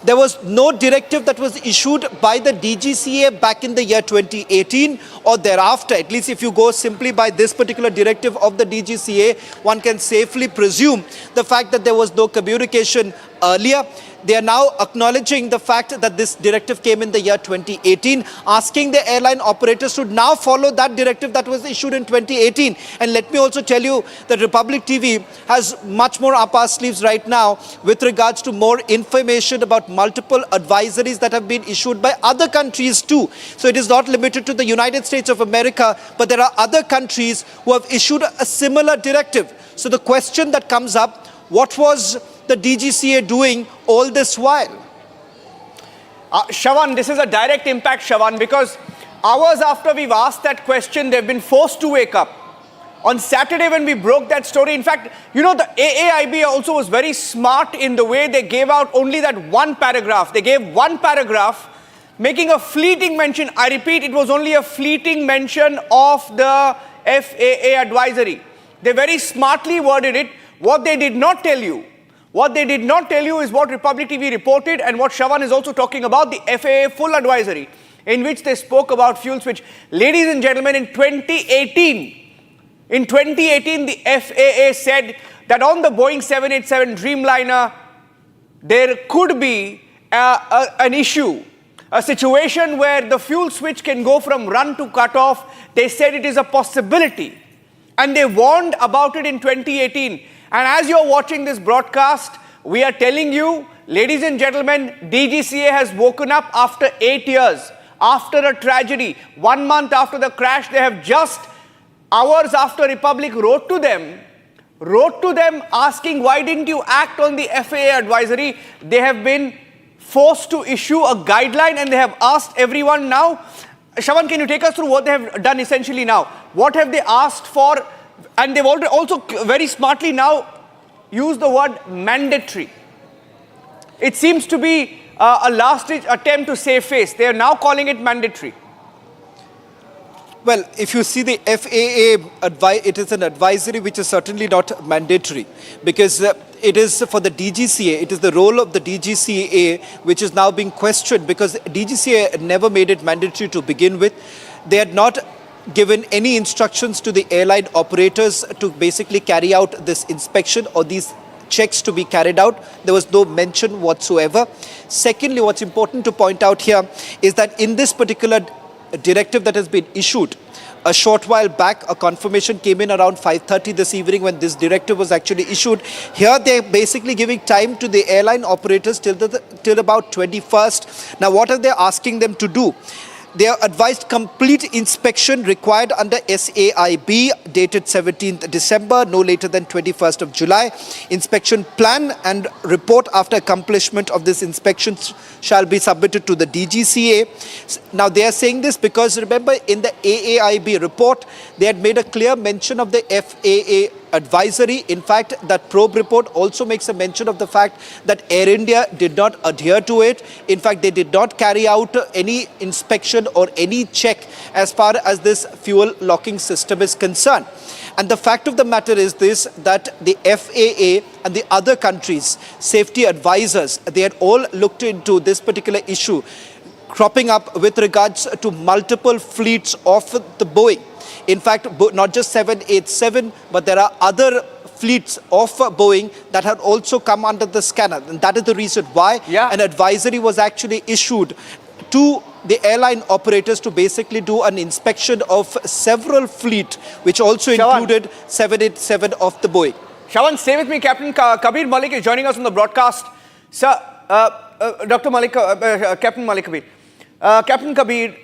There was no directive that was issued by the DGCA back in the year 2018 or thereafter. At least if you go simply by this particular directive of the DGCA, one can safely presume the fact that there was no communication earlier. They are now acknowledging the fact that this directive came in the year 2018, asking the airline operators to now follow that directive that was issued in 2018. And let me also tell you that Republic TV has much more up our sleeves right now with regards to more information about multiple advisories that have been issued by other countries too. So it is not limited to the United States of America, but there are other countries who have issued a similar directive. So the question that comes up, what was the DGCA doing all this while? Shravan, this is a direct impact, Shravan, because hours after we've asked that question, they've been forced to wake up. On Saturday when we broke that story, in fact, you know, the AAIB also was very smart in the way they gave out only that one paragraph. They gave one paragraph making a fleeting mention. I repeat, it was only a fleeting mention of the FAA advisory. They very smartly worded it. What they did not tell you is what Republic TV reported and what Shravan is also talking about, the FAA full advisory, in which they spoke about fuel switch. Ladies and gentlemen, in 2018, the FAA said that on the Boeing 787 Dreamliner, there could be an issue, a situation where the fuel switch can go from run to cut off. They said it is a possibility. And they warned about it in 2018. And as you're watching this broadcast, we are telling you, ladies and gentlemen, DGCA has woken up after 8 years, after a tragedy. 1 month after the crash, they have just hours after Republic wrote to them asking why didn't you act on the FAA advisory. They have been forced to issue a guideline and they have asked everyone now. Shravan, can you take us through what they have done essentially now? What have they asked for? And they've also very smartly now used the word mandatory. It seems to be a last-ditch attempt to save face. They are now calling it mandatory. Well, if you see the FAA, it is an advisory which is certainly not mandatory because it is for the DGCA. It is the role of the DGCA which is now being questioned because DGCA never made it mandatory to begin with. They had not given any instructions to the airline operators to basically carry out this inspection or these checks to be carried out. There was no mention whatsoever. Secondly, what's important to point out here is that in this particular directive that has been issued, a short while back, a confirmation came in around 5:30 this evening when this directive was actually issued. Here they're basically giving time to the airline operators till about 21st. Now what are they asking them to do? They are advised complete inspection required under SAIB dated 17th December, no later than 21st of July. Inspection plan and report after accomplishment of this inspection shall be submitted to the DGCA. Now they are saying this because remember in the AAIB report, they had made a clear mention of the FAA advisory. In fact, that probe report also makes a mention of the fact that Air India did not adhere to it. In fact, they did not carry out any inspection or any check as far as this fuel locking system is concerned. And the fact of the matter is this, that the FAA and the other countries' safety advisors, they had all looked into this particular issue cropping up with regards to multiple fleets of the Boeing. In fact, not just 787, but there are other fleets of Boeing that have also come under the scanner. And that is the reason why an advisory was actually issued to the airline operators to basically do an inspection of several fleet, which also included 787 of the Boeing. Shravan, stay with me. Captain Kabir Malik is joining us on the broadcast. Sir, Dr. Malik, Captain Malik Kabir. Captain Kabir,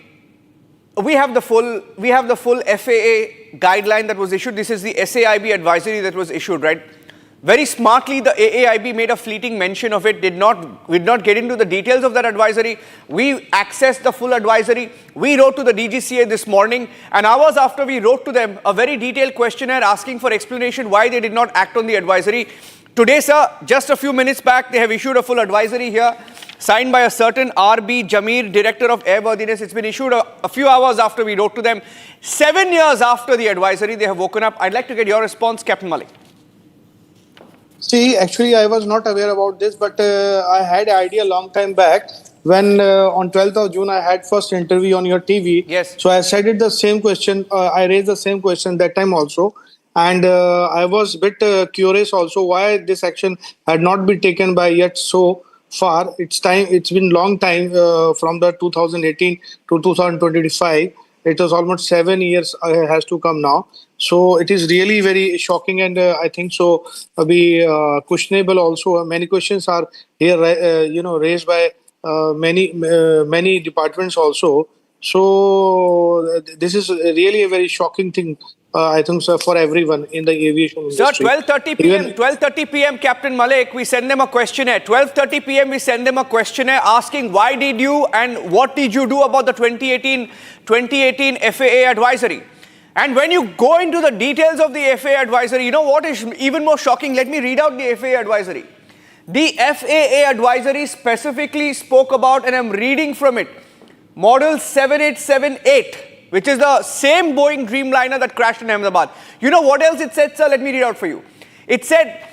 we have the full FAA guideline that was issued. This is the SAIB advisory that was issued, right? Very smartly, the AAIB made a fleeting mention of it, did not get into the details of that advisory. We accessed the full advisory. We wrote to the DGCA this morning, and hours after we wrote to them, a very detailed questionnaire asking for explanation why they did not act on the advisory. Today, sir, just a few minutes back, they have issued a full advisory here, signed by a certain R.B. Jameer, Director of Airworthiness. It's been issued a few hours after we wrote to them. 7 years after the advisory, they have woken up. I'd like to get your response, Captain Malik. See, actually, I was not aware about this, but I had an idea a long time back when on 12th of June, I had first interview on your TV. Yes. So I said it the same question. I raised the same question that time also. And I was a bit curious also why this action had not been taken by yet so far. It's been long time from the 2018 to 2025. It was almost 7 years has to come now. So it is really very shocking, and I think so be questionable also. Many questions are here, raised by many departments also. So this is really a very shocking thing. I think so for everyone in the aviation industry. Sir, 12:30 p.m. Captain Malik, we send them a questionnaire. 12:30 p.m. we send them a questionnaire asking why did you and what did you do about the 2018 FAA advisory. And when you go into the details of the FAA advisory, you know what is even more shocking? Let me read out the FAA advisory. The FAA advisory specifically spoke about, and I'm reading from it, model 7878, which is the same Boeing Dreamliner that crashed in Ahmedabad. You know what else it said, sir? Let me read out for you. It said,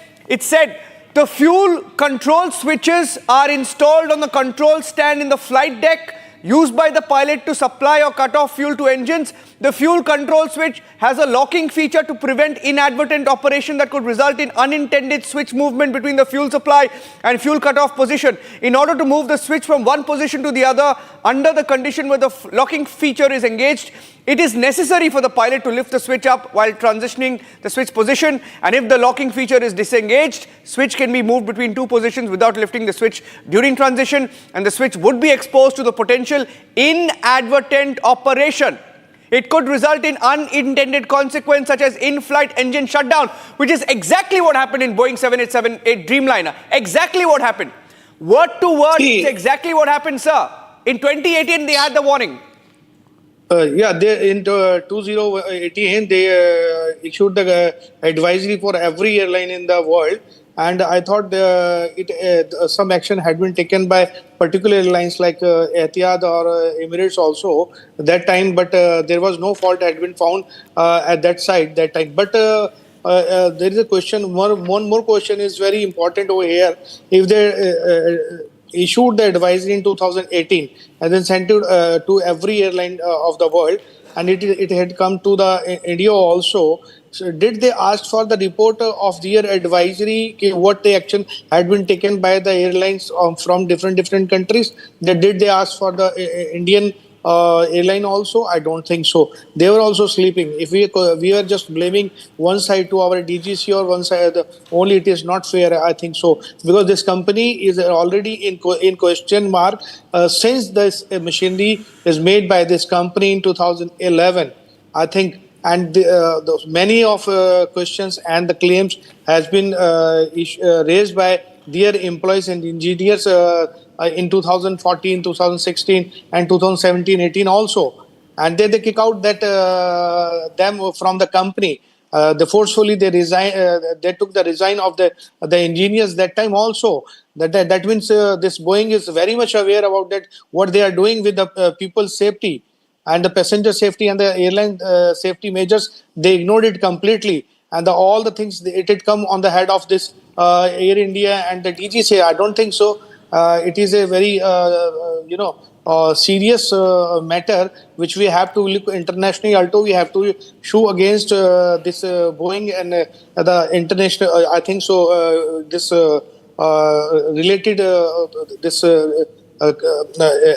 the fuel control switches are installed on the control stand in the flight deck, used by the pilot to supply or cut off fuel to engines. The fuel control switch has a locking feature to prevent inadvertent operation that could result in unintended switch movement between the fuel supply and fuel cutoff position. In order to move the switch from one position to the other under the condition where the locking feature is engaged, it is necessary for the pilot to lift the switch up while transitioning the switch position, and if the locking feature is disengaged, switch can be moved between two positions without lifting the switch during transition, and the switch would be exposed to the potential inadvertent operation. It could result in unintended consequences such as in-flight engine shutdown, which is exactly what happened in Boeing 787 Dreamliner. Exactly what happened. Word to word, it's exactly what happened, sir. In 2018, they had the warning. Yeah, they in 2018 they issued the advisory for every airline in the world, and I thought some action had been taken by particular airlines like Etihad or Emirates also that time, but there was no fault had been found at that site that time. But there is a question. One more question is very important over here. If they issued the advisory in 2018 and then sent it to every airline of the world, and it had come to the India also. So did they ask for the report of their advisory, what the action had been taken by the airlines from different countries? Did they ask for the Indian airline also? I don't think so. They were also sleeping. If we are just blaming one side to our DGC or one side only, it is not fair. I think so, because this company is already in question mark since this machinery is made by this company in 2011. I think. And those many of questions and the claims has been raised by their employees and engineers in 2014, 2016, and 2017-18 also. And they kick out that them from the company. They forcefully they resign. They took the resign of the engineers that time also. That means this Boeing is very much aware about that what they are doing with the people's safety. And the passenger safety and the airline safety measures, they ignored it completely. And all the things, it had come on the head of this Air India and the DGCA. I don't think so. It is a very, serious matter which we have to look internationally. Also, we have to show against this Boeing and the international, I think so, this related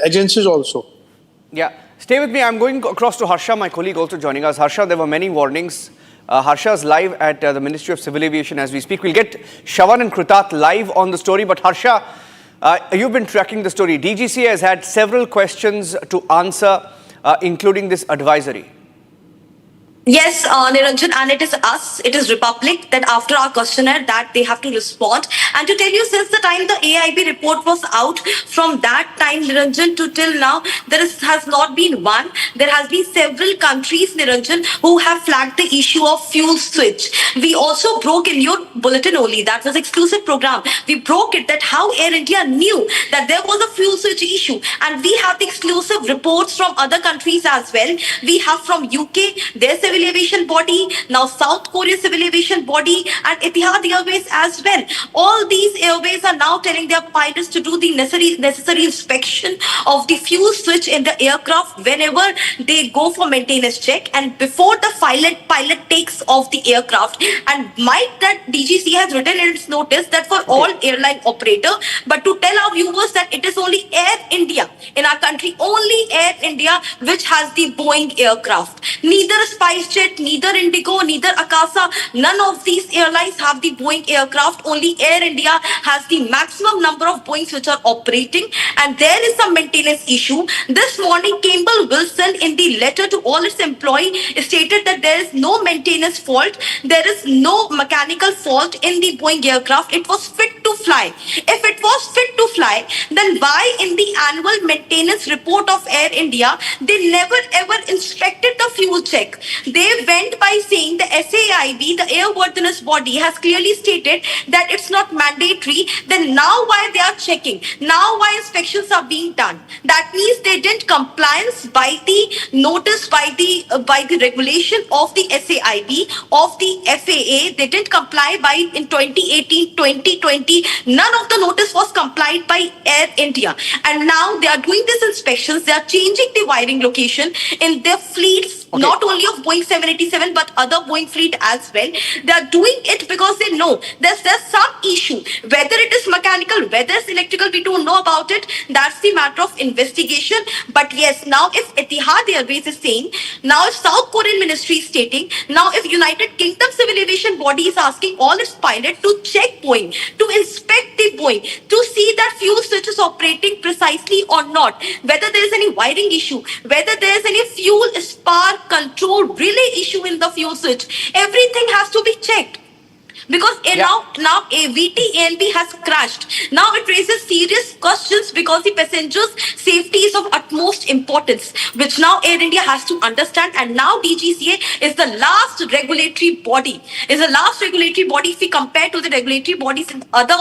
agencies also. Yeah. Stay with me. I'm going across to Harsha, my colleague, also joining us. Harsha, there were many warnings. Harsha's live at the Ministry of Civil Aviation as we speak. We'll get Shravan and Kritat live on the story. But Harsha, you've been tracking the story. DGCA has had several questions to answer, including this advisory. Yes, Niranjan, and it is us, it is Republic, that after our questionnaire that they have to respond. And to tell you, since the time the AIB report was out, from that time, Niranjan, to till now, has not been one. There has been several countries, Niranjan, who have flagged the issue of fuel switch. We also broke in your bulletin only, that was exclusive program. We broke it that how Air India knew that there was a fuel switch issue. And we have the exclusive reports from other countries as well. We have from UK, their civil aviation body, now South Korea civil aviation body, and Etihad Airways as well. All these airways are now telling their pilots to do the necessary inspection of the fuel switch in the aircraft whenever they go for maintenance check and before the pilot takes off the aircraft. And might that DGC has written in its notice that for all airline operator, but to tell our viewers that it is only Air India in our country, only Air India which has the Boeing aircraft. Neither SpiceJet, neither Indigo, neither Akasa, none of these airlines have the Boeing aircraft. Only Air India has the maximum number of Boeings which are operating, and there is some maintenance issue. This morning, Campbell Wilson, in the letter to all its employees, stated that there is no maintenance fault, there is no mechanical fault in the Boeing aircraft. It was fit to fly. If it was fit to fly, then why in the annual maintenance report of Air India, they never ever inspected the fuel check? They went by saying the SAIB, the airworthiness body, has clearly stated that it's not mandatory. Then now why they are checking? Now why inspections are being done? That means they didn't compliance by the notice, by the regulation of the SAIB, of the FAA. They didn't comply by in 2018, 2020. None of the notice was complied by Air India. And now they are doing these inspections. They are changing the wiring location in their fleets, not only of Boeing 787 but other Boeing fleet as well. They are doing it because they know there's some issue. Whether it is mechanical, whether it's electrical, we don't know about it. That's the matter of investigation. But yes, now if Etihad Airways is saying, now if South Korean ministry is stating, now if United Kingdom Civil Aviation Body is asking all its pilots to check Boeing, to inspect the Boeing, to see that fuel switch is operating precisely or not, whether there is any wiring issue, whether there is any fuel spark control relay issue in the fuel switch, everything has to be checked. Because now a VTALB has crashed. Now it raises serious questions because the passengers' safety is of utmost importance, which now Air India has to understand. And now DGCA is the last regulatory body. If we compare to the regulatory bodies in other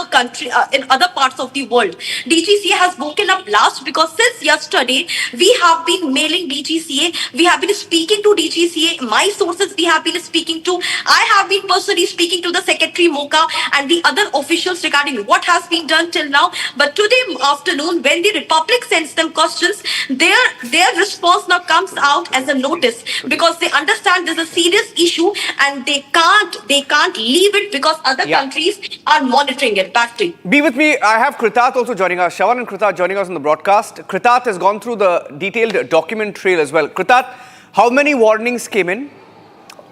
in other parts of the world. DGCA has woken up last because since yesterday we have been mailing DGCA, we have been speaking to DGCA. My sources we have been speaking to. I have been personally speaking to the Secretary Mocha and the other officials regarding what has been done till now. But today afternoon, when the Republic sends them questions, their response now comes out as a notice because they understand there's a serious issue and they can't leave it because other countries are monitoring it. Back to you. Be with me. I have Kritat also joining us. Shravan and Kritat joining us on the broadcast. Kritat has gone through the detailed document trail as well. Kritat, how many warnings came in?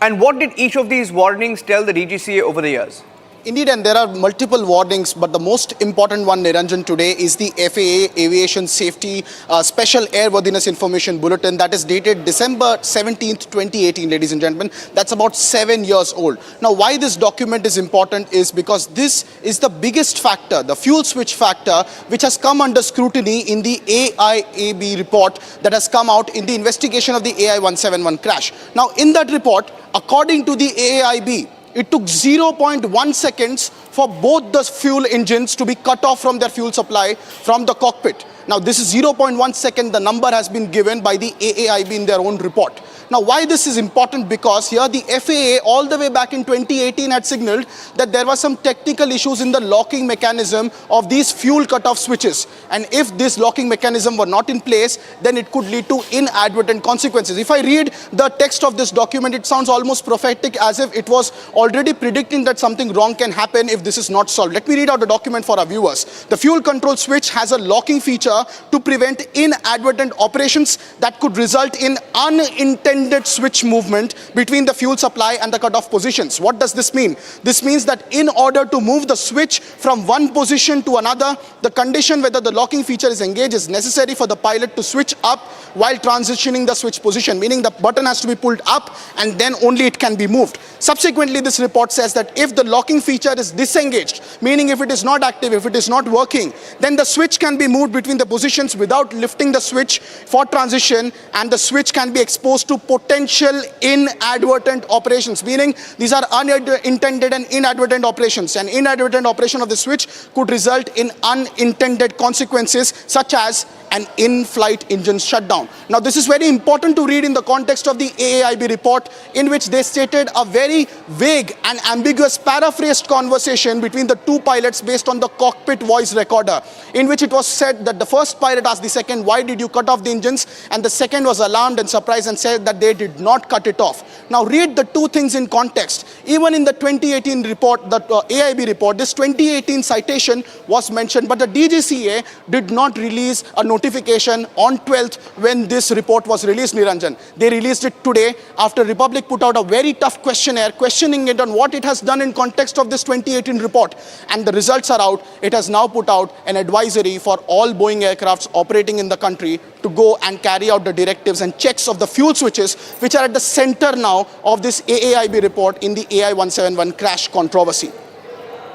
And what did each of these warnings tell the DGCA over the years? Indeed, and there are multiple warnings, but the most important one, Niranjan, today is the FAA Aviation Safety Special Airworthiness Information Bulletin that is dated December 17th, 2018, ladies and gentlemen. That's about 7 years old. Now, why this document is important is because this is the biggest factor, the fuel switch factor, which has come under scrutiny in the AIAB report that has come out in the investigation of the AI-171 crash. Now, in that report, according to the AIAB, it took 0.1 seconds for both the fuel engines to be cut off from their fuel supply from the cockpit. Now, this is 0.1 second. The number has been given by the AIAB in their own report. Now, why this is important? Because here the FAA all the way back in 2018 had signaled that there were some technical issues in the locking mechanism of these fuel cutoff switches. And if this locking mechanism were not in place, then it could lead to inadvertent consequences. If I read the text of this document, it sounds almost prophetic, as if it was already predicting that something wrong can happen if this is not solved. Let me read out the document for our viewers. The fuel control switch has a locking feature to prevent inadvertent operations that could result in unintended switch movement between the fuel supply and the cutoff positions. What does this mean? This means that in order to move the switch from one position to another, the condition whether the locking feature is engaged is necessary for the pilot to switch up while transitioning the switch position, meaning the button has to be pulled up and then only it can be moved. Subsequently, this report says that if the locking feature is disengaged, meaning if it is not active, if it is not working, then the switch can be moved between the positions without lifting the switch for transition, and the switch can be exposed to potential inadvertent operations, meaning these are unintended and inadvertent operations. An inadvertent operation of the switch could result in unintended consequences such as an in-flight engine shutdown. Now, this is very important to read in the context of the AIAB report, in which they stated a very vague and ambiguous paraphrased conversation between the two pilots based on the cockpit voice recorder, in which it was said that the first pilot asked the second, "Why did you cut off the engines?" And the second was alarmed and surprised and said that they did not cut it off. Now, read the two things in context. Even in the 2018 report, the AIAB report, this 2018 citation was mentioned, but the DGCA did not release a notification on 12th when this report was released, Niranjan. They released it today after Republic put out a very tough questionnaire questioning it on what it has done in context of this 2018 report. And the results are out. It has now put out an advisory for all Boeing aircrafts operating in the country to go and carry out the directives and checks of the fuel switches, which are at the center now of this AIAB report in the AI-171 crash controversy.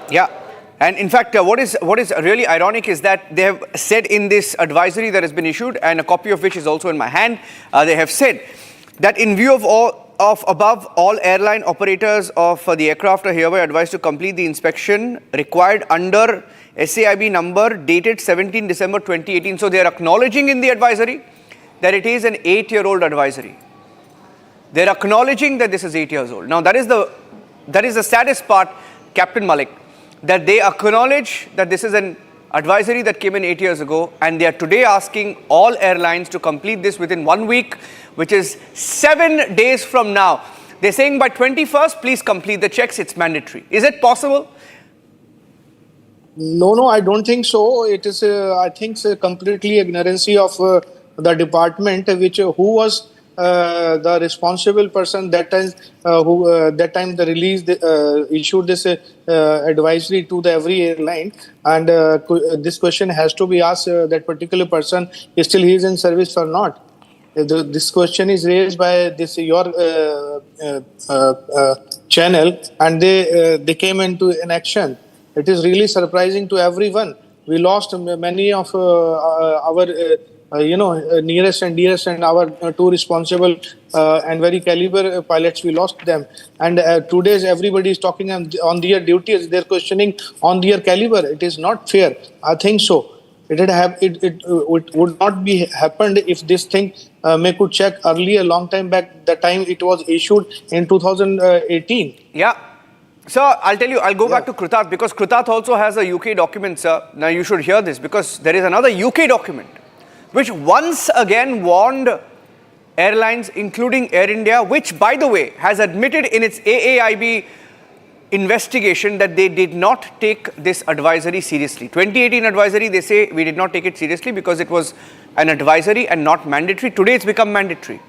Yeah. And in fact, what is really ironic is that they have said in this advisory that has been issued, and a copy of which is also in my hand, they have said that in view of above, all airline operators of the aircraft are hereby advised to complete the inspection required under SAIB number dated 17 December 2018. So they are acknowledging in the advisory that it is an 8-year-old advisory. They're acknowledging that this is 8 years old. Now that is the saddest part, Captain Malik, that they acknowledge that this is an advisory that came in 8 years ago, and they are today asking all airlines to complete this within 1 week, which is 7 days from now. They're saying by 21st, please complete the checks. It's mandatory. Is it possible? No, I don't think so. It is, I think, completely ignorancy of the department, who was the responsible person that time, that time the release issued this advisory to the every airline, and this question has to be asked: that particular person is still he is in service or not? This question is raised by this your channel, and they came into an action. It is really surprising to everyone. We lost many of our nearest and dearest, and our two responsible and very caliber pilots. We lost them, and today's everybody is talking on their duties. They're questioning on their caliber. It is not fair. I think so. It would not be happened if this thing may could check earlier, long time back, the time it was issued in 2018. Yeah. Sir, I'll tell you, I'll go back to Krutat, because Krutat also has a UK document, sir. Now you should hear this, because there is another UK document which once again warned airlines, including Air India, which, by the way, has admitted in its AAIB investigation that they did not take this advisory seriously. 2018 advisory, they say we did not take it seriously because it was an advisory and not mandatory. Today it's become mandatory.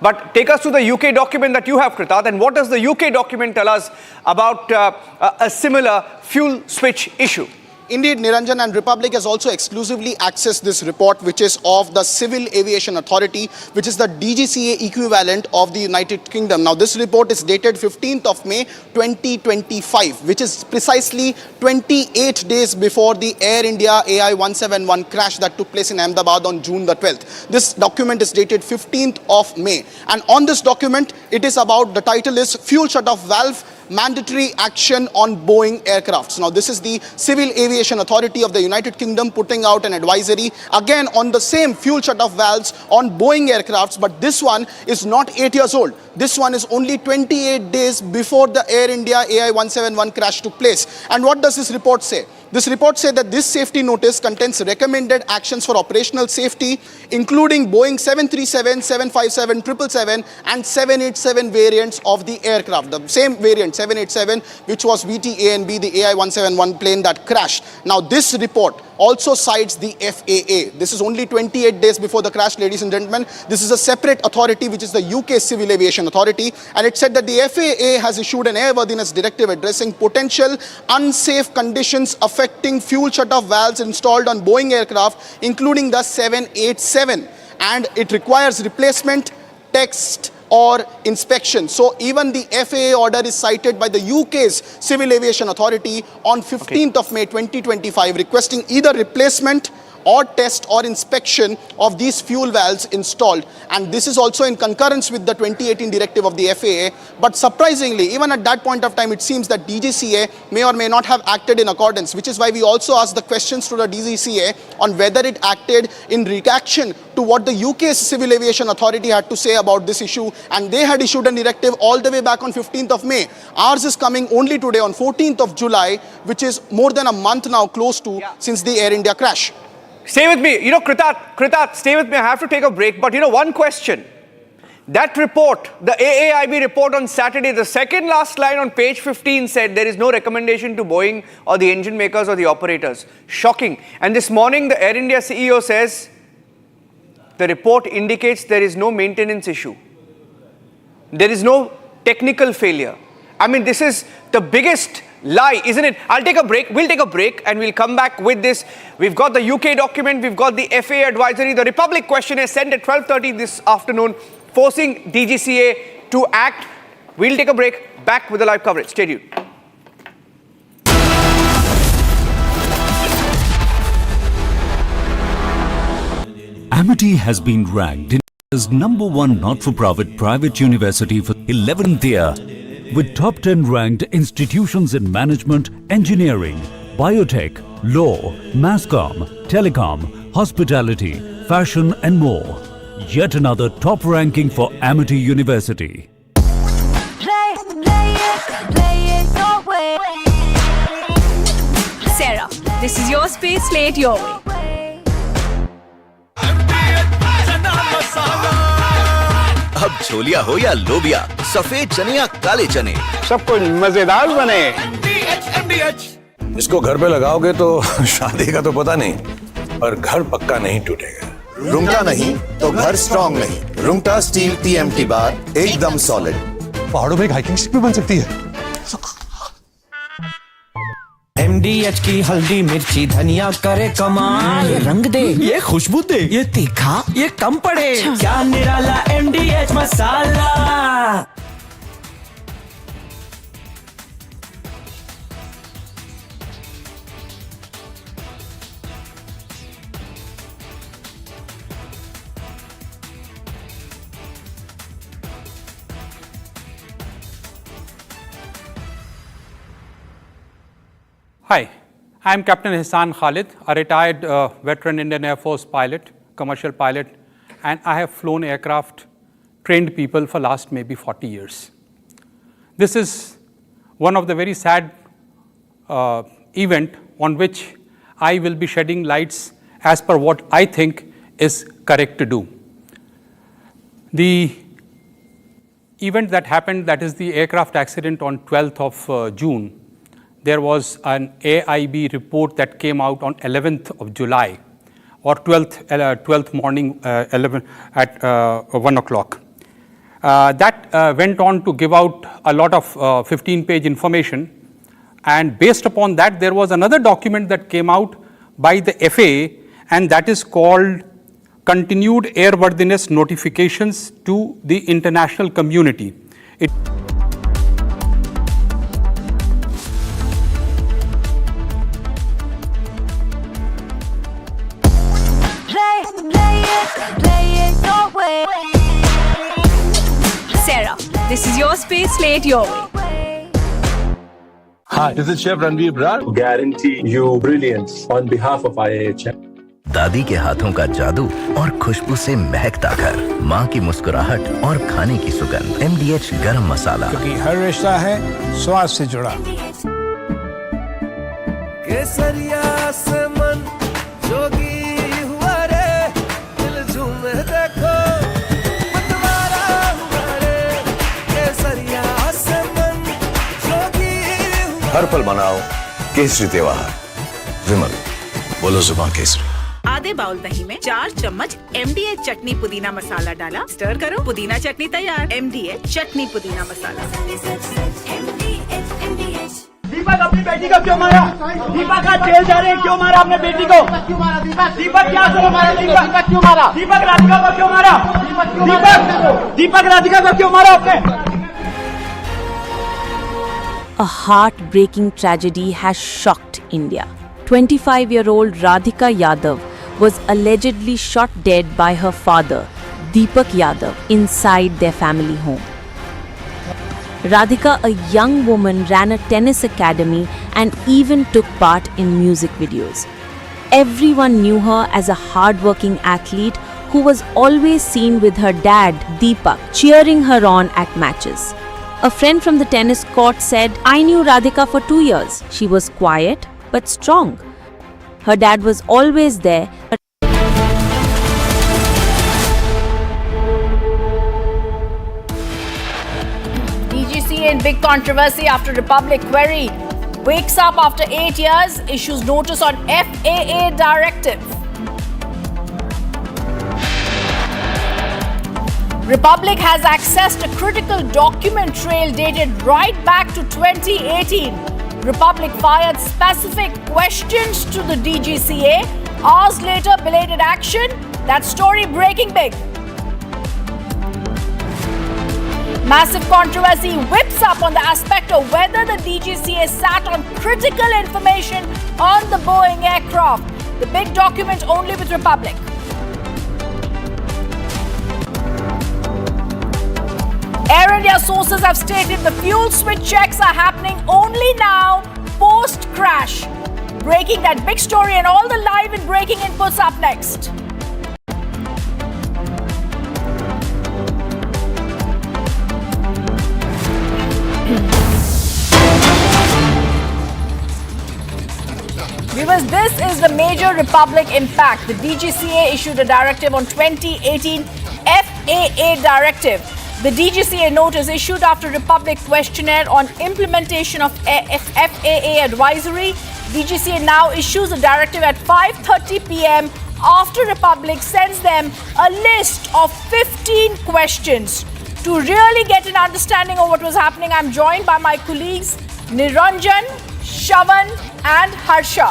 But take us to the UK document that you have, Krutat, and what does the UK document tell us about a similar fuel switch issue? Indeed, Niranjan, and Republic has also exclusively accessed this report, which is of the Civil Aviation Authority, which is the DGCA equivalent of the United Kingdom. Now, this report is dated 15th of May 2025, which is precisely 28 days before the Air India AI-171 crash that took place in Ahmedabad on June the 12th. This document is dated 15th of May. And on this document, it is about, the title is Fuel Shutoff Valve, Mandatory Action on Boeing Aircrafts. Now, this is the Civil Aviation Authority of the United Kingdom putting out an advisory, again on the same fuel shutoff valves on Boeing aircrafts, but this one is not 8 years old. This one is only 28 days before the Air India AI-171 crash took place. And what does this report say? This report said that this safety notice contains recommended actions for operational safety, including Boeing 737, 757, 777 and 787 variants of the aircraft. The same variant, 787, which was VT-A and B, the AI-171 plane that crashed. Now, this report also cites the FAA. This is only 28 days before the crash, ladies and gentlemen. This is a separate authority, which is the UK Civil Aviation Authority. And it said that the FAA has issued an airworthiness directive addressing potential unsafe conditions affecting fuel shutoff valves installed on Boeing aircraft, including the 787. And it requires replacement, test, or inspection. So even the FAA order is cited by the UK's Civil Aviation Authority on 15th of May 2025, requesting either replacement or test or inspection of these fuel valves installed. And this is also in concurrence with the 2018 directive of the FAA. But surprisingly, even at that point of time, it seems that DGCA may or may not have acted in accordance, which is why we also asked the questions to the DGCA on whether it acted in reaction to what the UK's Civil Aviation Authority had to say about this issue. And they had issued a directive all the way back on 15th of May. Ours is coming only today on 14th of July, which is more than a month now, close to, since the Air India crash. Stay with me. Krutat, stay with me. I have to take a break. But one question. That report, the AAIB report on Saturday, the second last line on page 15 said there is no recommendation to Boeing or the engine makers or the operators. Shocking. And this morning, the Air India CEO says the report indicates there is no maintenance issue. There is no technical failure. I mean, this is the biggest lie, isn't it? I'll take a break. We'll take a break and we'll come back with this. We've got the UK document. We've got the FAA advisory. The Republic question is sent at 12:30 this afternoon, forcing DGCA to act. We'll take a break. Back with the live coverage. Stay tuned. Amity has been ranked as #1 not-for-profit private university for 11th year, with top 10 ranked institutions in management, engineering, biotech, law, mass comm, telecom, hospitality, fashion and more. Yet another top ranking for Amity University. Sarah, this is your space, play it your way. अब छोलिया हो या लोबिया, सफेद चने या काले चने, सब कुछ मजेदार बने। इसको घर पे लगाओगे तो शादी का तो पता नहीं, पर घर पक्का नहीं टूटेगा। रुंगटा नहीं तो घर स्ट्रॉन्ग नहीं। रुंगटा स्टील TMT बार एकदम सॉलिड। पहाड़ों में एक हाइकिंग शिप भी बन सकती है। MDH की हल्दी मिर्ची धनिया करे कमाल, ये रंग दे, ये खुशबू दे, ये तीखा, ये कम पड़े, क्या निराला MDH masala. Hi, I am Captain Ihsan Khalid, a retired veteran Indian Air Force pilot, commercial pilot, and I have flown aircraft, trained people for last maybe 40 years. This is one of the very sad event on which I will be shedding lights as per what I think is correct to do. The event that happened, that is the aircraft accident on 12th of June, there was an AIB report that came out on 11th of July or 12th morning 11 at 1 o'clock. That went on to give out a lot of 15-page information, and based upon that there was another document that came out by the FAA, and that is called Continued Airworthiness Notifications to the International Community. Sarah, this is your space, play it your way. Hi, this is Chef Ranveer Brar. Guarantee you brilliance on behalf of IIHM. दादी के हाथों का जादू और खुशबू से महकता घर, माँ की मुस्कुराहट और खाने की सुगंध। MDH गरम मसाला, क्योंकि हर रिश्ता है स्वाद से जुड़ा। केसरिया से मन जोगी हुआ रे, दिल झूमे देखो मतवारा हुआ रे। केसरिया से मन जोगी हुआ। हर पल मनाओ केसरी त्योहार। विमल, बोलो जुबान केसरी। आधे बाउल दही में 4 चम्मच MDH चटनी पुदीना मसाला डाला, स्टर करो, पुदीना चटनी तैयार। MDH चटनी पुदीना मसाला। दीपक अपनी बेटी को क्यों मारा? दीपक आज जेल जा रहे हैं, क्यों मारा अपने बेटी को? दीपक क्या करो मारा? दीपक क्यों मारा? दीपक राधिका को क्यों मारा? दीपक राधिका को क्यों मारा आपने? A heartbreaking tragedy has shocked India. 25-year-old Radhika Yadav was allegedly shot dead by her father, Deepak Yadav, inside their family home. Radhika, a young woman, ran a tennis academy and even took part in music videos. Everyone knew her as a hardworking athlete who was always seen with her dad, Deepak, cheering her on at matches. A friend from the tennis court said, "I knew Radhika for 2 years. She was quiet but strong. Her dad was always there." DGCA in big controversy after Republic query. Wakes up after 8 years, issues notice on FAA directive. Republic has accessed a critical document trail dated right back to 2018. Republic fired specific questions to the DGCA. Hours later, belated action. That story breaking big. Massive controversy whips up on the aspect of whether the DGCA sat on critical information on the Boeing aircraft. The big document only with Republic. Air India sources have stated the fuel switch checks are happening only now, post-crash. Breaking that big story and all the live and breaking inputs up next. Viewers, this is the major Republic impact. The DGCA issued a directive on 2018 FAA directive. The DGCA note is issued after Republic questionnaire on implementation of FAA advisory. DGCA now issues a directive at 5:30 p.m. after Republic sends them a list of 15 questions. To really get an understanding of what was happening, I'm joined by my colleagues Niranjan, Shavan and Harsha.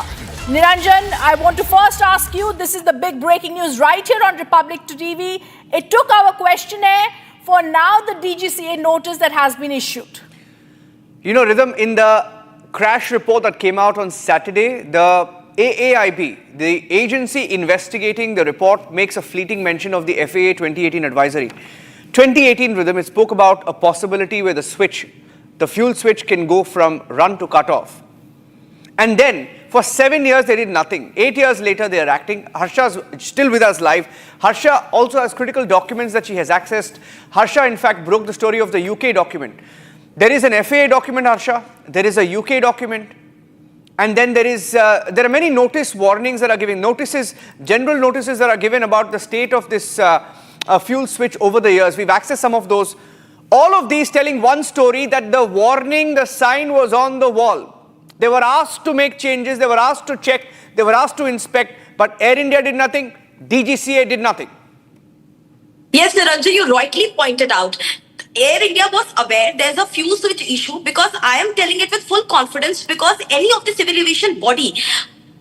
Niranjan, I want to first ask you, this is the big breaking news right here on Republic TV. It took our questionnaire for now the DGCA notice that has been issued. You know, Rhythm, in the crash report that came out on Saturday, the AAIB, the agency investigating the report, makes a fleeting mention of the FAA 2018 advisory. 2018, Rhythm, it spoke about a possibility where the fuel switch can go from run to cut off. And then for 7 years they did nothing. 8 years later they are acting. Harsha's still with us live. Harsha also has critical documents that she has accessed. Harsha in fact broke the story of the UK document. There is an FAA document, Harsha. There is a UK document. And then there are many notice warnings that are given, general notices that are given about the state of this fuel switch over the years. We've accessed some of those. All of these telling one story, that the warning, the sign was on the wall. They were asked to make changes, they were asked to check, they were asked to inspect, but Air India did nothing, DGCA did nothing. Yes, Niranjan, you rightly pointed out. Air India was aware there's a fuel switch issue, because I am telling it with full confidence, because any of the civil aviation body,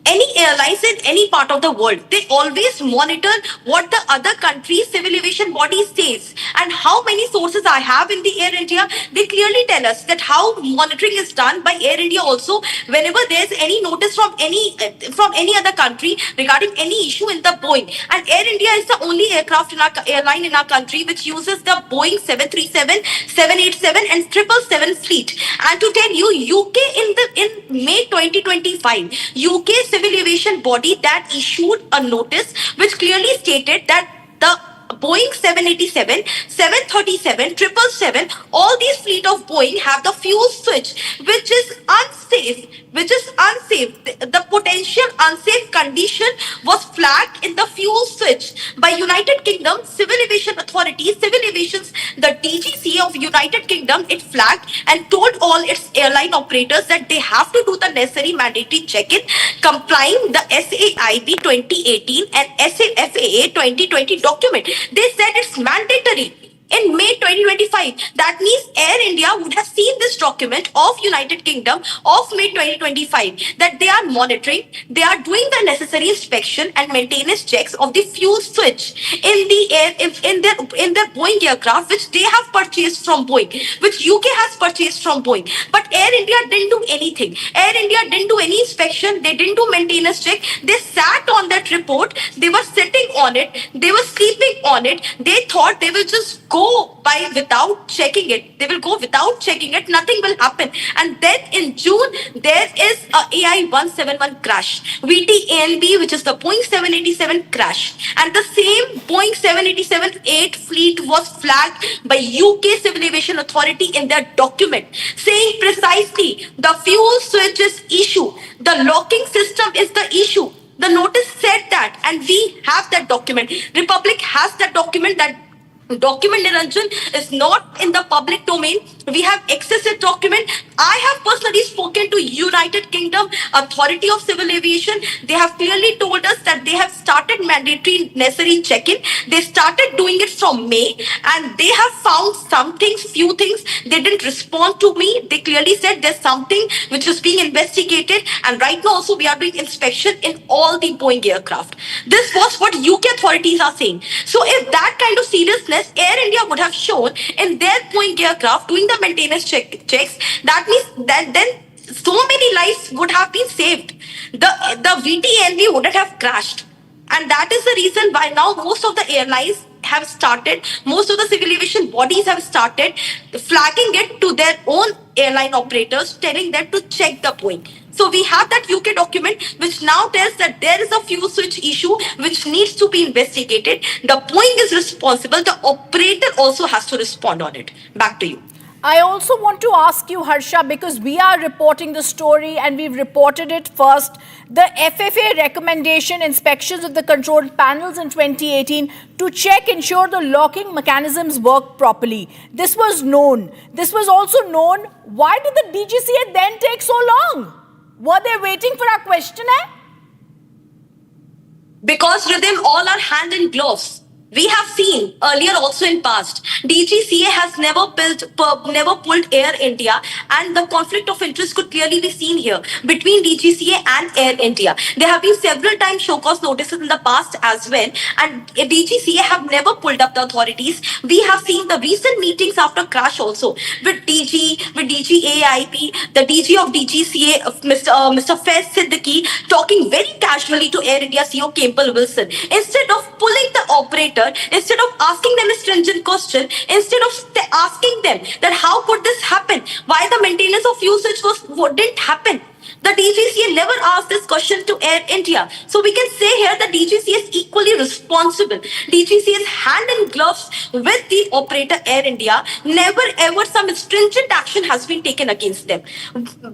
any airlines in any part of the world, they always monitor what the other country's civil aviation body says. And how many sources I have in the Air India, they clearly tell us that how monitoring is done by Air India also, whenever there's any notice from any other country regarding any issue in the Boeing. And Air India is the only airline in our country which uses the Boeing 737, 787 and 777 fleet. And to tell you, UK in May 2025, UK civil aviation body that issued a notice which clearly stated that the Boeing 787, 737, 777, all these fleet of Boeing have the fuel switch, which is unsafe. The potential unsafe condition was flagged in the fuel switch by United Kingdom Civil Aviation Authority, Civil Aviation's, the DGCA of United Kingdom, it flagged and told all its airline operators that they have to do the necessary mandatory check-in, complying the SAIB 2018 and FAA 2020 document. They said it's mandatory. In May 2025, that means Air India would have seen this document of United Kingdom of May 2025, that they are monitoring, they are doing the necessary inspection and maintenance checks of the fuel switch in their Boeing aircraft, which they have purchased from Boeing, which UK has purchased from Boeing. But Air India didn't do anything. Air India didn't do any inspection. They didn't do maintenance check. They sat on that report. They were sitting on it. They were sleeping on it. They thought they will just go by without checking it. They will go without checking it. Nothing will happen. And then in June, there is a AI-171 crash. VT-ANB, which is the Boeing 787 crash. And the same Boeing 787-8 fleet was flagged by UK Civil Aviation Authority in their document, saying precisely the fuel switch is issue. The locking system is the issue. The notice said that, and we have that document. Republic has that document. That document, Niranjan, is not in the public domain. We have accessed that document. I have personally spoken to United Kingdom Authority of Civil Aviation. They have clearly told us that they have started mandatory necessary check-in. They started doing it from May, and they have found some things, few things. They didn't respond to me. They clearly said there's something which is being investigated, and right now also we are doing inspection in all the Boeing aircraft. This was what UK authorities are saying. So if that kind of seriousness Air India would have shown in their Boeing aircraft doing the maintenance checks, that means that then so many lives would have been saved. The VTNV wouldn't have crashed. And that is the reason why now most of the airlines have started, most of the civil aviation bodies have started flagging it to their own airline operators, telling them to check the Boeing. So we have that UK document which now tells that there is a fuel switch issue which needs to be investigated. The Boeing is responsible. The operator also has to respond on it. Back to you. I also want to ask you, Harsha, because we are reporting the story and we've reported it first. The FFA recommendation inspections of the control panels in 2018 to ensure the locking mechanisms work properly. This was known. This was also known. Why did the DGCA then take so long? Were they waiting for our questionnaire? Because with them all are hand in gloves. We have seen earlier also in past, DGCA has never pulled Air India, and the conflict of interest could clearly be seen here between DGCA and Air India. There have been several times show cause notices in the past as well, and DGCA have never pulled up the authorities. We have seen the recent meetings after crash also with DGAIP, the DG of DGCA, Mr. Faiz Siddiqui, talking very casually to Air India CEO Campbell Wilson. Instead of pulling the operator, operator, instead of asking them a stringent question, instead of asking them that how could this happen, why the maintenance of fuel switch didn't happen, the DGCA never asked this question to Air India. So we can say here that DGCA is equally responsible. DGCA is hand in gloves with the operator Air India. Never ever some stringent action has been taken against them.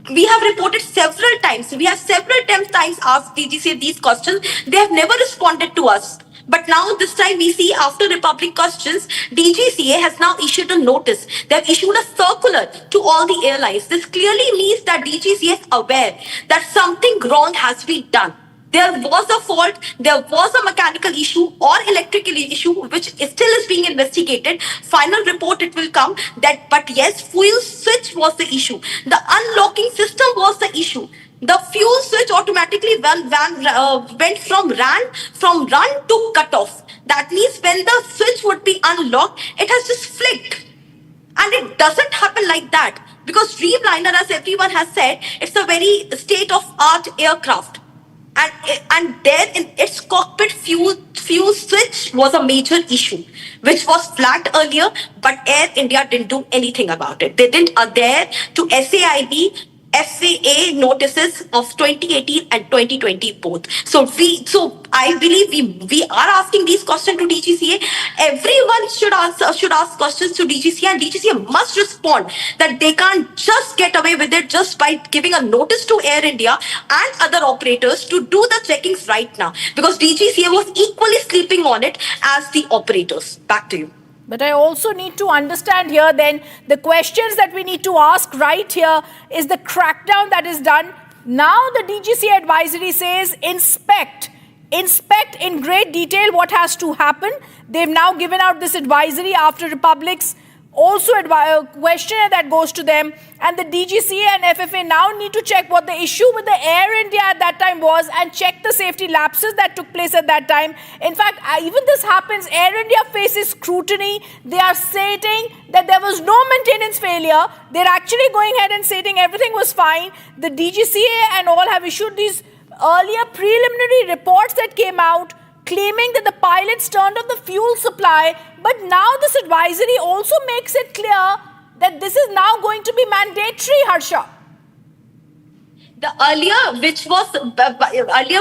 We have reported several times. We have several times asked DGCA these questions. They have never responded to us. But now this time we see after Republic questions, DGCA has now issued a notice. They have issued a circular to all the airlines. This clearly means that DGCA is aware that something wrong has been done. There was a fault, there was a mechanical issue or electrical issue which still is being investigated. Final report it will come that, but yes, fuel switch was the issue. The unlocking system was the issue. The fuel switch automatically went from run to cut off. That means when the switch would be unlocked, it has just flicked. And it doesn't happen like that. Because Dreamliner, as everyone has said, it's a very state-of-art aircraft. And there in its cockpit, fuel switch was a major issue, which was flagged earlier, but Air India didn't do anything about it. They didn't adhere to SAIB FAA notices of 2018 and 2020 both. So I believe we are asking these questions to DGCA. Everyone should ask questions to DGCA, and DGCA must respond that they can't just get away with it just by giving a notice to Air India and other operators to do the checkings right now, because DGCA was equally sleeping on it as the operators. Back to you. But I also need to understand here then the questions that we need to ask right here is the crackdown that is done. Now the DGCA advisory says inspect in great detail what has to happen. They've now given out this advisory after Republic's also questionnaire that goes to them, and the DGCA and FFA now need to check what the issue with the Air India at that time was and check the safety lapses that took place at that time. In fact, even this happens, Air India faces scrutiny. They are stating that there was no maintenance failure. They're actually going ahead and stating everything was fine. The DGCA and all have issued these earlier preliminary reports that came out claiming that the pilots turned off the fuel supply, but now this advisory also makes it clear that this is now going to be mandatory, Harsha. The earlier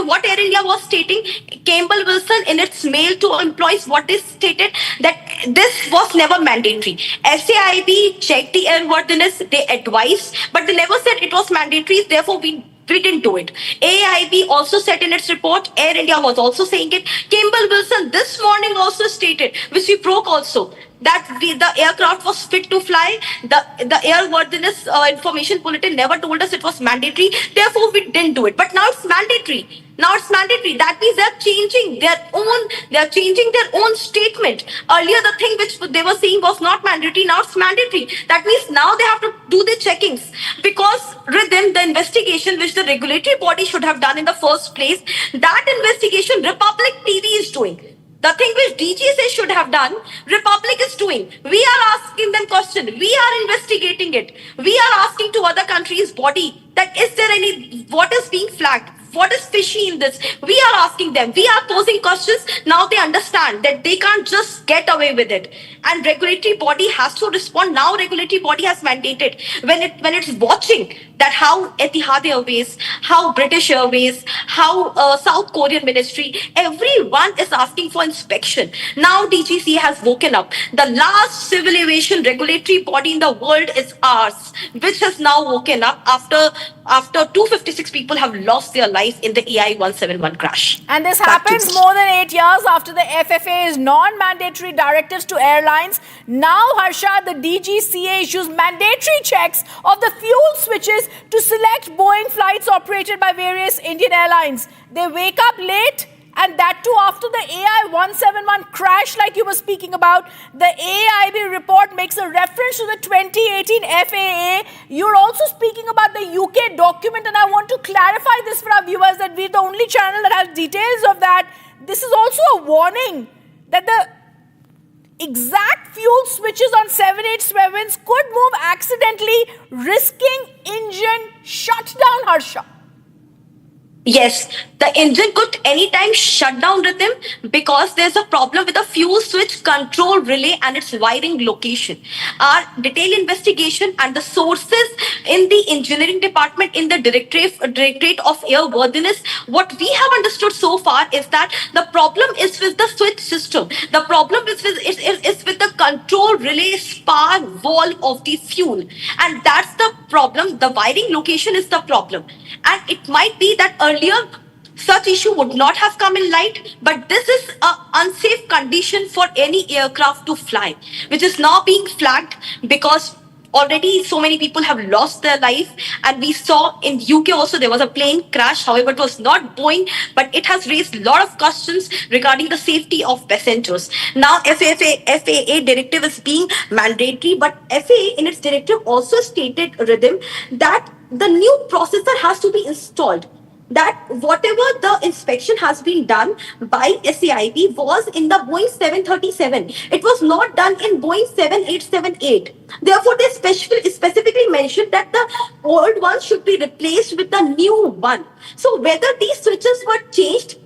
what Air India was stating, Campbell Wilson in its mail to employees, what they stated that this was never mandatory. SAIB checked the airworthiness, they advised, but they never said it was mandatory, therefore we didn't do it. AIB also said in its report, Air India was also saying it. Campbell Wilson this morning also stated, which we broke also, that the aircraft was fit to fly. The airworthiness information bulletin never told us it was mandatory. Therefore, we didn't do it. But now it's mandatory. That means they're changing their own statement. Earlier, the thing which they were saying was not mandatory. Now it's mandatory. That means now they have to do the checkings, because within the investigation which the regulatory body should have done in the first place, that investigation Republic TV is doing. The thing which DGCA should have done, Republic is doing. We are asking them question. We are investigating it. We are asking to other countries' body that is there what is being flagged? What is fishy in this? We are asking them. We are posing questions. Now they understand that they can't just get away with it. And regulatory body has to respond. Now regulatory body has mandated when it's watching that how Etihad Airways, how British Airways, how South Korean Ministry, everyone is asking for inspection. Now DGCA has woken up. The last civil aviation regulatory body in the world is ours, which has now woken up after 256 people have lost their life in the EI-171 crash. And this happens more than 8 years after the FFA's non-mandatory directives to airlines. Now, Harsha, the DGCA issues mandatory checks of the fuel switches to select Boeing flights operated by various Indian airlines. They wake up late, and that too after the AI-171 crash like you were speaking about. The AIB report makes a reference to the 2018 FAA. You're also speaking about the UK document, and I want to clarify this for our viewers that we're the only channel that has details of that. This is also a warning that the exact fuel switches on 787s could move accidentally, risking engine shutdown, Harsha. Yes, the engine could anytime shut down rhythm because there's a problem with the fuel switch control relay and its wiring location. Our detailed investigation and the sources in the engineering department in the Directorate of Airworthiness, what we have understood so far is that the problem is with the switch system. The problem is with the control relay spark valve of the fuel. And that's the problem. The wiring location is the problem. And it might be that earlier such issue would not have come in light, but this is an unsafe condition for any aircraft to fly, which is now being flagged because already so many people have lost their life. And we saw in UK also there was a plane crash. However, it was not Boeing, but it has raised a lot of questions regarding the safety of passengers. Now FAA directive is being mandatory, but FAA in its directive also stated, Rhythm, that the new processor has to be installed. That whatever the inspection has been done by SAIB was in the Boeing 737. It was not done in Boeing 7878. Therefore, they specifically mentioned that the old one should be replaced with the new one. So whether these switches were changed,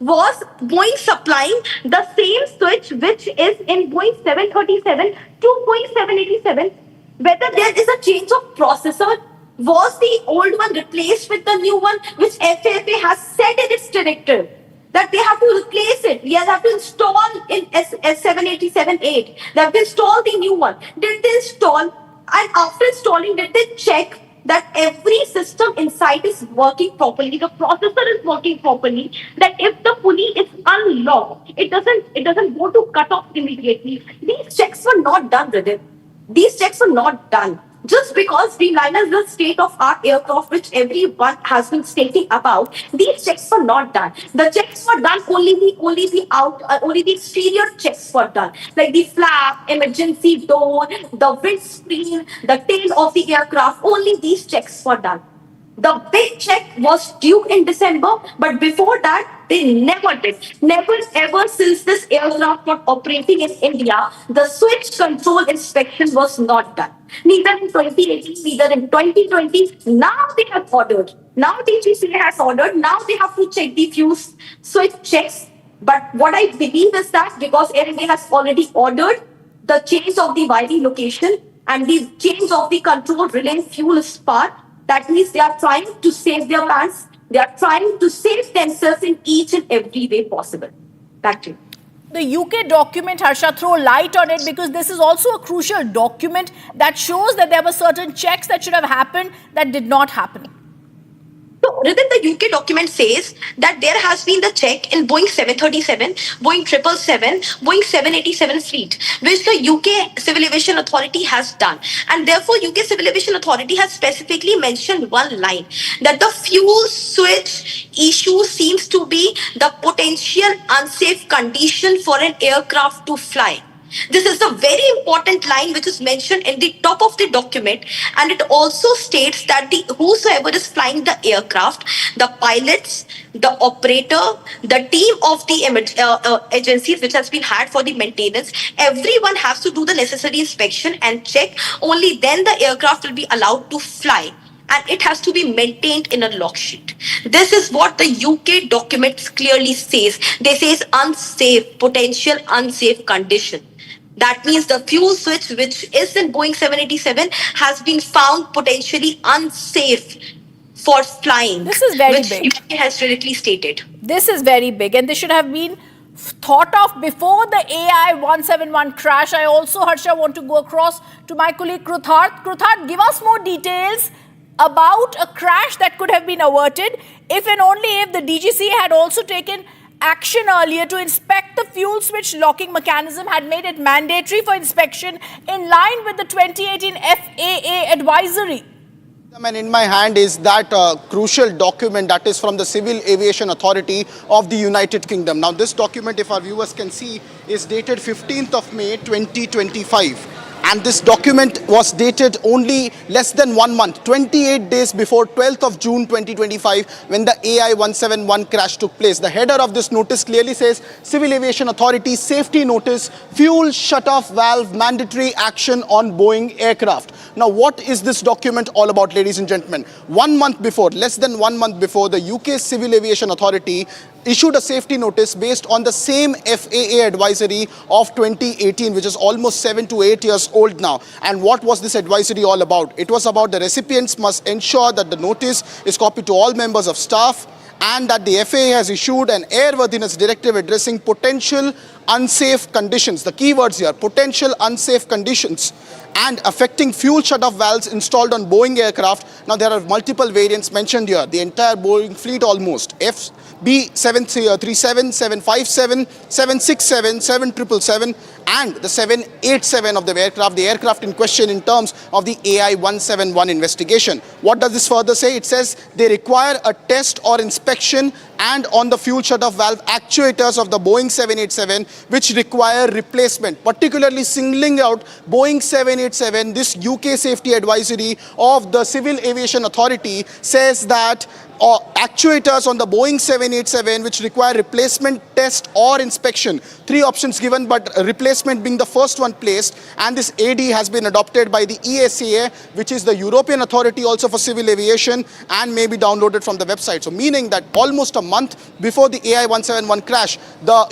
was Boeing supplying the same switch which is in Boeing 737 to Boeing 787, whether there is a change of processor, was the old one replaced with the new one, which FAA has said in its directive that they have to replace it. We have to install in S787-8. They have to install the new one. Did they install? And after installing, did they check that every system inside is working properly, the processor is working properly, that if the pulley is unlocked, it doesn't go to cut off immediately. These checks were not done, Radhika. These checks were not done. Just because Dreamliner is the state-of-art aircraft which everyone has been stating about, these checks were not done. The checks were done only the exterior checks were done, like the flap, emergency door, the windscreen, the tail of the aircraft. Only these checks were done. The big check was due in December, but before that, they never did. Never ever since this aircraft was operating in India, the switch control inspection was not done. Neither in 2018, neither in 2020. Now they have ordered. Now DGCA has ordered. Now they have to check the fuse switch checks. But what I believe is that because Air India has already ordered the change of the wiring location and the change of the control relay fuel spark, that means they are trying to save their plans. They are trying to save themselves in each and every way possible. Back to you. The UK document, Harsha, throw light on it because this is also a crucial document that shows that there were certain checks that should have happened that did not happen. So, within the UK document says that there has been the check in Boeing 737, Boeing 777, Boeing 787 fleet, which the UK Civil Aviation Authority has done. And therefore, UK Civil Aviation Authority has specifically mentioned one line, that the fuel switch issue seems to be the potential unsafe condition for an aircraft to fly. This is a very important line which is mentioned in the top of the document, and it also states that whosoever is flying the aircraft, the pilots, the operator, the team of the agencies which has been hired for the maintenance, everyone has to do the necessary inspection and check. Only then the aircraft will be allowed to fly. And it has to be maintained in a log sheet. This is what the UK document clearly says. They says unsafe, potential unsafe condition. That means the fuel switch, which is in Boeing 787, has been found potentially unsafe for flying. This is very which big. UK has directly stated. This is very big, and this should have been thought of before the AI 171 crash. I also, Harsha, want to go across to my colleague Krutharth. Krutharth, give us more details about a crash that could have been averted if and only if the DGCA had also taken action earlier to inspect the fuel switch locking mechanism, had made it mandatory for inspection in line with the 2018 FAA advisory. And in my hand is that crucial document that is from the Civil Aviation Authority of the United Kingdom. Now this document, if our viewers can see, is dated 15th of May 2025. And this document was dated only less than 1 month, 28 days before 12th of June 2025, when the AI-171 crash took place. The header of this notice clearly says, Civil Aviation Authority Safety Notice, Fuel Shut-off Valve Mandatory Action on Boeing Aircraft. Now, what is this document all about, ladies and gentlemen? 1 month before, less than 1 month before, the UK Civil Aviation Authority issued a safety notice based on the same FAA advisory of 2018, which is almost 7 to 8 years old now. And what was this advisory all about? It was about the recipients must ensure that the notice is copied to all members of staff, and that the FAA has issued an airworthiness directive addressing potential unsafe conditions. The keywords here, potential unsafe conditions, and affecting fuel shut-off valves installed on Boeing aircraft. Now, there are multiple variants mentioned here. The entire Boeing fleet almost. B737, 757, 767, 7777, and the 787 of the aircraft in question in terms of the AI-171 investigation. What does this further say? It says they require a test or inspection and on the fuel shut-off valve actuators of the Boeing 787, which require replacement. Particularly singling out Boeing 787, this UK safety advisory of the Civil Aviation Authority says that actuators on the Boeing 787 which require replacement, test or inspection. 3 options given, but replacement being the first one placed, and this AD has been adopted by the EASA, which is the European Authority also for Civil Aviation, and may be downloaded from the website. So meaning that almost a month before the AI-171 crash, the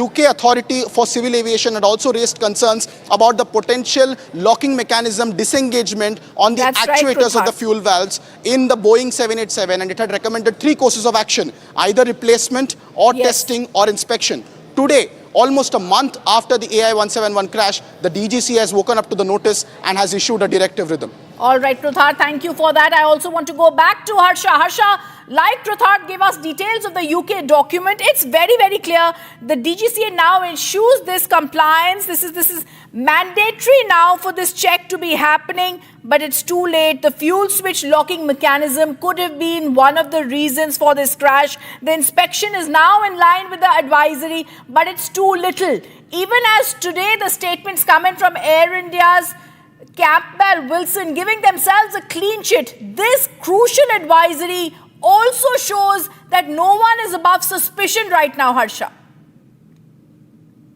UK Authority for Civil Aviation had also raised concerns about the potential locking mechanism disengagement on the actuators of the fuel valves in the Boeing 787, and it had recommended 3 courses of action, either replacement or testing or inspection. Today, almost a month after the AI-171 crash, the DGCA has woken up to the notice and has issued a directive rhythm. All right, Pruthar, thank you for that. I also want to go back to Harsha. Harsha, like Pruthar gave us details of the UK document, it's very, very clear. The DGCA now issues this compliance. This is mandatory now for this check to be happening, but it's too late. The fuel switch locking mechanism could have been one of the reasons for this crash. The inspection is now in line with the advisory, but it's too little. Even as today the statements come in from Air India's Campbell Wilson giving themselves a clean sheet, this crucial advisory also shows that no one is above suspicion right now, Harsha.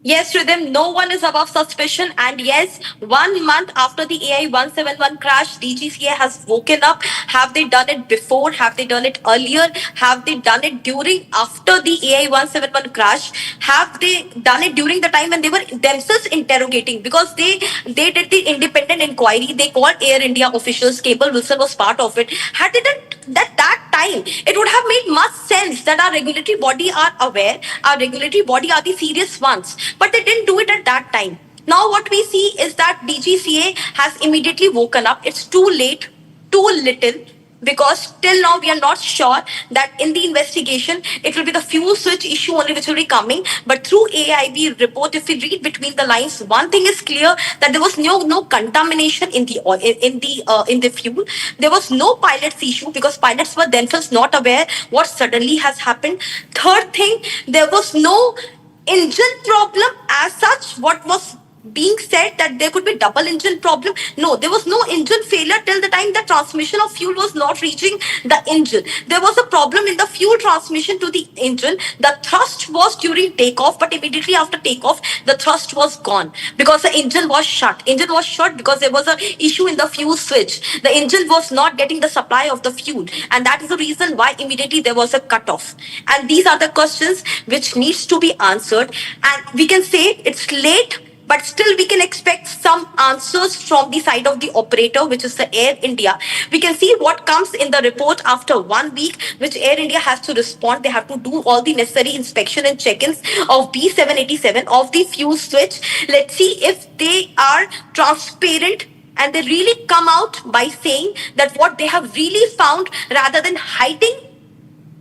Yes, Rhythm, no one is above suspicion. And yes, 1 month after the AI-171 crash, DGCA has woken up. Have they done it before? Have they done it earlier? Have they done it after the AI-171 crash? Have they done it during the time when they were themselves interrogating? Because they did the independent inquiry. They called Air India officials. Campbell Wilson was part of it. Had they done that time, it would have made much sense that our regulatory body are aware. Our regulatory body are the serious ones. But they didn't do it at that time. Now what we see is that DGCA has immediately woken up. It's too late, too little, because till now we are not sure that in the investigation it will be the fuel switch issue only which will be coming. But through AIB report, if we read between the lines, one thing is clear, that there was no contamination in the fuel. There was no pilot's issue because pilots were themselves not aware what suddenly has happened. Third thing, there was no engine problem as such. What was being said that there could be double engine problem. No, there was no engine failure till the time the transmission of fuel was not reaching the engine. There was a problem in the fuel transmission to the engine. The thrust was during takeoff, but immediately after takeoff, the thrust was gone because the engine was shut. Engine was shut because there was an issue in the fuel switch. The engine was not getting the supply of the fuel, and that is the reason why immediately there was a cutoff. And these are the questions which needs to be answered. And we can say it's late, but still we can expect some answers from the side of the operator, which is the Air India. We can see what comes in the report after 1 week, which Air India has to respond. They have to do all the necessary inspection and check-ins of B787, of the fuel switch. Let's see if they are transparent and they really come out by saying that what they have really found, rather than hiding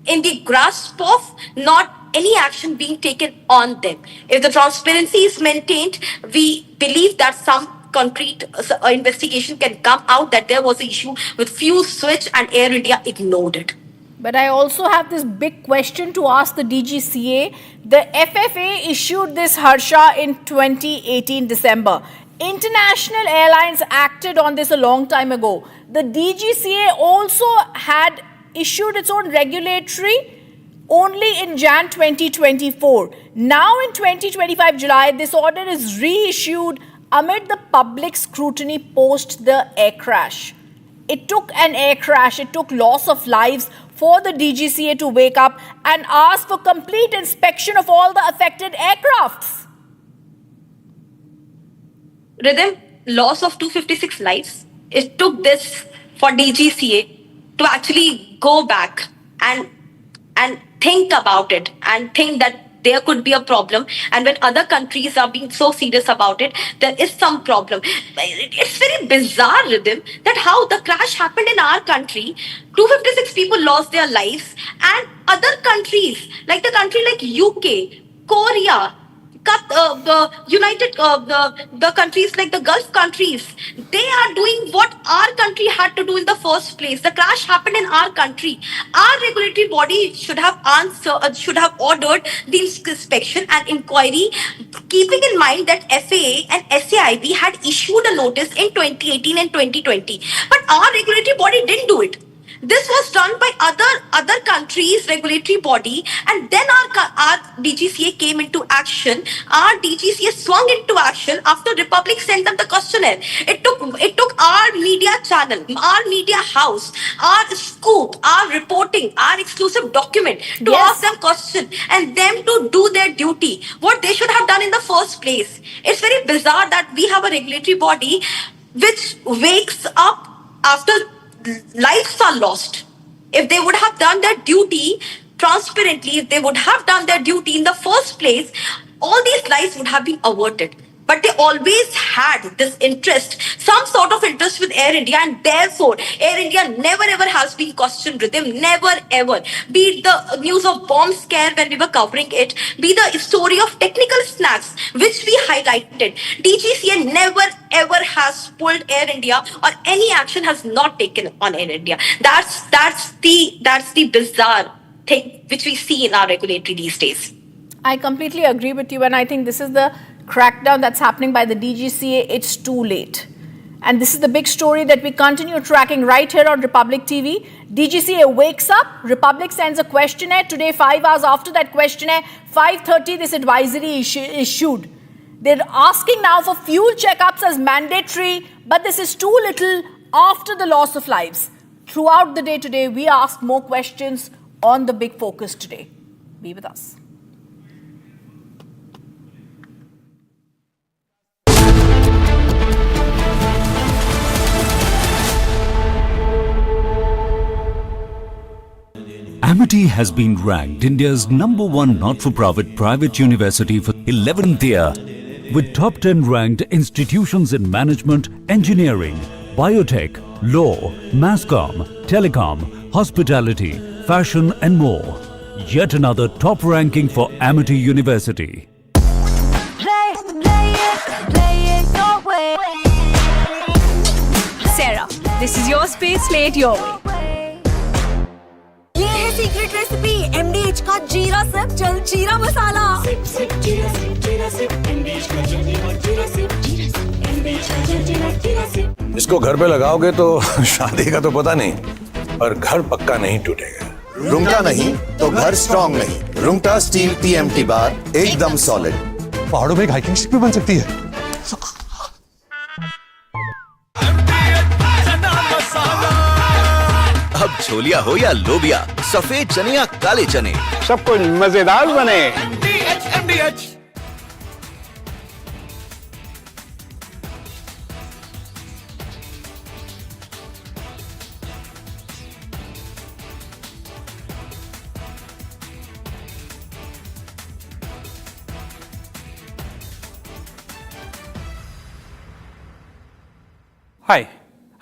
in the grasp of not any action being taken on them. If the transparency is maintained, we believe that some concrete investigation can come out that there was an issue with fuel switch and Air India ignored it. But I also have this big question to ask the DGCA. The FFA issued this, Harsha, in 2018 December. International airlines acted on this a long time ago. The DGCA also had issued its own regulatory only in Jan 2024. Now in 2025 July, this order is reissued amid the public scrutiny post the air crash. It took an air crash, it took loss of lives for the DGCA to wake up and ask for complete inspection of all the affected aircrafts. Rhythm, loss of 256 lives. It took this for DGCA to actually go back and think about it and think that there could be a problem. And when other countries are being so serious about it, there is some problem. It's very bizarre, Rhythm, that how the crash happened in our country. 256 people lost their lives, and other countries, like the country like UK, Korea, the countries like the Gulf countries, they are doing what our country had to do in the first place. The crash happened in our country. Our regulatory body should have ordered the inspection and inquiry, keeping in mind that FAA and SAIB had issued a notice in 2018 and 2020. But our regulatory body didn't do it. This was done by other countries' regulatory body, and then our DGCA came into action. Our DGCA swung into action after Republic sent them the questionnaire. It took our media channel, our media house, our scoop, our reporting, our exclusive document to ask them question and them to do their duty, what they should have done in the first place. It's very bizarre that we have a regulatory body which wakes up after lives are lost. If they would have done their duty transparently, if they would have done their duty in the first place, all these lives would have been averted. But they always had this interest, some sort of interest with Air India, and therefore Air India never ever has been questioned with them, never ever. Be it the news of bomb scare when we were covering it, be the story of technical snacks which we highlighted. DGCA never ever has pulled Air India, or any action has not taken on Air India. That's the bizarre thing which we see in our regulatory these days. I completely agree with you, and I think this is the crackdown that's happening by the DGCA. It's too late. And this is the big story that we continue tracking right here on Republic TV. DGCA wakes up, Republic sends a questionnaire. Today, 5 hours after that questionnaire, 5:30, this advisory issued. They're asking now for fuel checkups as mandatory, but this is too little after the loss of lives. Throughout the day today, we ask more questions on the big focus today. Be with us. Amity has been ranked India's #1 not-for-profit private university for 11th year, with top 10 ranked institutions in management, engineering, biotech, law, mass comm, telecom, hospitality, fashion and more. Yet another top ranking for Amity University. Sarah, this is your space, play it your way. ये है secret recipe MDH का जीरा SIP jaljeera मसाला। SIP SIP जीरा SIP MDH का जलजीरा जीरा SIP MDH का जलजीरा जीरा SIP. इसको घर पे लगाओगे तो शादी का तो पता नहीं, पर घर पक्का नहीं टूटेगा। रूंगटा नहीं तो घर स्ट्रॉन्ग नहीं। रूंगटा स्टील TMT बार एकदम सॉलिड। पहाड़ों में एक हाइकिंग शिप भी बन सकती है। अब छोलिया हो या लोबिया, सफेद चने या काले चने, सब कुछ मजेदार बने। MDH। Hi,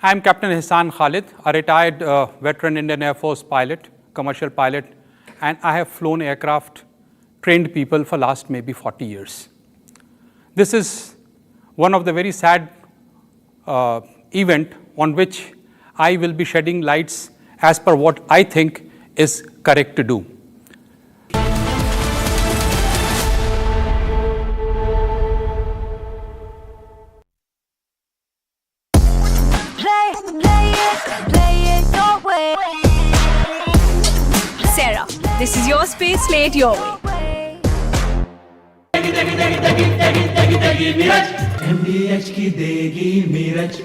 I am Captain Ihsan Khalid, a retired veteran Indian Air Force pilot, commercial pilot, and I have flown aircraft, trained people for last maybe 40 years. This is one of the very sad event on which I will be shedding lights as per what I think is correct to do. This is your space, play it your way. MDH की देगी मीरज,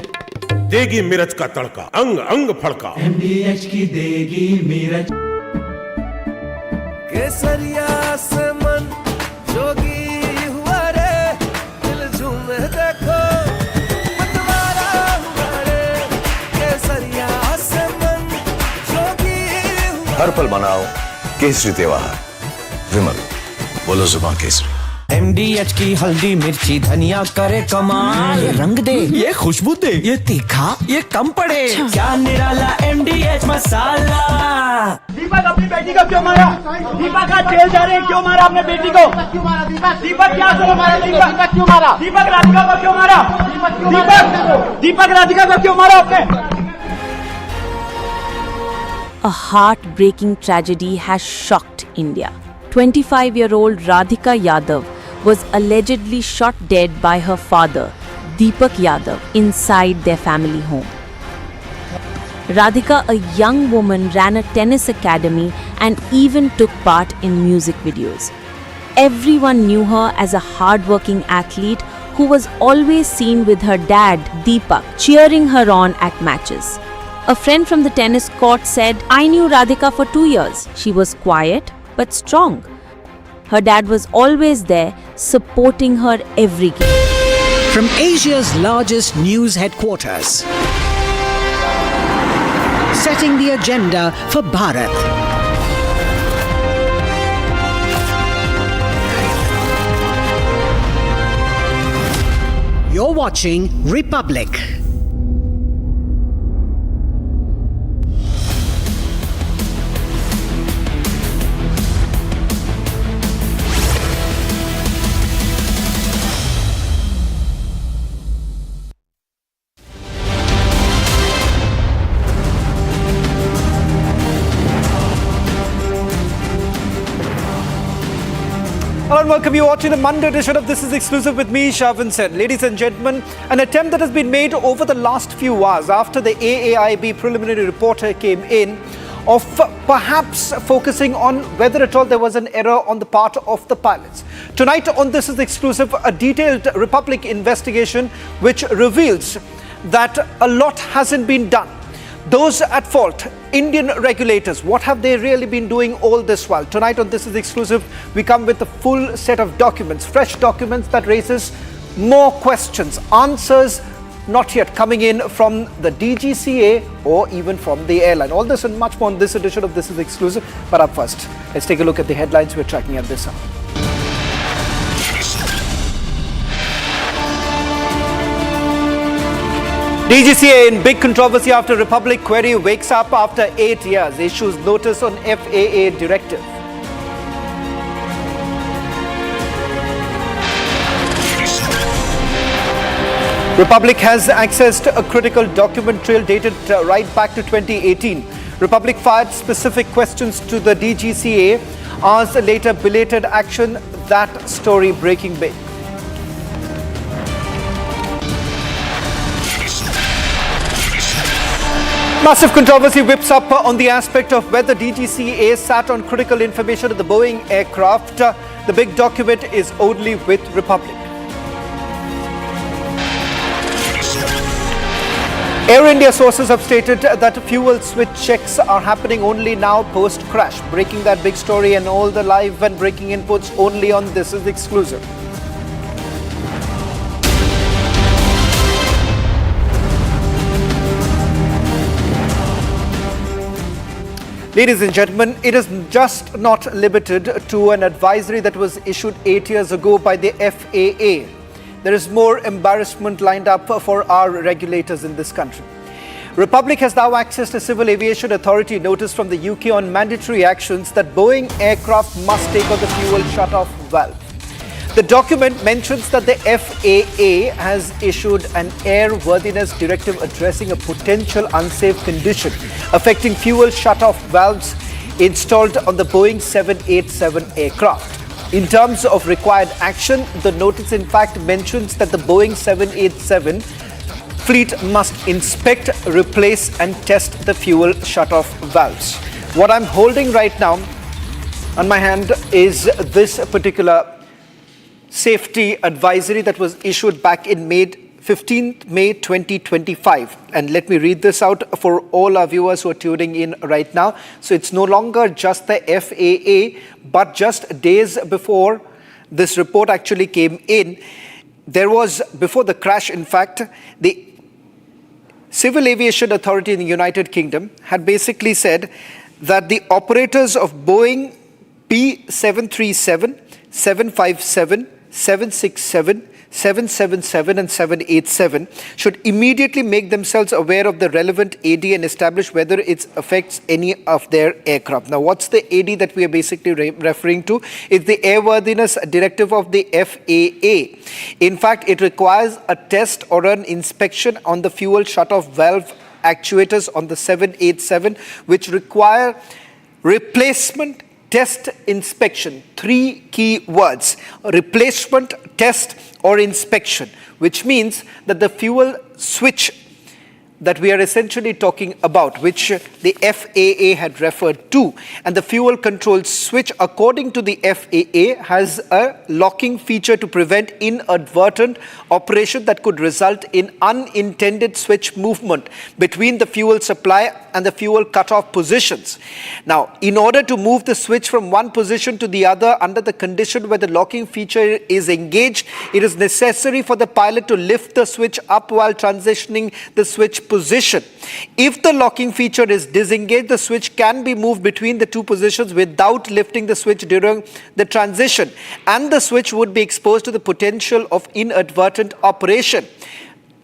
देगी मिर्च का तड़का, अंग अंग फड़का। MDH की देगी मीरज। केसरिया से मन जोगी हुआ रे, दिल झूमे देखो मतवारा हुआ रे। केसरिया से मन जोगी हुआ। हर पल मनाओ केसरी त्योहार। विमल, बोलो जुबान केसरी। MDH की हल्दी मिर्ची धनिया करे कमाल, ये रंग दे, ये खुशबू दे, ये तीखा, ये कम पड़े, क्या निराला MDH मसाला। दीपक अपनी बेटी को क्यों मारा? दीपक आज जेल जा रहे हैं, क्यों मारा आपने बेटी को? दीपक क्या करो मारा? दीपक क्यों मारा? दीपक राधिका को क्यों मारा? दीपक राधिका को क्यों मारा आपने? A heartbreaking tragedy has shocked India. 25-year-old Radhika Yadav was allegedly shot dead by her father, Deepak Yadav, inside their family home. Radhika, a young woman, ran a tennis academy and even took part in music videos. Everyone knew her as a hardworking athlete who was always seen with her dad, Deepak, cheering her on at matches. A friend from the tennis court said, "I knew Radhika for 2 years. She was quiet but strong. Her dad was always there, supporting her every game." From Asia's largest news headquarters, setting the agenda for Bharat. You're watching Republic. Hello and welcome. You're watching the Monday edition of This Is Exclusive with me, Shubhanshu. Ladies and gentlemen, an attempt that has been made over the last few hours after the AAIB preliminary report came in of perhaps focusing on whether at all there was an error on the part of the pilots. Tonight on This Is Exclusive, a detailed Republic investigation which reveals that a lot hasn't been done. Those at fault, Indian regulators, what have they really been doing all this while? Tonight on This Is Exclusive, we come with a full set of documents, fresh documents that raises more questions, answers not yet coming in from the DGCA or even from the airline. All this and much more on this edition of This Is Exclusive. But up first, let's take a look at the headlines we're tracking at this hour. DGCA in big controversy after Republic query wakes up after 8 years, issues notice on FAA directive. Republic has accessed a critical document trail dated right back to 2018. Republic fired specific questions to the DGCA, hours later belated action, that story breaking big. Massive controversy whips up on the aspect of whether DGCA sat on critical information of the Boeing aircraft. The big document is only with Republic. Air India sources have stated that fuel switch checks are happening only now post-crash. Breaking that big story and all the live and breaking inputs only on This Is Exclusive. Ladies and gentlemen, it is just not limited to an advisory that was issued 8 years ago by the FAA. There is more embarrassment lined up for our regulators in this country. Republic has now accessed a Civil Aviation Authority notice from the UK on mandatory actions that Boeing aircraft must take on the fuel shutoff valve. The document mentions that the FAA has issued an airworthiness directive addressing a potential unsafe condition affecting fuel shutoff valves installed on the Boeing 787 aircraft. In terms of required action, the notice in fact mentions that the Boeing 787 fleet must inspect, replace and test the fuel shutoff valves. What I'm holding right now On my hand is this particular safety advisory that was issued back in 15th May 2025. And let me read this out for all our viewers who are tuning in right now. So it's no longer just the FAA, but just days before this report actually came in, there was, before the crash, in fact, the Civil Aviation Authority in the United Kingdom had basically said that the operators of Boeing B737, 757, 767, 777 and 787 should immediately make themselves aware of the relevant AD and establish whether it affects any of their aircraft. Now, what's the AD that we are basically referring to? It's the Airworthiness Directive of the FAA. In fact, it requires a test or an inspection on the fuel shutoff valve actuators on the 787, which require replacement, test, inspection. Three key words: replacement, test, or inspection, which means that the fuel switch that we are essentially talking about, which the FAA had referred to, and the fuel control switch, according to the FAA, has a locking feature to prevent inadvertent operation that could result in unintended switch movement between the fuel supply and the fuel cutoff positions. Now, in order to move the switch from one position to the other under the condition where the locking feature is engaged, it is necessary for the pilot to lift the switch up while transitioning the switch position. If the locking feature is disengaged, the switch can be moved between the two positions without lifting the switch during the transition, and the switch would be exposed to the potential of inadvertent operation.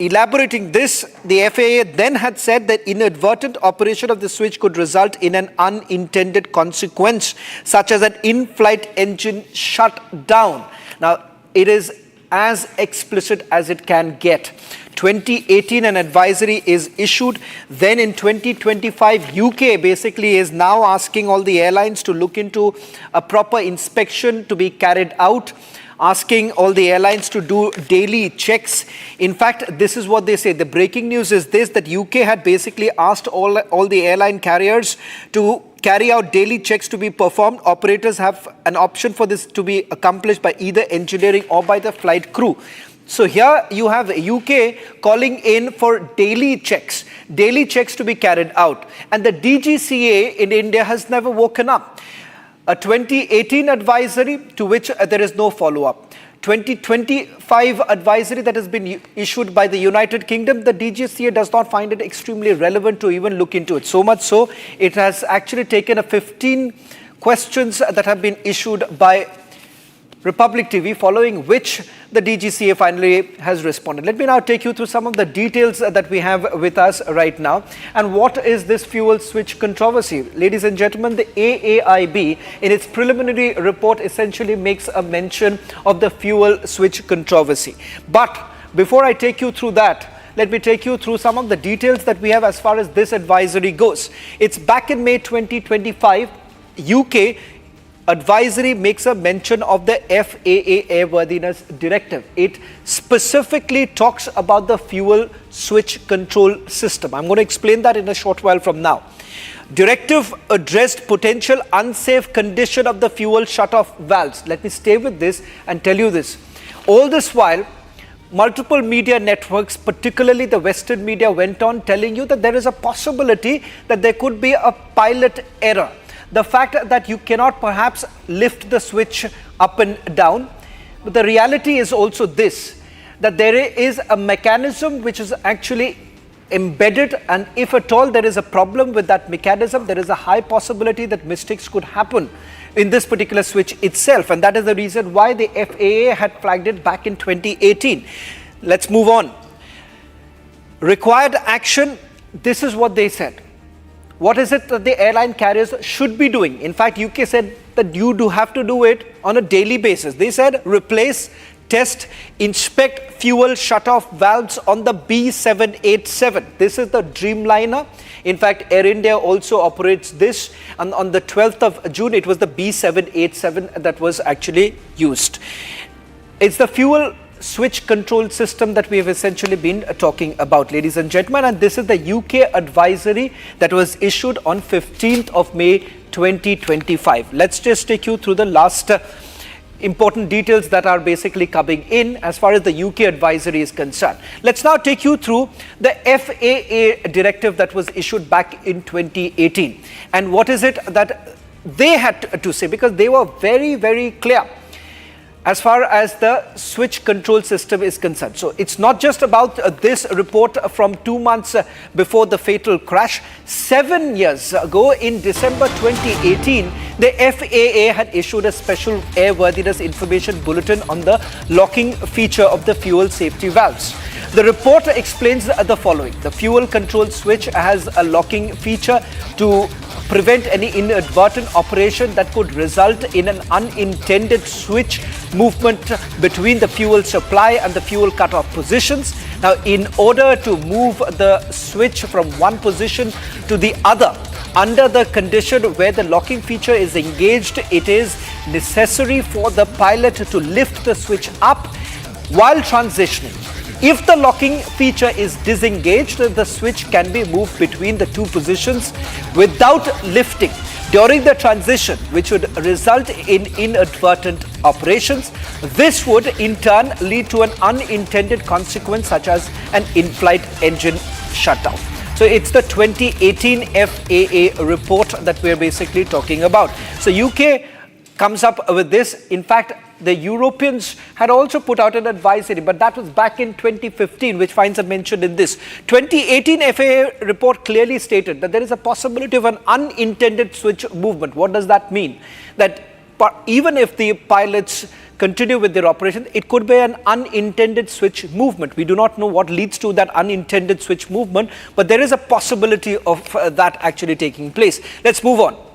Elaborating this, the FAA then had said that inadvertent operation of the switch could result in an unintended consequence, such as an in-flight engine shutdown. Now, it is as explicit as it can get. 2018, an advisory is issued. Then in 2025, UK basically is now asking all the airlines to look into a proper inspection to be carried out, asking all the airlines to do daily checks. In fact, this is what they say. The breaking news is this, that UK had basically asked all the airline carriers to carry out daily checks to be performed. Operators have an option for this to be accomplished by either engineering or by the flight crew. So here you have UK calling in for daily checks to be carried out. And the DGCA in India has never woken up. A 2018 advisory to which there is no follow-up. 2025 advisory that has been issued by the United Kingdom, the DGCA does not find it extremely relevant to even look into it. So much so, it has actually taken a 15 questions that have been issued by Republic TV, following which the DGCA finally has responded. Let me now take you through some of the details that we have with us right now. And what is this fuel switch controversy? Ladies and gentlemen, the AAIB in its preliminary report essentially makes a mention of the fuel switch controversy. But before I take you through that, let me take you through some of the details that we have as far as this advisory goes. It's back in May 2025, UK advisory makes a mention of the FAA Airworthiness Directive. It specifically talks about the fuel switch control system. I'm going to explain that in a short while from now. Directive addressed potential unsafe condition of the fuel shutoff valves. Let me stay with this and tell you this. All this while, multiple media networks, particularly the Western media, went on telling you that there is a possibility that there could be a pilot error. The fact that you cannot perhaps lift the switch up and down. But the reality is also this, that there is a mechanism which is actually embedded, and if at all there is a problem with that mechanism, there is a high possibility that mistakes could happen in this particular switch itself. And that is the reason why the FAA had flagged it back in 2018. Let's move on. Required action, this is what they said. What is it that the airline carriers should be doing? In fact, UK said that you do have to do it on a daily basis. They said replace, test, inspect fuel shutoff valves on the B787. This is the Dreamliner. In fact, Air India also operates this. And on the 12th of June, it was the B787 that was actually used. It's the fuel switch control system that we have essentially been talking about, ladies and gentlemen, and this is the UK advisory that was issued on 15th of May 2025. Let's just take you through the last important details that are basically coming in as far as the UK advisory is concerned. Let's now take you through the FAA directive that was issued back in 2018. And what is it that they had to say? Because they were very, very clear as far as the switch control system is concerned. So it's not just about this report from 2 months before the fatal crash. 7 years ago, in December 2018, the FAA had issued a special airworthiness information bulletin on the locking feature of the fuel safety valves. The report explains the following. The fuel control switch has a locking feature to prevent any inadvertent operation that could result in an unintended switch movement between the fuel supply and the fuel cutoff positions. Now, in order to move the switch from one position to the other, under the condition where the locking feature is engaged, it is necessary for the pilot to lift the switch up while transitioning. If the locking feature is disengaged, the switch can be moved between the two positions without lifting during the transition, which would result in inadvertent operations. This would in turn lead to an unintended consequence such as an in-flight engine shutdown. So it's the 2018 FAA report that we're basically talking about. So UK comes up with this. In fact, the Europeans had also put out an advisory, but that was back in 2015, which finds a mention in this. 2018 FAA report clearly stated that there is a possibility of an unintended switch movement. What does that mean? That even if the pilots continue with their operation, it could be an unintended switch movement. We do not know what leads to that unintended switch movement, but there is a possibility of that actually taking place. Let's move on.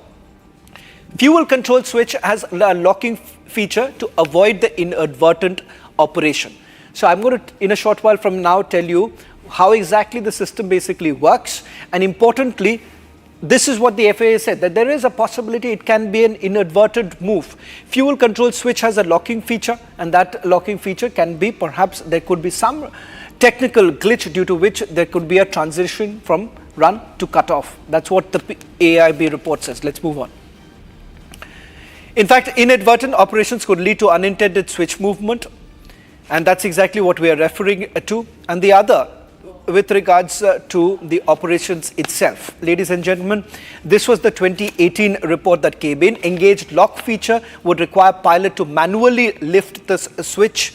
Fuel control switch has a locking feature to avoid the inadvertent operation. So I'm going to, in a short while from now, tell you how exactly the system basically works. And importantly, this is what the FAA said, that there is a possibility it can be an inadvertent move. Fuel control switch has a locking feature, and that locking feature can be, perhaps there could be some technical glitch due to which there could be a transition from run to cut off. That's what the AIB report says. Let's move on. In fact, inadvertent operations could lead to unintended switch movement, and that's exactly what we are referring to. And the other, with regards to the operations itself. Ladies and gentlemen, this was the 2018 report that came in. Engaged lock feature would require pilot to manually lift the switch.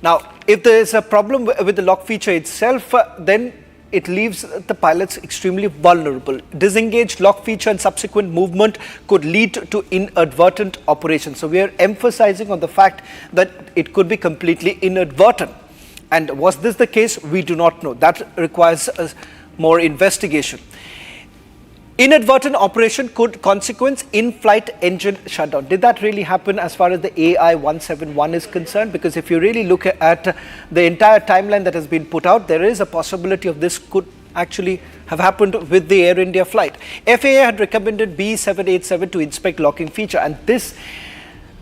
Now, if there is a problem with the lock feature itself, then it leaves the pilots extremely vulnerable. Disengaged lock feature and subsequent movement could lead to inadvertent operation. So we are emphasizing on the fact that it could be completely inadvertent. And was this the case? We do not know. That requires more investigation. Inadvertent operation could consequence in-flight engine shutdown. Did that really happen as far as the AI-171 is concerned? Because if you really look at the entire timeline that has been put out, there is a possibility of this could actually have happened with the Air India flight. FAA had recommended B787 to inspect locking feature, and this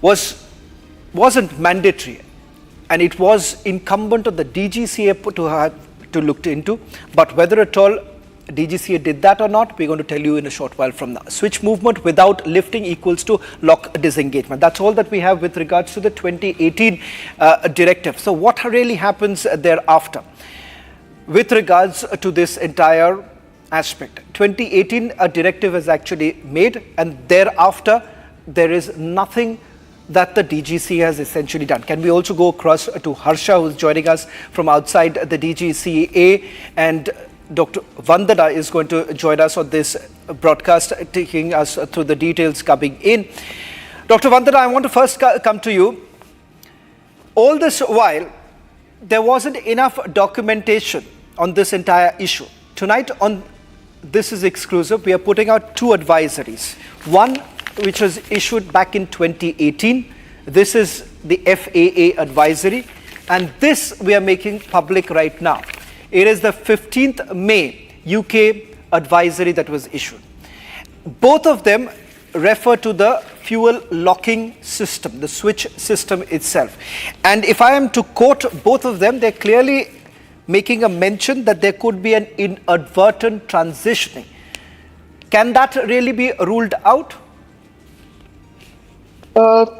wasn't mandatory, and it was incumbent on the DGCA to look into. But whether at all DGCA did that or not, we're going to tell you in a short while from now. Switch movement without lifting equals to lock disengagement. That's all that we have with regards to the 2018 directive. So what really happens thereafter with regards to this entire aspect? 2018 a directive is actually made, and thereafter there is nothing that the DGCA has essentially done. Can we also go across to Harsha, who's joining us from outside the DGCA, and Dr. Vadra is going to join us on this broadcast, taking us through the details coming in. Dr. Vadra, I want to first come to you. All this while, there wasn't enough documentation on this entire issue. Tonight, on This Is Exclusive, we are putting out two advisories. One, which was issued back in 2018. This is the FAA advisory, and this we are making public right now. It is the 15th May UK advisory that was issued. Both of them refer to the fuel locking system, the switch system itself. And if I am to quote both of them, they're clearly making a mention that there could be an inadvertent transitioning Can that really be ruled out?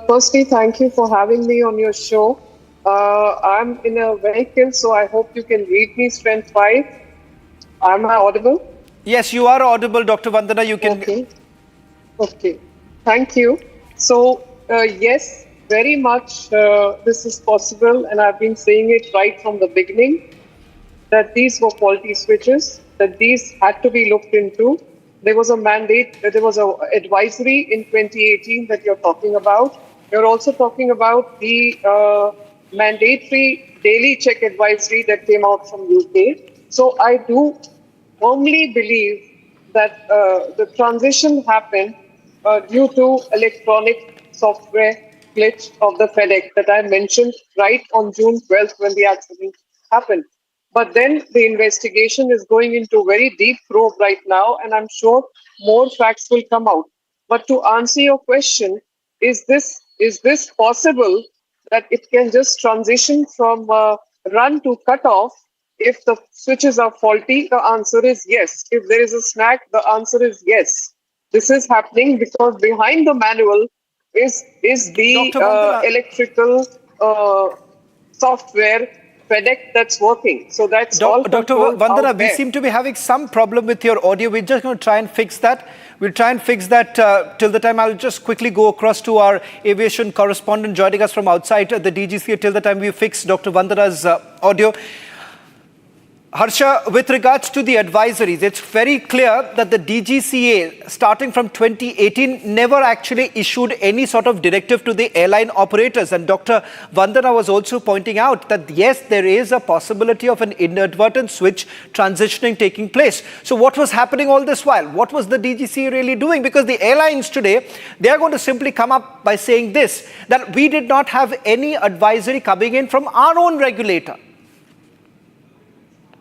Firstly, thank you for having me on your show. I'm in a vehicle, so I hope you can read me strength 5. Am I audible? Yes, you are audible, Dr. Vandana. You can. Okay. Thank you. So, yes, very much this is possible, and I've been saying it right from the beginning, that these were faulty switches, that these had to be looked into. There was a mandate, there was an advisory in 2018 that you're talking about. You're also talking about the mandatory daily check advisory that came out from UK. So I do firmly believe that the transition happened due to electronic software glitch of the FedEx that I mentioned right on June 12th when the accident happened. But then the investigation is going into very deep probe right now, and I'm sure more facts will come out. But to answer your question, is this possible that it can just transition from run to cut off if the switches are faulty? The answer is yes. If there is a snag, the answer is yes. This is happening because behind the manual is the electrical software FedEx that's working. So that's all. Dr. Vandana, we seem to be having some problem with your audio. We're just going to try and fix that. We'll try and fix that till the time. I'll just quickly go across to our aviation correspondent joining us from outside the DGCA till the time we fix Dr. Vandana's audio. Harsha, with regards to the advisories, it's very clear that the DGCA, starting from 2018, never actually issued any sort of directive to the airline operators. And Dr. Vandana was also pointing out that, yes, there is a possibility of an inadvertent switch transitioning taking place. So what was happening all this while? What was the DGCA really doing? Because the airlines today, they are going to simply come up by saying this, that we did not have any advisory coming in from our own regulator.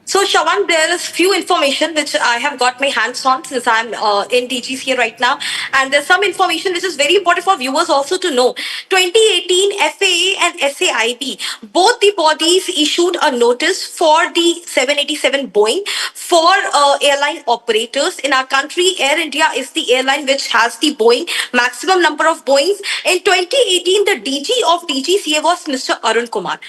So, Shawan, there is few information which I have got my hands on since I'm in DGCA right now. And there's some information which is very important for viewers also to know. 2018, FAA and SAIB, both the bodies issued a notice for the 787 Boeing for airline operators. In our country, Air India is the airline which has the Boeing, maximum number of Boeings. In 2018, the DG of DGCA was Mr. Arun Kumar.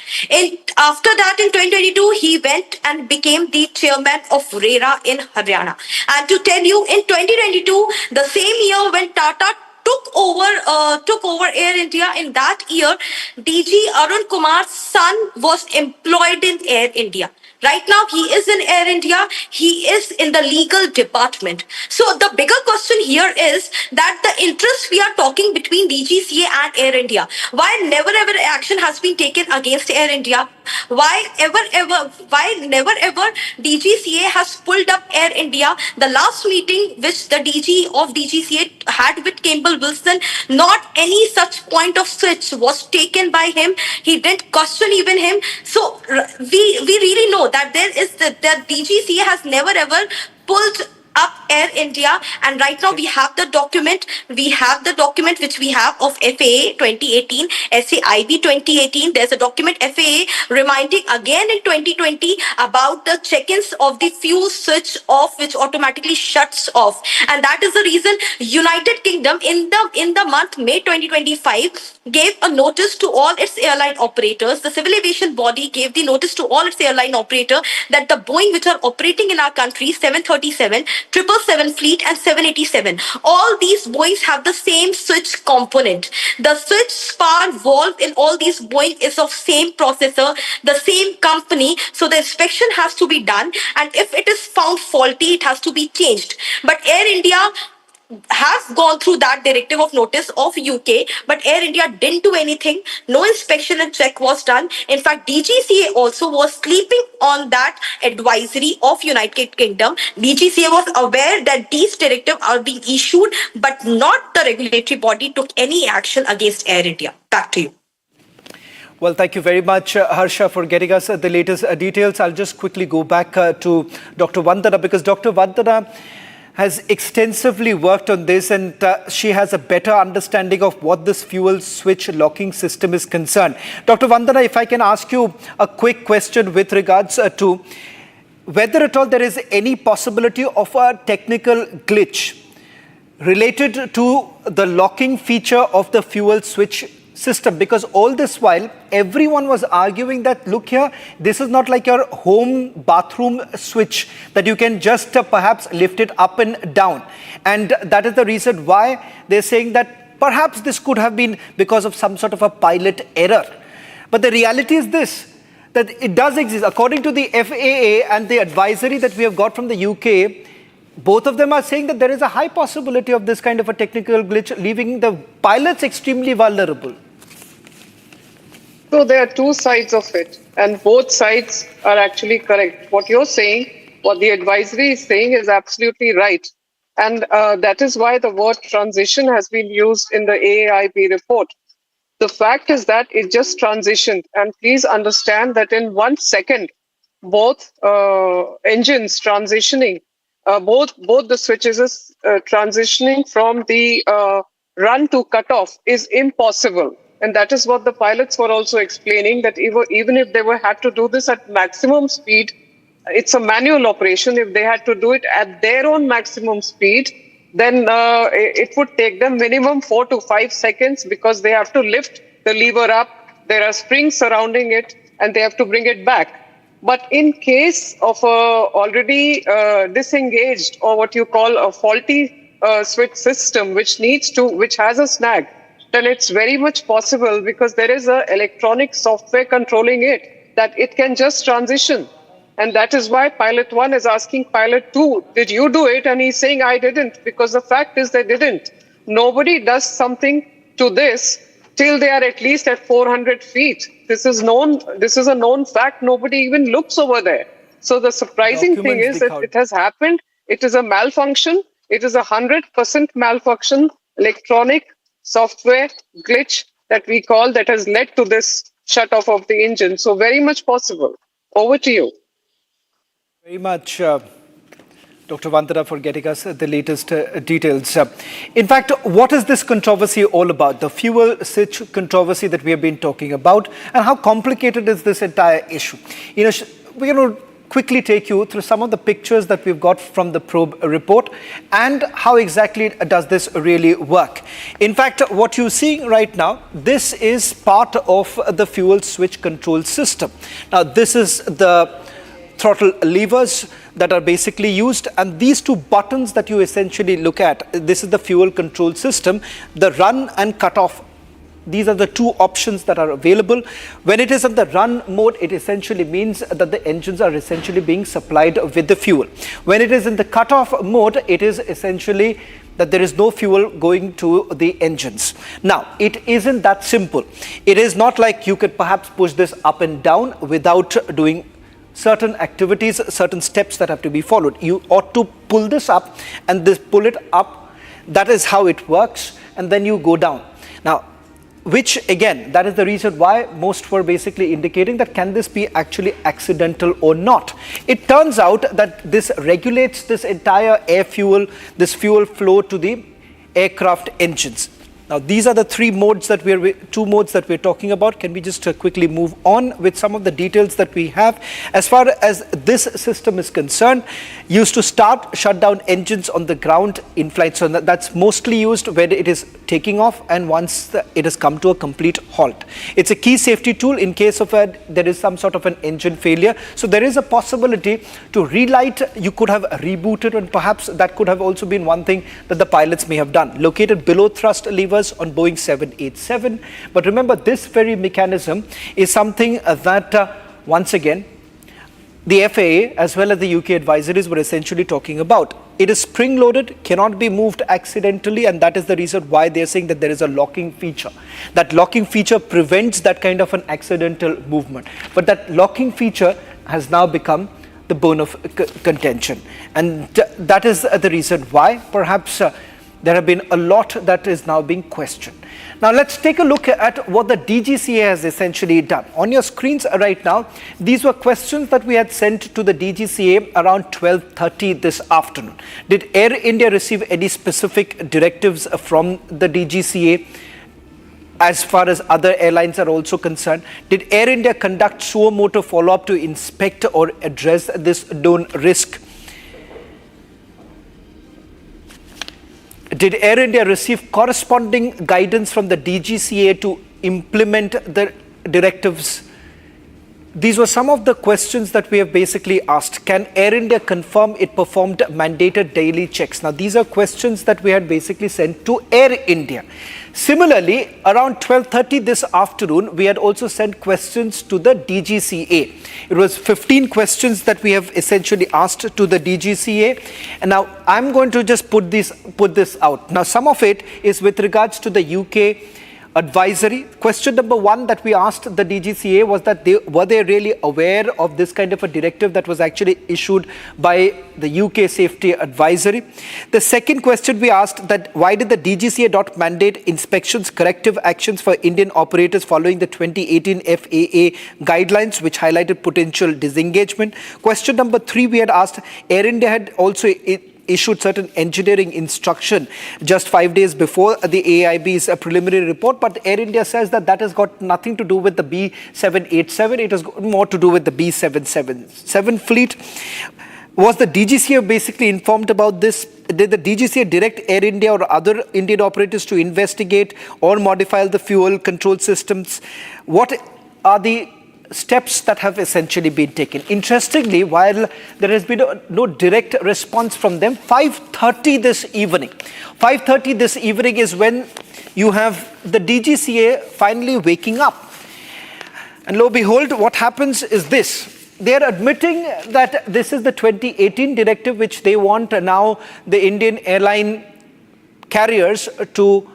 After that, in 2022, he went and became the chairman of RERA in Haryana. And to tell you, in 2022, the same year when Tata took over Air India, in that year, DG Arun Kumar's son was employed in Air India. Right now, he is in Air India. He is in the legal department. So the bigger question here is that the interest we are talking between DGCA and Air India, why never ever action has been taken against Air India? Why never ever DGCA has pulled up Air India? The last meeting which the DG of DGCA had with Campbell Wilson, not any such point of switch was taken by him. He didn't question even him. So we really know that the DGCA has never ever pulled up Air India, and right now we have the document. We have the document which we have of FAA 2018, SAIB 2018. There's a document FAA reminding again in 2020 about the check-ins of the fuel switch off, which automatically shuts off, and that is the reason United Kingdom in the month May 2025 gave a notice to all its airline operators. The civil aviation body gave the notice to all its airline operator that the Boeing which are operating in our country, 737, 777 fleet and 787, all these Boeings have the same switch component. The switch span valve in all these Boeing is of same processor, the same company, so the inspection has to be done, and if it is found faulty, it has to be changed. But Air India has gone through that directive of notice of UK, but Air India didn't do anything. No inspection and check was done. In fact, DGCA also was sleeping on that advisory of United Kingdom. DGCA was aware that these directives are being issued, but not the regulatory body took any action against Air India. Back to you. Well, thank you very much, Harsha, for getting us the latest details. I'll just quickly go back to Dr. Vandana, because Dr. Vandana has extensively worked on this, and she has a better understanding of what this fuel switch locking system is concerned. Dr. Vandana, if I can ask you a quick question with regards to whether at all there is any possibility of a technical glitch related to the locking feature of the fuel switch system, because all this while everyone was arguing that, look here, this is not like your home bathroom switch that you can just perhaps lift it up and down. And that is the reason why they're saying that perhaps this could have been because of some sort of a pilot error. But the reality is this, that it does exist. According to the FAA and the advisory that we have got from the UK, both of them are saying that there is a high possibility of this kind of a technical glitch, leaving the pilots extremely vulnerable. So there are two sides of it, and both sides are actually correct. What you're saying, what the advisory is saying is absolutely right. And that is why the word transition has been used in the AAIB report. The fact is that it just transitioned. And please understand that in 1 second, both engines transitioning, both the switches is transitioning from the run to cutoff is impossible. And that is what the pilots were also explaining, that even if they had to do this at maximum speed, it's a manual operation. If they had to do it at their own maximum speed, then it would take them minimum 4 to 5 seconds, because they have to lift the lever up, there are springs surrounding it, and they have to bring it back. But in case of a already disengaged, or what you call a faulty switch system, which has a snag, then it's very much possible, because there is an electronic software controlling it, that it can just transition. And that is why Pilot 1 is asking Pilot 2, did you do it? And he's saying, I didn't, because the fact is they didn't. Nobody does something to this till they are at least at 400 feet. This is known. This is a known fact. Nobody even looks over there. So the surprising thing is that it has happened. It is a malfunction. It is 100% malfunction, electronic software glitch that we call, that has led to this shut off of the engine. So very much possible. Over to you. Very much, Dr. Vadra, for getting us the latest details. In fact, what is this controversy all about? The fuel switch controversy that we have been talking about, and how complicated is this entire issue? We're going to quickly take you through some of the pictures that we've got from the probe report, and how exactly does this really work. In fact, what you're seeing right now, this is part of the fuel switch control system. Now, this is the throttle levers that are basically used, and these two buttons that you essentially look at, this is the fuel control system, the run and cut off. These are the two options that are available. When it is in the run mode, it essentially means that the engines are essentially being supplied with the fuel. When it is in the cut-off mode, it is essentially that there is no fuel going to the engines. Now, it isn't that simple. It is not like you could perhaps push this up and down without doing certain activities, certain steps that have to be followed. You ought to pull this up and pull it up. That is how it works. And then you go down. Now, which again, that is the reason why most were basically indicating that can this be actually accidental or not. It turns out that this regulates this entire this fuel flow to the aircraft engines. Now, these are the two modes that we're talking about. Can we just quickly move on with some of the details that we have? As far as this system is concerned, used to shut down engines on the ground in flight. So that's mostly used when it is taking off and once it has come to a complete halt. It's a key safety tool in case of there is some sort of an engine failure. So there is a possibility to relight. You could have rebooted, and perhaps that could have also been one thing that the pilots may have done. Located below thrust levers on Boeing 787. But remember, this very mechanism is something that once again the FAA as well as the UK advisories were essentially talking about. It is spring loaded, cannot be moved accidentally, and that is the reason why they're saying that there is a locking feature. That locking feature prevents that kind of an accidental movement. But that locking feature has now become the bone of contention, and that is the reason why perhaps there have been a lot that is now being questioned. Now let's take a look at what the DGCA has essentially done. On your screens right now, these were questions that we had sent to the DGCA around 12:30 this afternoon. Did Air India receive any specific directives from the DGCA as far as other airlines are also concerned? Did Air India conduct suo motu follow-up to inspect or address this known risk? Did Air India receive corresponding guidance from the DGCA to implement the directives? These were some of the questions that we have basically asked. Can Air India confirm it performed mandated daily checks? Now, these are questions that we had basically sent to Air India. Similarly, around 12:30 this afternoon, we had also sent questions to the DGCA. It was 15 questions that we have essentially asked to the DGCA. And now I'm going to just put this out. Now, some of it is with regards to the UK advisory. Question number one that we asked the DGCA was that were they really aware of this kind of a directive that was actually issued by the UK safety advisory. The second question we asked that why did the DGCA not mandate inspections, corrective actions for Indian operators following the 2018 FAA guidelines which highlighted potential disengagement. Question number three we had asked, Air India had also issued certain engineering instruction just 5 days before the AIB's preliminary report, but Air India says that that has got nothing to do with the B787, it has got more to do with the B777 fleet. Was the DGCA basically informed about this? Did the DGCA direct Air India or other Indian operators to investigate or modify the fuel control systems? What are the steps that have essentially been taken? Interestingly, while there has been no direct response from them, 5:30 this evening is when you have the DGCA finally waking up. And lo and behold, what happens is this. They are admitting that this is the 2018 directive which they want now the Indian airline carriers to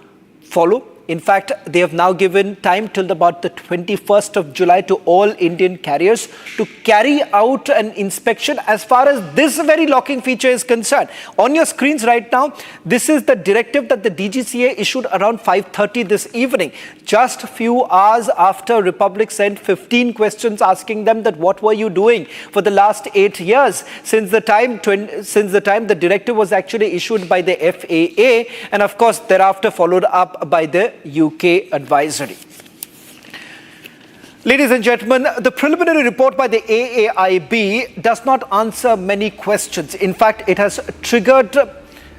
follow. In fact, they have now given time till about the 21st of July to all Indian carriers to carry out an inspection as far as this very locking feature is concerned. On your screens right now, this is the directive that the DGCA issued around 5:30 this evening. Just a few hours after Republic sent 15 questions asking them that what were you doing for the last 8 years since the time the directive was actually issued by the FAA, and of course thereafter followed up by the UK advisory. Ladies and gentlemen, the preliminary report by the AAIB does not answer many questions. In fact, it has triggered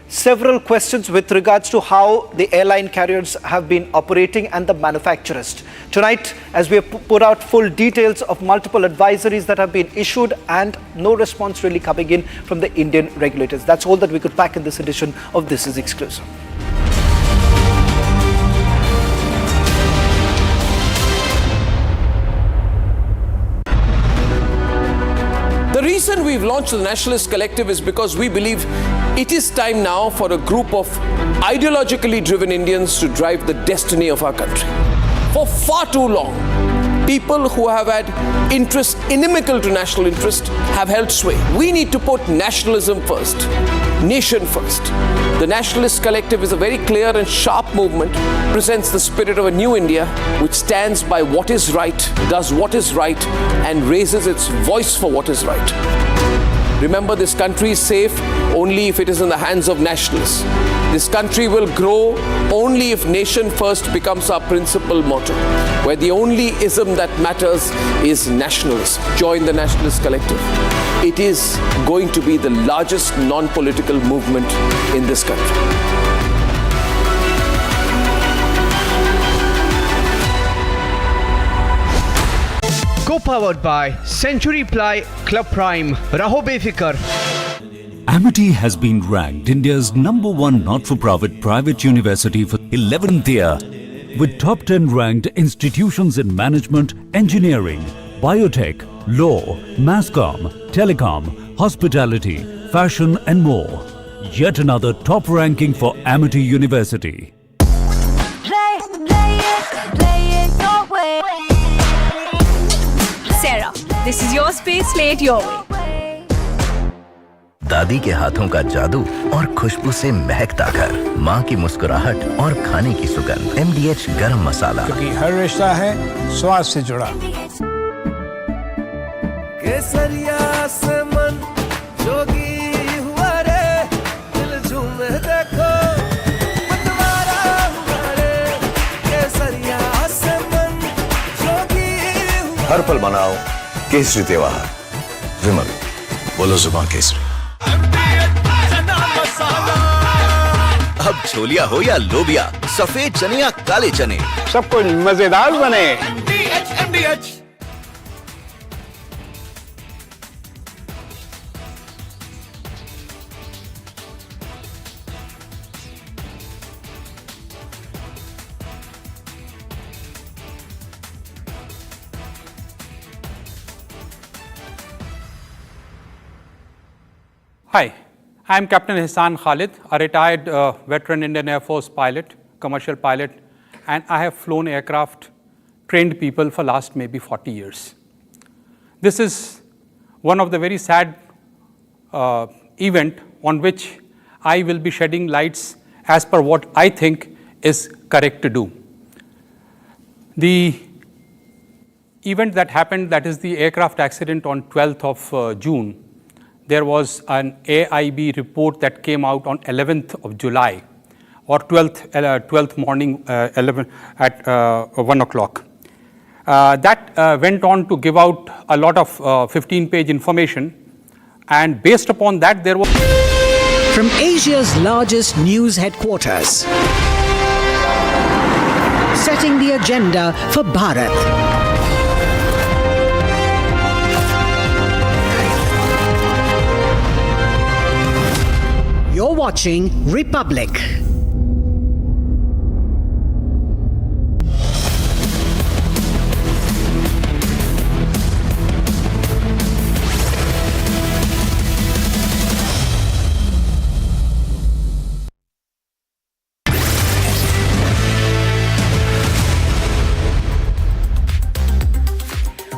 several questions with regards to how the airline carriers have been operating and the manufacturers. Tonight, as we have put out full details of multiple advisories that have been issued and no response really coming in from the Indian regulators. That's all that we could pack in this edition of This Is Exclusive. The reason we've launched the Nationalist Collective is because we believe it is time now for a group of ideologically driven Indians to drive the destiny of our country. For far too long, people who have had interests inimical to national interest have held sway. We need to put nationalism first, nation first. The Nationalist Collective is a very clear and sharp movement, presents the spirit of a new India which stands by what is right, does what is right, and raises its voice for what is right. Remember, this country is safe only if it is in the hands of nationalists. This country will grow only if nation first becomes our principal motto, where the only ism that matters is nationalism. Join the Nationalist Collective. It is going to be the largest non-political movement in this country. Co-powered by Century Ply Club Prime. Raho Befikar. Amity has been ranked India's #1 not-for-profit private university for 11th year, with top 10 ranked institutions in management, engineering, biotech, law, mass comm, telecom, hospitality, fashion and more. Yet another top ranking for Amity University. Sarah, this is your space, play it your way. दादी के हाथों का जादू और खुशबू से महकता घर, माँ की मुस्कुराहट और खाने की सुगंध। MDH गरम मसाला, क्योंकि हर रिश्ता है स्वाद से जुड़ा। केसरिया से मन जोगी हुआ रे, दिल झूमे देखो मतवारा हुआ रे। केसरिया से मन जोगी हुआ। हर पल मनाओ केसरी त्योहार। विमल, बोलो जुबान केसरी। अब छोलिया हो या लोबिया, सफेद चने या काले चने, सब कुछ मजेदार बने। MDH। Hi, I am Captain Ihsan Khalid, a retired veteran Indian Air Force pilot, commercial pilot, and I have flown aircraft, trained people for last maybe 40 years. This is one of the very sad event on which I will be shedding lights as per what I think is correct to do. The event that happened, that is the aircraft accident on 12th of June, there was an AIB report that came out on 11th of July or 12th morning 11 at 1 o'clock. That went on to give out a lot of 15-page information, and based upon that there was... From Asia's largest news headquarters, setting the agenda for Bharat. You're watching Republic.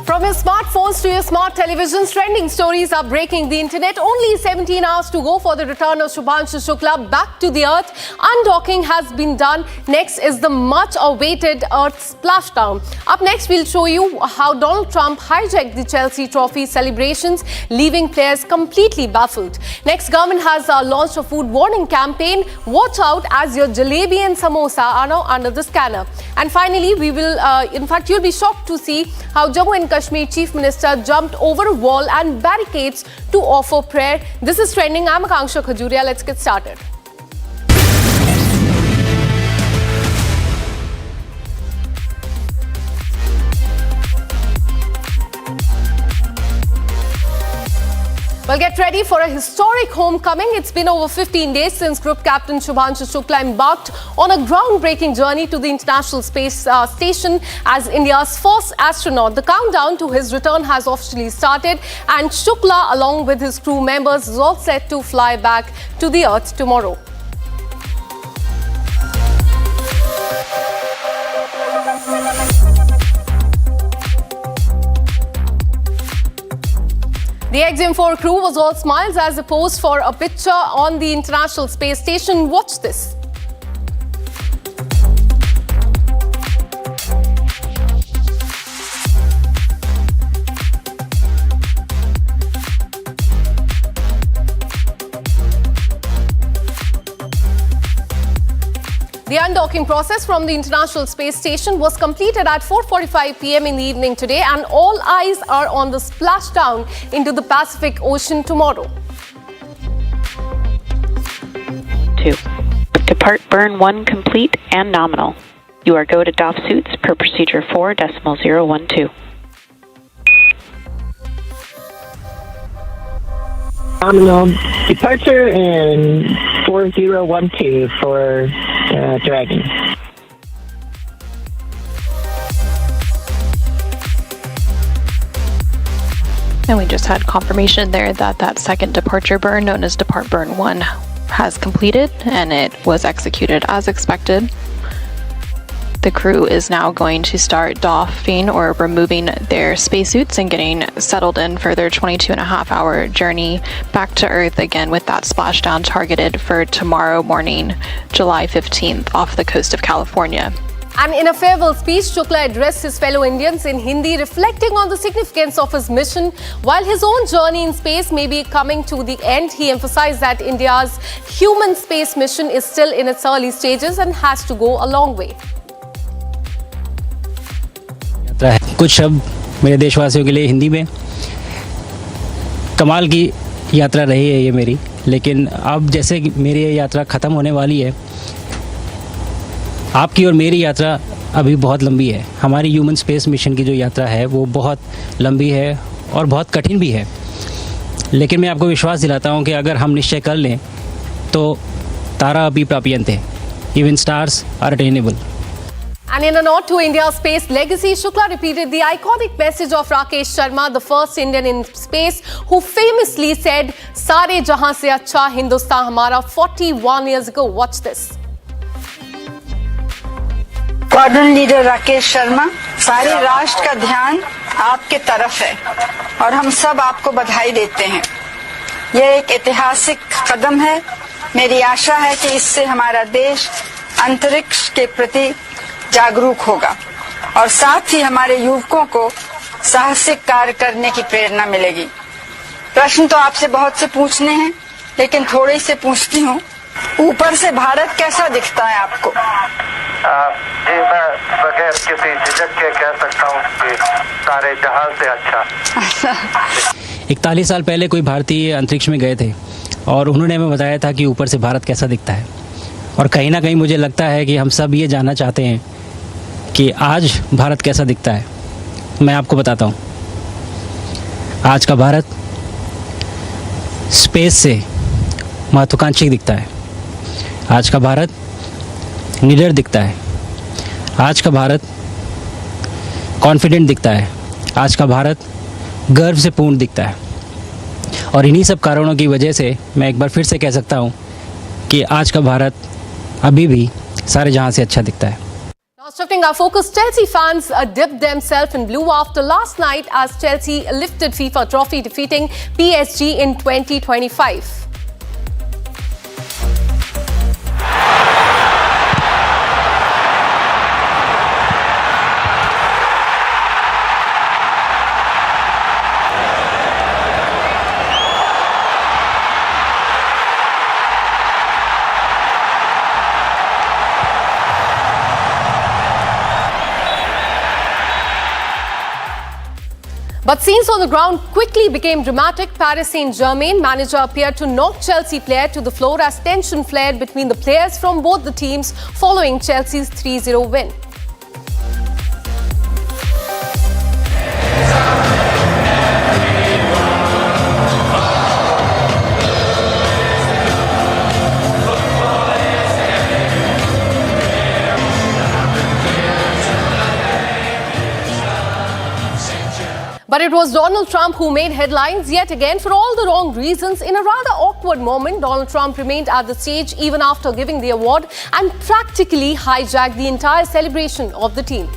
From your smartphones to your smart televisions, trending stories are breaking the internet. Only 17 hours to go for the return of Shubhanshu Shukla back to the Earth. Undocking has been done. Next is the much-awaited Earth splashdown. Up next, we'll show you how Donald Trump hijacked the Chelsea Trophy celebrations, leaving players completely baffled. Next, government has launched a food warning campaign. Watch out as your jalebi and samosa are now under the scanner. And finally, we will, in fact, you'll be shocked to see how Jammu and Kashmir Chief Minister jumped over a wall and barricades to offer prayer. This is trending. I'm Akanksha Khajuria. Let's get started. Well, get ready for a historic homecoming. It's been over 15 days since Group Captain Shubhanshu Shukla embarked on a groundbreaking journey to the International Space Station as India's first astronaut. The countdown to his return has officially started, and Shukla, along with his crew members, is all set to fly back to the Earth tomorrow. The Axiom-4 crew was all smiles as they posed for a picture on the International Space Station. Watch this. The undocking process from the International Space Station was completed at 4:45 p.m. in the evening today, and all eyes are on the splashdown into the Pacific Ocean tomorrow. 2. Depart burn 1 complete and nominal. You are go to DOF suits per procedure 4.012. Nominal departure in 4012 for Dragon. And we just had confirmation there that that second departure burn, known as Depart Burn 1, has completed, and it was executed as expected. The crew is now going to start doffing or removing their spacesuits and getting settled in for their 22.5-hour journey back to Earth, again with that splashdown targeted for tomorrow morning, July 15th, off the coast of California. And in a farewell speech, Shukla addressed his fellow Indians in Hindi, reflecting on the significance of his mission. While his own journey in space may be coming to the end, he emphasized that India's human space mission is still in its early stages and has to go a long way. कुछ शब्द मेरे देशवासियों के लिए हिंदी में। कमाल की यात्रा रही है ये मेरी, लेकिन अब जैसे मेरी ये यात्रा ख़त्म होने वाली है आपकी और मेरी यात्रा अभी बहुत लंबी है। हमारी ह्यूमन स्पेस मिशन की जो यात्रा है वो बहुत लंबी है और बहुत कठिन भी है, लेकिन मैं आपको विश्वास दिलाता हूँ कि अगर हम निश्चय कर लें तो तारा अभी प्राप्यन्ते, even stars are attainable. And in a nod to India's space legacy, Shukla repeated the iconic message of Rakesh Sharma, the first Indian in space, who famously said, "Sare jahan se acha Hindustan hamara," 41 years ago. Watch this. Squadron leader Rakesh Sharma, सारे राष्ट्र का ध्यान आपके तरफ है और हम सब आपको बधाई देते हैं। यह एक ऐतिहासिक कदम है। मेरी आशा है कि इससे हमारा देश अंतरिक्ष के प्रति जागरूक होगा और साथ ही हमारे युवकों को साहसिक कार्य करने की प्रेरणा मिलेगी। प्रश्न तो आपसे बहुत से पूछने हैं, लेकिन थोड़े से पूछती हूँ, ऊपर से भारत कैसा दिखता है आपको? जी, मैं बगैर किसी झिझक के कह सकता हूँ कि सारे जहां से अच्छा। 41 साल पहले कोई भारतीय अंतरिक्ष में गए थे और उन्होंने हमें बताया था कि ऊपर से भारत कैसा दिखता है। और कहीं ना कहीं मुझे लगता है कि हम सब ये जानना चाहते हैं कि आज भारत कैसा दिखता है। मैं आपको बताता हूँ, आज का भारत स्पेस से महत्वाकांक्षी दिखता है। आज का भारत निडर दिखता है। आज का भारत कॉन्फिडेंट दिखता है। आज का भारत गर्व से पूर्ण दिखता है। और इन्हीं सब कारणों की वजह से मैं एक बार फिर से कह सकता हूँ कि आज का भारत अभी भी सारे जहां से अच्छा दिखता है। Now shifting our focus, Chelsea fans dipped themselves in blue after last night as Chelsea lifted FIFA trophy, defeating PSG in 2025. But scenes on the ground quickly became dramatic. Paris Saint-Germain manager appeared to knock Chelsea player to the floor as tension flared between the players from both the teams following Chelsea's 3-0 win. But it was Donald Trump who made headlines yet again for all the wrong reasons. In a rather awkward moment, Donald Trump remained at the stage even after giving the award and practically hijacked the entire celebration of the team.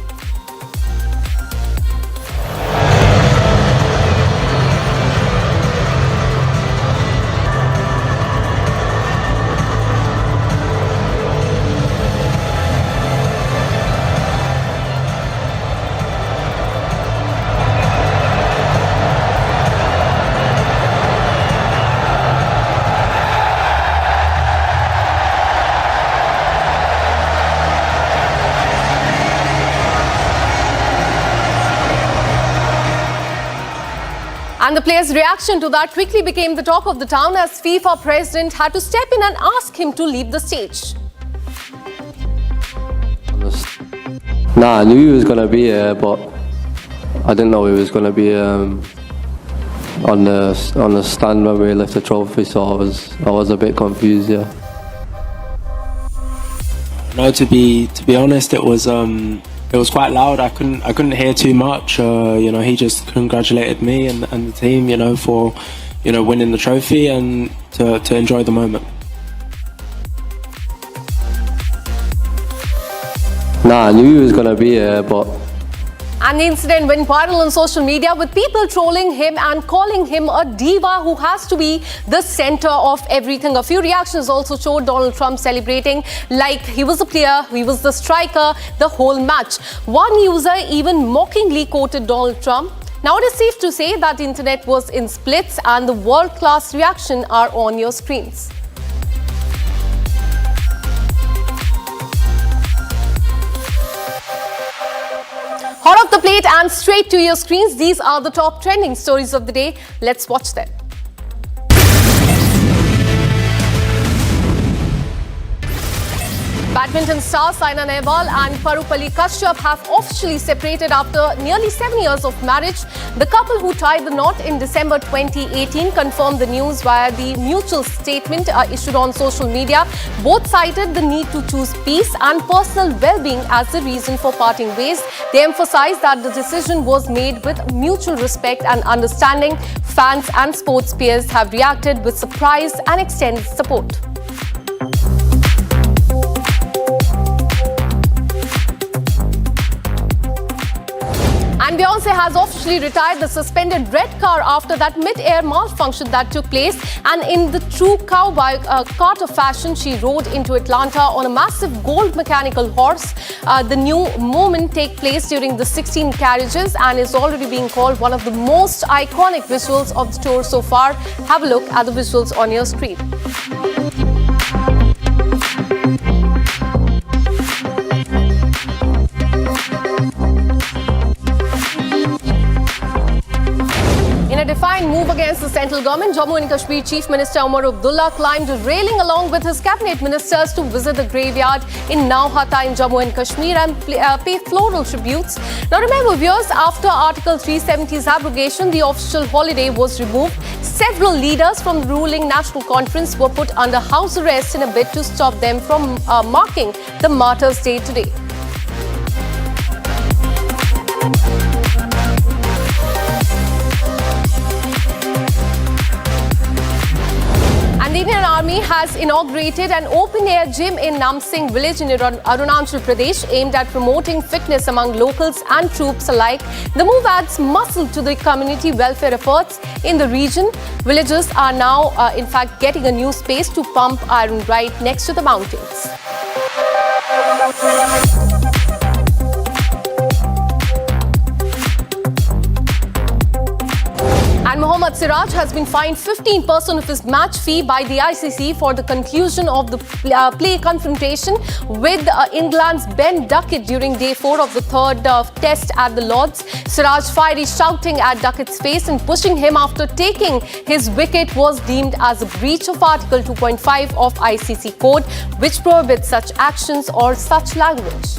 And the players' reaction to that quickly became the talk of the town as FIFA president had to step in and ask him to leave the stage. Nah, I knew he was going to be here, but I didn't know he was going to be on the stand when we left the trophy, so I was a bit confused, yeah. No, to be honest, it was quite loud. I couldn't hear too much. He just congratulated me and the team, for winning the trophy and to enjoy the moment. Nah, I knew he was gonna be here, but. And the incident went viral on social media with people trolling him and calling him a diva who has to be the center of everything. A few reactions also showed Donald Trump celebrating like he was the player, he was the striker, the whole match. One user even mockingly quoted Donald Trump. Now it is safe to say that the internet was in splits and the world-class reaction are on your screens. Hot off the plate and straight to your screens, these are the top trending stories of the day. Let's watch them. Badminton stars Saina Nehwal and Parupalli Kashyap have officially separated after nearly 7 years of marriage. The couple who tied the knot in December 2018 confirmed the news via the mutual statement issued on social media. Both cited the need to choose peace and personal well-being as the reason for parting ways. They emphasized that the decision was made with mutual respect and understanding. Fans and sports peers have reacted with surprise and extended support. And Beyonce has officially retired the suspended red car after that mid-air malfunction that took place. And in the true cowboy Carter fashion, she rode into Atlanta on a massive gold mechanical horse. The new moment takes place during the 16 carriages and is already being called one of the most iconic visuals of the tour so far. Have a look at the visuals on your screen. In a defiant move against the central government, Jammu and Kashmir Chief Minister Umar Abdullah climbed a railing along with his cabinet ministers to visit the graveyard in Nauhata in Jammu and Kashmir and pay floral tributes. Now remember viewers, after Article 370's abrogation, the official holiday was removed. Several leaders from the ruling National Conference were put under house arrest in a bid to stop them from marking the Martyrs' Day today. And the Indian Army has inaugurated an open-air gym in Namsing village in Arunachal Pradesh aimed at promoting fitness among locals and troops alike. The move adds muscle to the community welfare efforts in the region. Villagers are now, in fact, getting a new space to pump iron right next to the mountains. And Mohammad Siraj has been fined 15% of his match fee by the ICC for the conclusion of the play confrontation with England's Ben Duckett during day 4 of the third test at the Lords. Siraj fiery shouting at Duckett's face and pushing him after taking his wicket was deemed as a breach of Article 2.5 of ICC Code, which prohibits such actions or such language.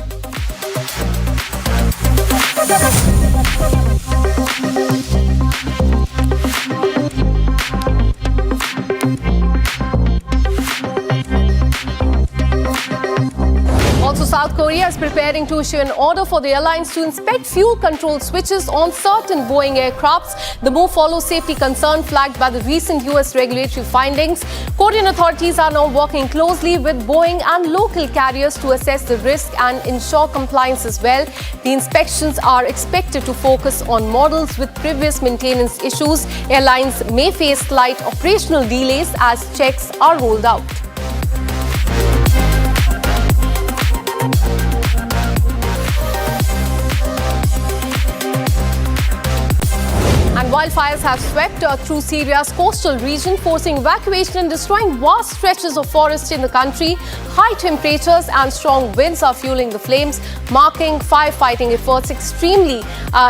Also, South Korea is preparing to issue an order for the airlines to inspect fuel control switches on certain Boeing aircrafts. The move follows safety concern flagged by the recent US regulatory findings. Korean authorities are now working closely with Boeing and local carriers to assess the risk and ensure compliance as well. The inspections are expected to focus on models with previous maintenance issues. Airlines may face slight operational delays as checks are rolled out. And wildfires have swept through Syria's coastal region, forcing evacuation and destroying vast stretches of forest in the country. High temperatures and strong winds are fueling the flames, marking firefighting efforts extremely,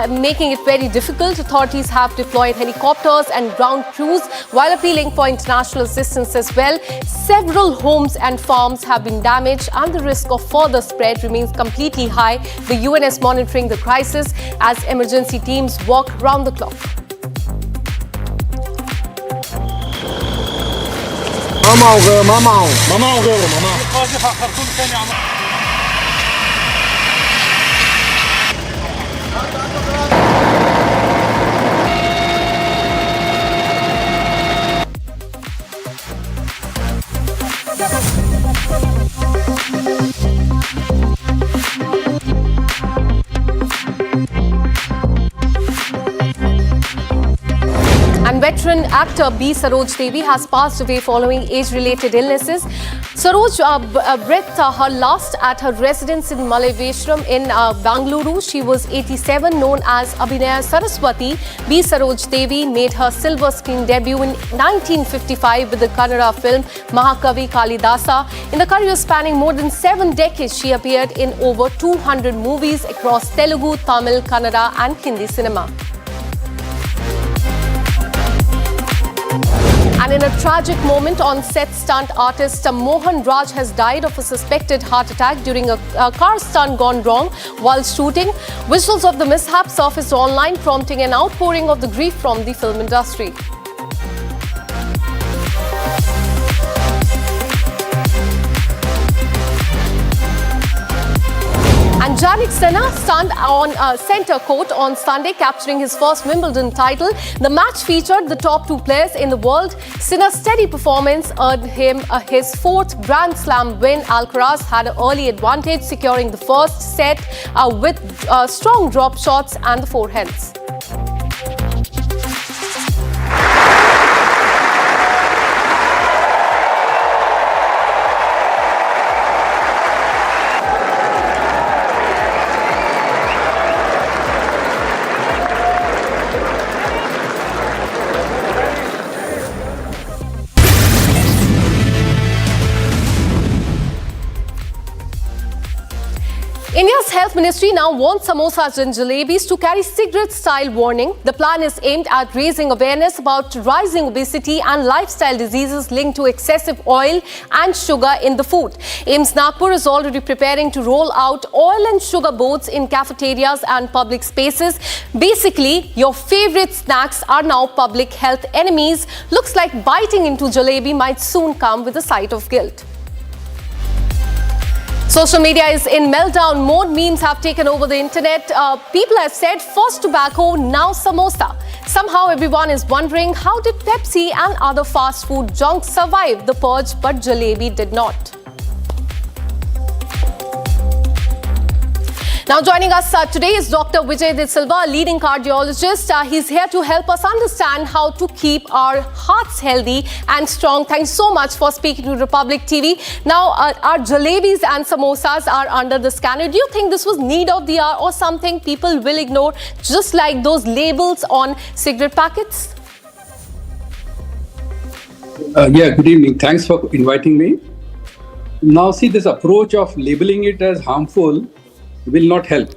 making it very difficult. Authorities have deployed helicopters and ground crews while appealing for international assistance as well. Several homes and farms have been damaged and the risk of further spread remains completely high. The UN is monitoring the crisis as emergency teams work round the clock. And veteran actor B. Saroj Devi has passed away following age-related illnesses. Saroj breathed her last at her residence in Malaveshram in Bangalore. She was 87, known as Abhinaya Saraswati. B. Saroj Devi made her silver screen debut in 1955 with the Kannada film Mahakavi Kalidasa. In the career spanning more than 7 decades, she appeared in over 200 movies across Telugu, Tamil, Kannada and Hindi cinema. And And in a tragic moment on set, stunt artist Mohan Raj has died of a suspected heart attack during a car stunt gone wrong while shooting. Visuals of the mishap surfaced online, prompting an outpouring of the grief from the film industry. And Jannik Sinner stunned on centre court on Sunday, capturing his first Wimbledon title. The match featured the top two players in the world. Sinner's steady performance earned him his fourth Grand Slam win. Alcaraz had an early advantage, securing the first set with strong drop shots and the forehands. India's Health Ministry now wants samosas and jalebis to carry cigarette-style warning. The plan is aimed at raising awareness about rising obesity and lifestyle diseases linked to excessive oil and sugar in the food. AIIMS Nagpur is already preparing to roll out oil and sugar boards in cafeterias and public spaces. Basically, your favorite snacks are now public health enemies. Looks like biting into jalebi might soon come with a sight of guilt. Social media is in meltdown mode. Memes have taken over the internet. People have said first tobacco, now samosa. Somehow everyone is wondering, how did Pepsi and other fast food junks survive the purge, but jalebi did not? Now joining us today is Dr. Vijay De Silva, a leading cardiologist. He's here to help us understand how to keep our hearts healthy and strong. Thanks so much for speaking to Republic TV. Now, our jalebis and samosas are under the scanner. Do you think this was need of the hour or something people will ignore, just like those labels on cigarette packets? Yeah, good evening. Thanks for inviting me. Now, see, this approach of labeling it as harmful will not help,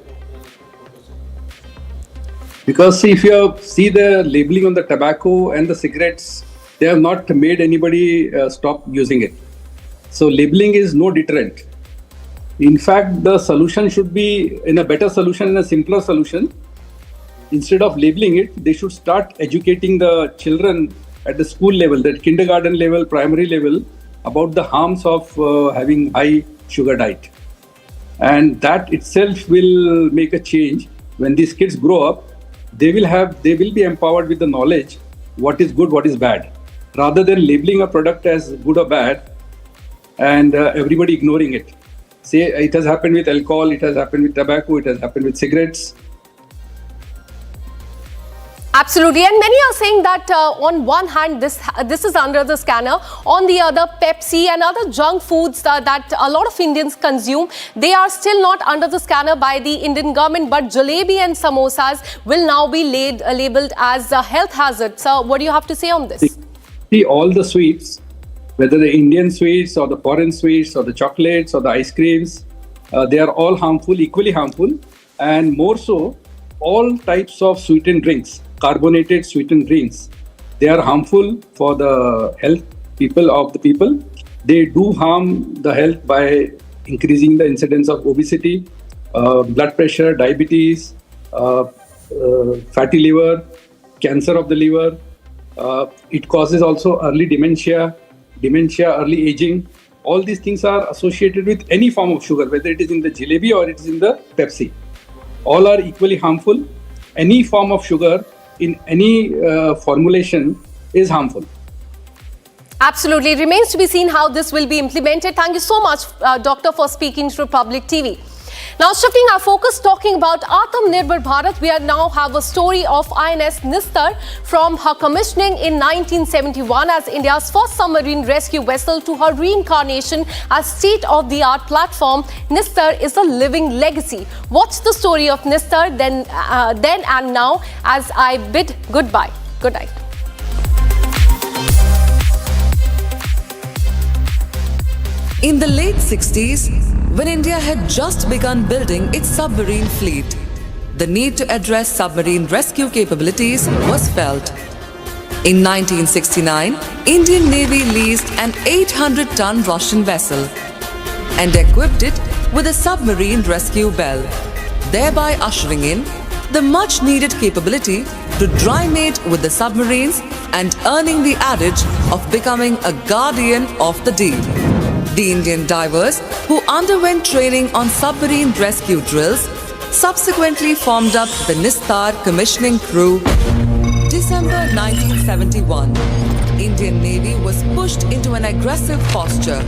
because see, if you see the labeling on the tobacco and the cigarettes, they have not made anybody stop using it. So labeling is no deterrent. In fact, the solution should be in a better solution, in a simpler solution. Instead of labeling it, they should start educating the children at the school level, that kindergarten level, primary level, about the harms of having high sugar diet. And that itself will make a change. When these kids grow up, they will be empowered with the knowledge what is good, what is bad, rather than labeling a product as good or bad and everybody ignoring it. Say it has happened with alcohol, it has happened with tobacco, it has happened with cigarettes. Absolutely, and many are saying that on one hand this is under the scanner, on the other Pepsi and other junk foods that a lot of Indians consume, they are still not under the scanner by the Indian government, but jalebi and samosas will now be labelled as a health hazard. So what do you have to say on this? See, all the sweets, whether the Indian sweets or the foreign sweets or the chocolates or the ice creams, they are all harmful, equally harmful, and more so all types of sweetened drinks. Carbonated sweetened drinks, they are harmful for the health of the people. They do harm the health by increasing the incidence of obesity, blood pressure, diabetes, fatty liver, cancer of the liver. It causes also early dementia, early aging. All these things are associated with any form of sugar, whether it is in the jalebi or it is in the Pepsi. All are equally harmful. Any form of sugar in any formulation is harmful. Absolutely. It remains to be seen how this will be implemented. Thank you so much, Doctor, for speaking to Republic TV. Now, shifting our focus, talking about Atmanirbhar Bharat, we now have a story of INS Nistar from her commissioning in 1971 as India's first submarine rescue vessel to her reincarnation as state-of-the-art platform. Nistar is a living legacy. Watch the story of Nistar then and now as I bid goodbye. Good night. In the late 60s, when India had just begun building its submarine fleet, the need to address submarine rescue capabilities was felt. In 1969, Indian Navy leased an 800-ton Russian vessel and equipped it with a submarine rescue bell, thereby ushering in the much-needed capability to dry mate with the submarines and earning the adage of becoming a guardian of the deep. The Indian divers who underwent training on submarine rescue drills subsequently formed up the Nistar commissioning crew. December 1971, Indian Navy was pushed into an aggressive posture.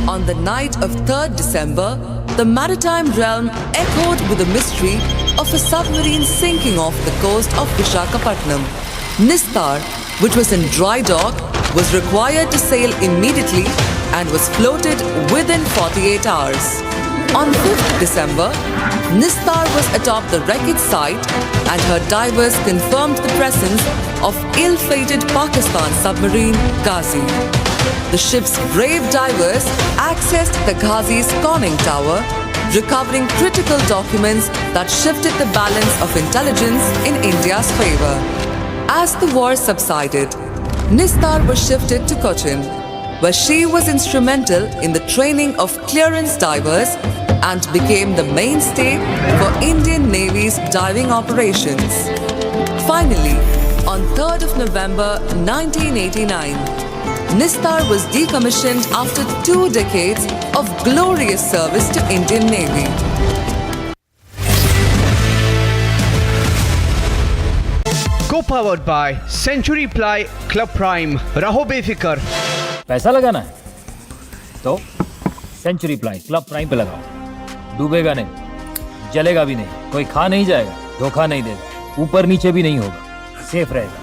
On the night of 3rd December, the maritime realm echoed with the mystery of a submarine sinking off the coast of Visakhapatnam. Nistar, which was in dry dock, was required to sail immediately and was floated within 48 hours. On 5th December, Nistar was atop the Racket site and her divers confirmed the presence of ill-fated Pakistan submarine Ghazi. The ship's brave divers accessed the Ghazi's conning tower, recovering critical documents that shifted the balance of intelligence in India's favor. As the war subsided, Nistar was shifted to Cochin, where she was instrumental in the training of clearance divers and became the mainstay for Indian Navy's diving operations. Finally, on 3rd of November 1989, Nistar was decommissioned after 2 decades of glorious service to Indian Navy. Co-powered by Century Ply Club Prime. Raho befikar. पैसा लगाना है तो century ply club prime पे लगाओ, डूबेगा नहीं, जलेगा भी नहीं, कोई खा नहीं जाएगा, धोखा नहीं देगा, ऊपर नीचे भी नहीं होगा, सेफ रहेगा,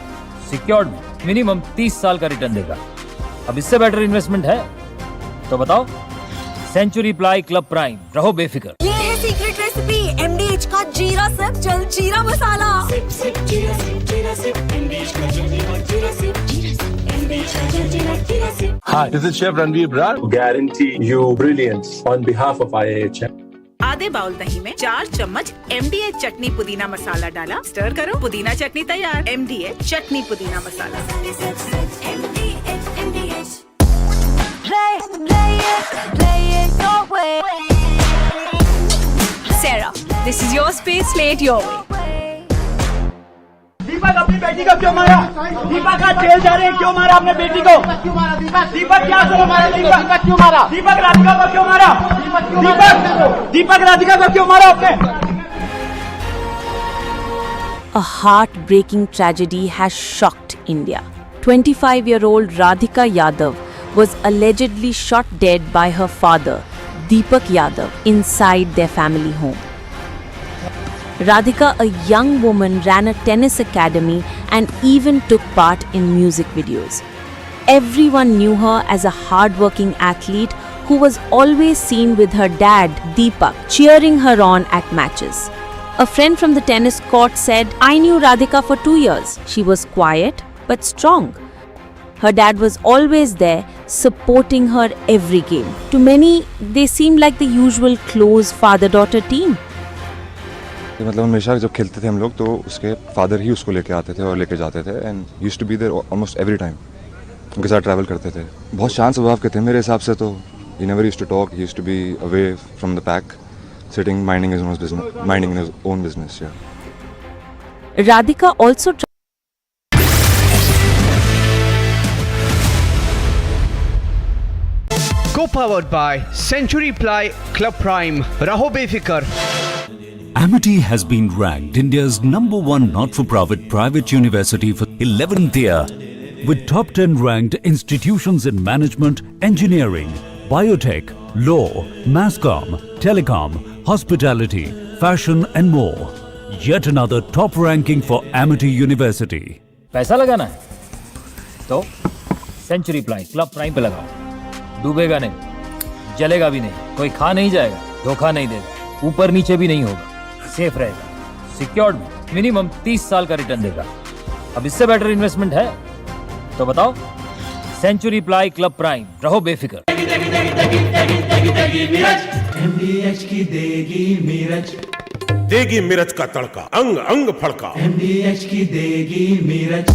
सिक्योर्ड में मिनिमम 30 साल का रिटर्न देगा। अब इससे बेटर इन्वेस्टमेंट है तो बताओ। सेंचुरी प्लाई क्लब प्राइम, रहो बेफिक्र। ये है सीक्रेट रेसिपी MDH का जीरा सिप जल जीरा मसाला। सिप सिप जीरा सिप जीरा सिप MDH का जल जीरा सिप जीरा सिप MDH का जल जीरा SIP. Hi, this is Chef Ranveer Brar. Guarantee you brilliance on behalf of IAHM. आधे बाउल दही में 4 चम्मच MDH चटनी पुदीना मसाला डाला, स्टर करो, पुदीना चटनी तैयार। MDH चटनी पुदीना मसाला। Sarah, this is your space, play it your way. दीपक अपनी बेटी को क्यों मारा? दीपक आज जेल जा रहे हैं, क्यों मारा अपने बेटी को? दीपक क्या करो मारा? दीपक क्यों मारा? दीपक राधिका को क्यों मारा? दीपक राधिका को क्यों मारा आपने? A heartbreaking tragedy has shocked India. 25-year-old Radhika Yadav was allegedly shot dead by her father, Deepak Yadav, inside their family home. Radhika, a young woman, ran a tennis academy and even took part in music videos. Everyone knew her as a hard-working athlete who was always seen with her dad, Deepak, cheering her on at matches. A friend from the tennis court said, "I knew Radhika for 2 years. She was quiet but strong. Her dad was always there, supporting her every game. To many, they seemed like the usual close father-daughter team." मतलब हमेशा जब खेलते थे हम लोग तो उसके father ही उसको लेके आते थे और लेके जाते थे and used to be there almost every time. उनके साथ ट्रैवल करते थे। बहुत शांत स्वभाव के थे मेरे हिसाब से तो। He never used to talk, he used to be away from the pack, sitting minding his own business. Radhika also Co-powered by Century Ply Club Prime. Raho befikar. Amity has been ranked India's #1 not-for-profit private university for 11th year, with top 10 ranked institutions in management, engineering, biotech, law, mass comm, telecom, hospitality, fashion and more. Yet another top ranking for Amity University. पैसा लगाना है तो century ply club prime पे लगाओ, डूबेगा नहीं, जलेगा भी नहीं, कोई खा नहीं जाएगा, धोखा नहीं देगा, ऊपर नीचे भी नहीं होगा, सेफ रहेगा, सिक्योर्ड में मिनिमम 30 साल का रिटर्न देगा। अब इससे बेटर इन्वेस्टमेंट है तो बताओ। सेंचुरी प्लाई क्लब प्राइम, रहो बेफिक्र। MDH की देगी मिर्च, देगी मिर्च का तड़का, अंग अंग फड़का। MDH की देगी मिर्च,